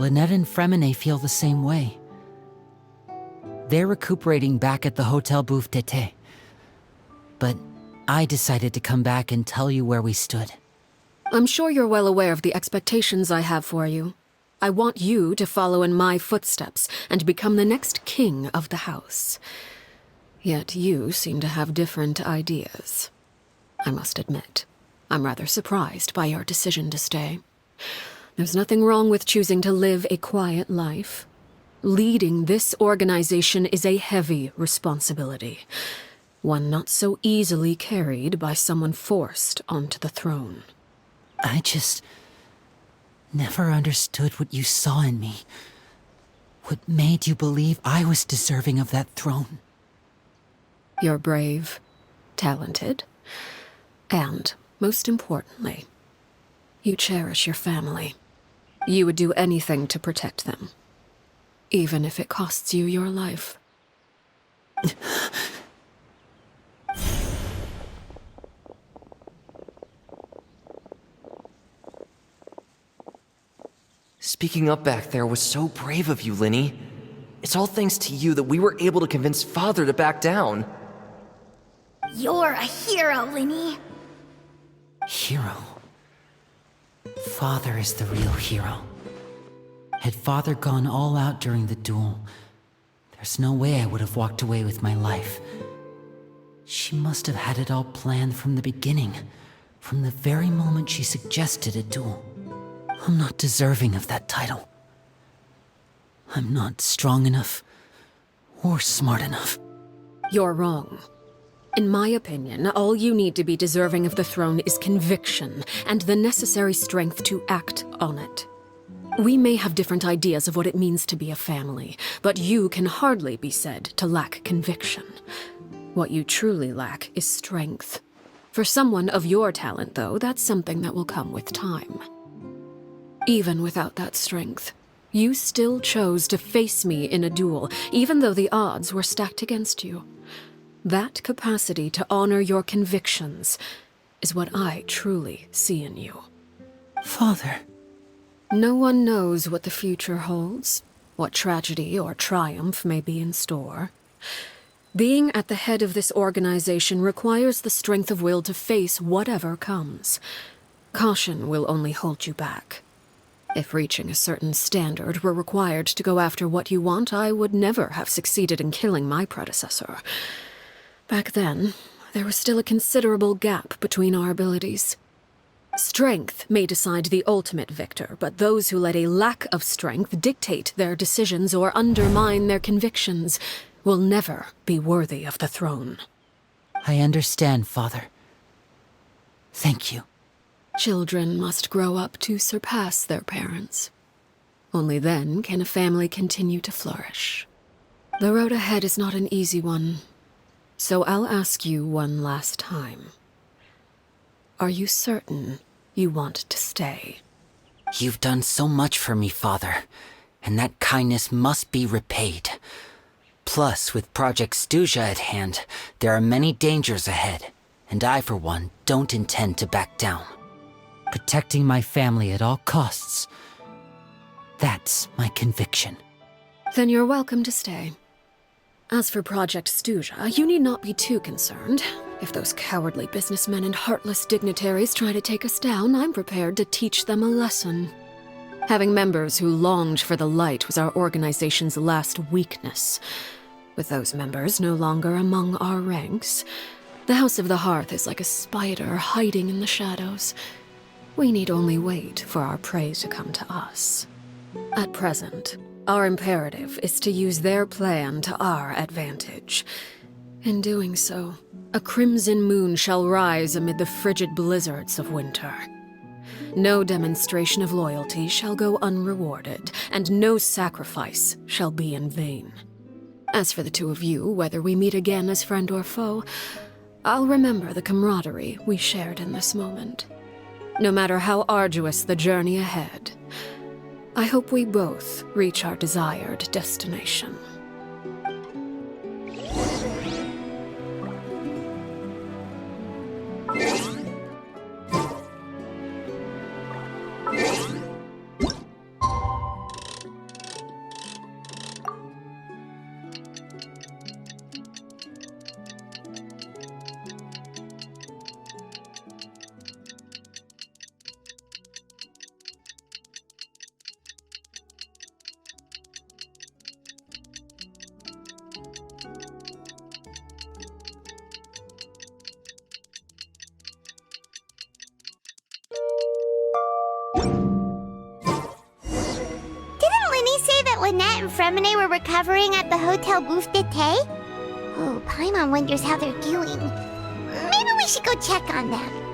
[SPEAKER 2] Lynette and Fremine feel the same way. They're recuperating back at the Hotel Bouffe d'été. But I decided to come back and tell you where we stood.
[SPEAKER 3] I'm sure you're well aware of the expectations I have for you. I want you to follow in my footsteps and become the next king of the house. Yet you seem to have different ideas. I must admit, I'm rather surprised by your decision to stay. There's nothing wrong with choosing to live a quiet life. Leading this organization is a heavy responsibility, one not so easily carried by someone forced onto the throne.
[SPEAKER 2] I just never understood what you saw in me. What made you believe I was deserving of that throne?
[SPEAKER 3] You're brave, talented, and, most importantly, You cherish your family. You would do anything to protect them, even if it costs you your life.
[SPEAKER 4] Speaking up back there was so brave of you, Linny. It's all thanks to you that we were able to convince Father to back down.
[SPEAKER 5] You're a hero, Linny.
[SPEAKER 2] Hero? Father is the real hero. Had Father gone all out during the duel, there's no way I would have walked away with my life. She must have had it all planned from the beginning, from the very moment she suggested a duel. I'm not deserving of that title. I'm not strong enough or smart enough.
[SPEAKER 3] You're wrong. In my opinion, all you need to be deserving of the throne is conviction and the necessary strength to act on it. We may have different ideas of what it means to be a family, but you can hardly be said to lack conviction. What you truly lack is strength. For someone of your talent, though, that's something that will come with time. Even without that strength, you still chose to face me in a duel, even though the odds were stacked against you. That capacity to honor your convictions is what I truly see in you.
[SPEAKER 2] Father.
[SPEAKER 3] No one knows what the future holds, what tragedy or triumph may be in store. Being at the head of this organization requires the strength of will to face whatever comes. Caution will only hold you back. If reaching a certain standard were required to go after what you want, I would never have succeeded in killing my predecessor. Back then, there was still a considerable gap between our abilities. Strength may decide the ultimate victor, but those who let a lack of strength dictate their decisions or undermine their convictions will never be worthy of the throne.
[SPEAKER 2] I understand, Father. Thank you.
[SPEAKER 3] Children must grow up to surpass their parents. Only then can a family continue to flourish. The road ahead is not an easy one, so I'll ask you one last time. Are you certain you want to stay?
[SPEAKER 2] You've done so much for me, Father, and that kindness must be repaid. Plus, with Project Stuja at hand, there are many dangers ahead, and I, for one, don't intend to back down. Protecting my family at all costs. That's my conviction.
[SPEAKER 3] Then you're welcome to stay. As for Project Stuja, you need not be too concerned. If those cowardly businessmen and heartless dignitaries try to take us down, I'm prepared to teach them a lesson. Having members who longed for the light was our organization's last weakness. With those members no longer among our ranks, the House of the Hearth is like a spider hiding in the shadows. We need only wait for our prey to come to us. At present, our imperative is to use their plan to our advantage. In doing so, a crimson moon shall rise amid the frigid blizzards of winter. No demonstration of loyalty shall go unrewarded, and no sacrifice shall be in vain. As for the two of you, whether we meet again as friend or foe, I'll remember the camaraderie we shared in this moment. No matter how arduous the journey ahead, I hope we both reach our desired destination.
[SPEAKER 1] Lynette and Fremine were recovering at the Hotel Bouffe d'été? Oh, Paimon wonders how they're doing. Maybe we should go check on them.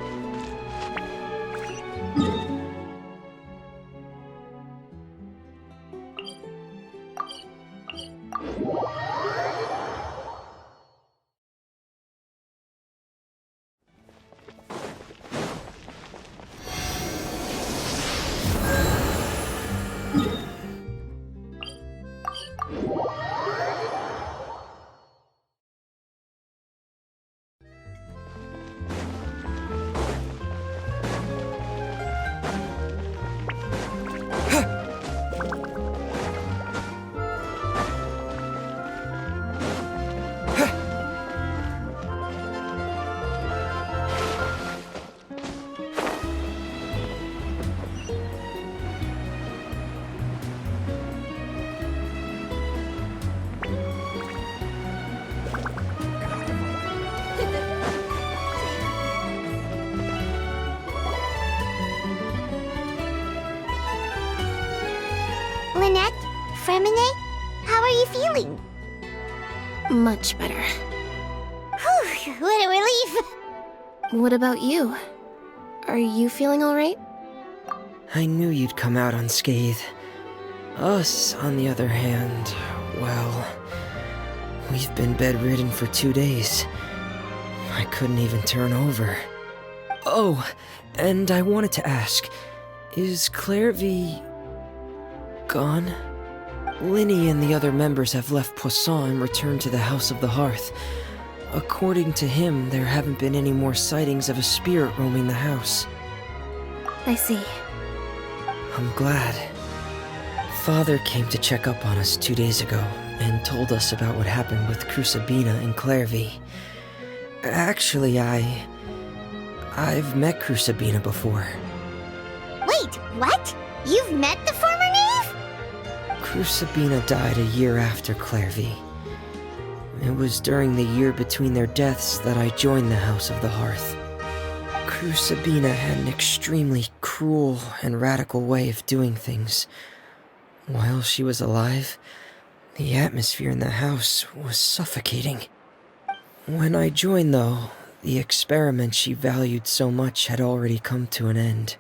[SPEAKER 1] Lynette? Fremine? How are you feeling?
[SPEAKER 9] Much better.
[SPEAKER 1] Whew, what a relief!
[SPEAKER 9] What about you? Are you feeling alright?
[SPEAKER 8] I knew you'd come out unscathed. Us, on the other hand, well, we've been bedridden for 2 days. I couldn't even turn over. Oh, and I wanted to ask, is Clairvy gone? Linny and the other members have left Poisson and returned to the House of the Hearth. According to him, there haven't been any more sightings of a spirit roaming the house.
[SPEAKER 9] I see.
[SPEAKER 8] I'm glad. Father came to check up on us 2 days ago and told us about what happened with Crucibina and Clairvy. Actually, I've met Crucibina before.
[SPEAKER 1] Wait, what? You've met the former knave?
[SPEAKER 8] Crucibina died a year after Clairvy. It was during the year between their deaths that I joined the House of the Hearth. Crucibina had an extremely cruel and radical way of doing things. While she was alive, the atmosphere in the house was suffocating. When I joined, though, the experiment she valued so much had already come to an end,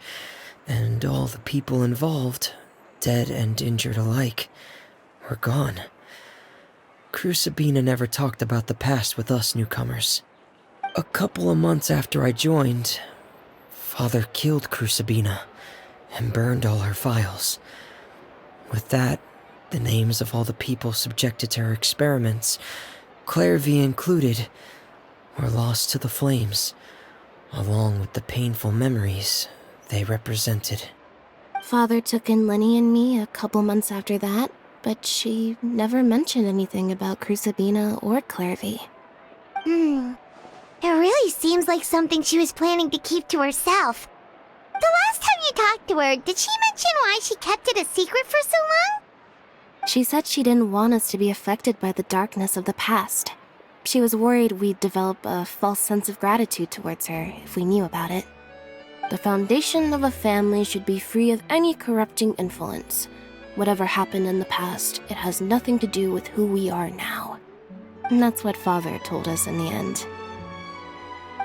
[SPEAKER 8] and all the people involved, dead and injured alike, were gone. Crucibina never talked about the past with us newcomers. A couple of months after I joined, Father killed Crucibina and burned all her files. With that, the names of all the people subjected to her experiments, Clairvy included, were lost to the flames, along with the painful memories they represented.
[SPEAKER 9] Father took in Lenny and me a couple months after that, but she never mentioned anything about Crucibina or Clairvy.
[SPEAKER 1] It really seems like something she was planning to keep to herself. The last time you talked to her, did she mention why she kept it a secret for so long?
[SPEAKER 9] She said she didn't want us to be affected by the darkness of the past. She was worried we'd develop a false sense of gratitude towards her if we knew about it. The foundation of a family should be free of any corrupting influence. Whatever happened in the past, it has nothing to do with who we are now. And that's what Father told us in the end.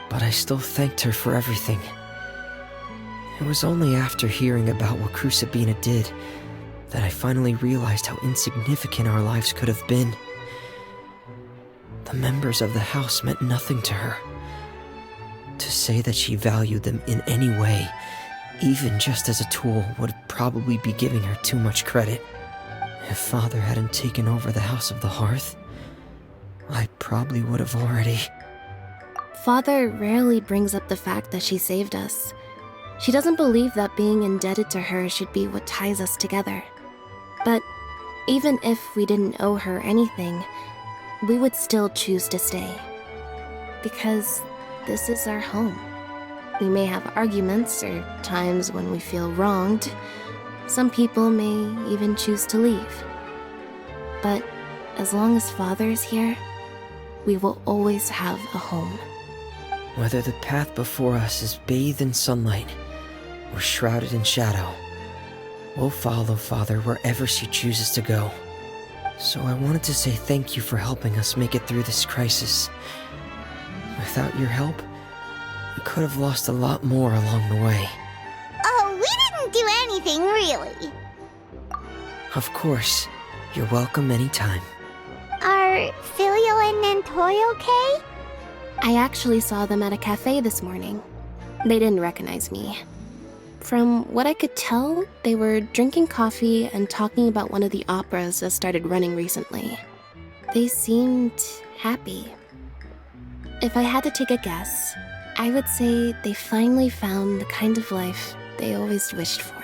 [SPEAKER 8] But I still thanked her for everything. It was only after hearing about what Crucibina did that I finally realized how insignificant our lives could have been. The members of the house meant nothing to her. To say that she valued them in any way, even just as a tool, would probably be giving her too much credit. If Father hadn't taken over the House of the Hearth, I probably would have already...
[SPEAKER 9] Father rarely brings up the fact that she saved us. She doesn't believe that being indebted to her should be what ties us together. But even if we didn't owe her anything, we would still choose to stay. Because this is our home. We may have arguments or times when we feel wronged. Some people may even choose to leave. But as long as Father is here, we will always have a home.
[SPEAKER 8] Whether the path before us is bathed in sunlight or shrouded in shadow, we'll follow Father wherever she chooses to go. So I wanted to say thank you for helping us make it through this crisis. Without your help, we could have lost a lot more along the way.
[SPEAKER 1] Oh, we didn't do anything, really.
[SPEAKER 8] Of course. You're welcome anytime.
[SPEAKER 1] Are Filio and Nantoy okay?
[SPEAKER 9] I actually saw them at a cafe this morning. They didn't recognize me. From what I could tell, they were drinking coffee and talking about one of the operas that started running recently. They seemed happy. If I had to take a guess, I would say they finally found the kind of life they always wished for.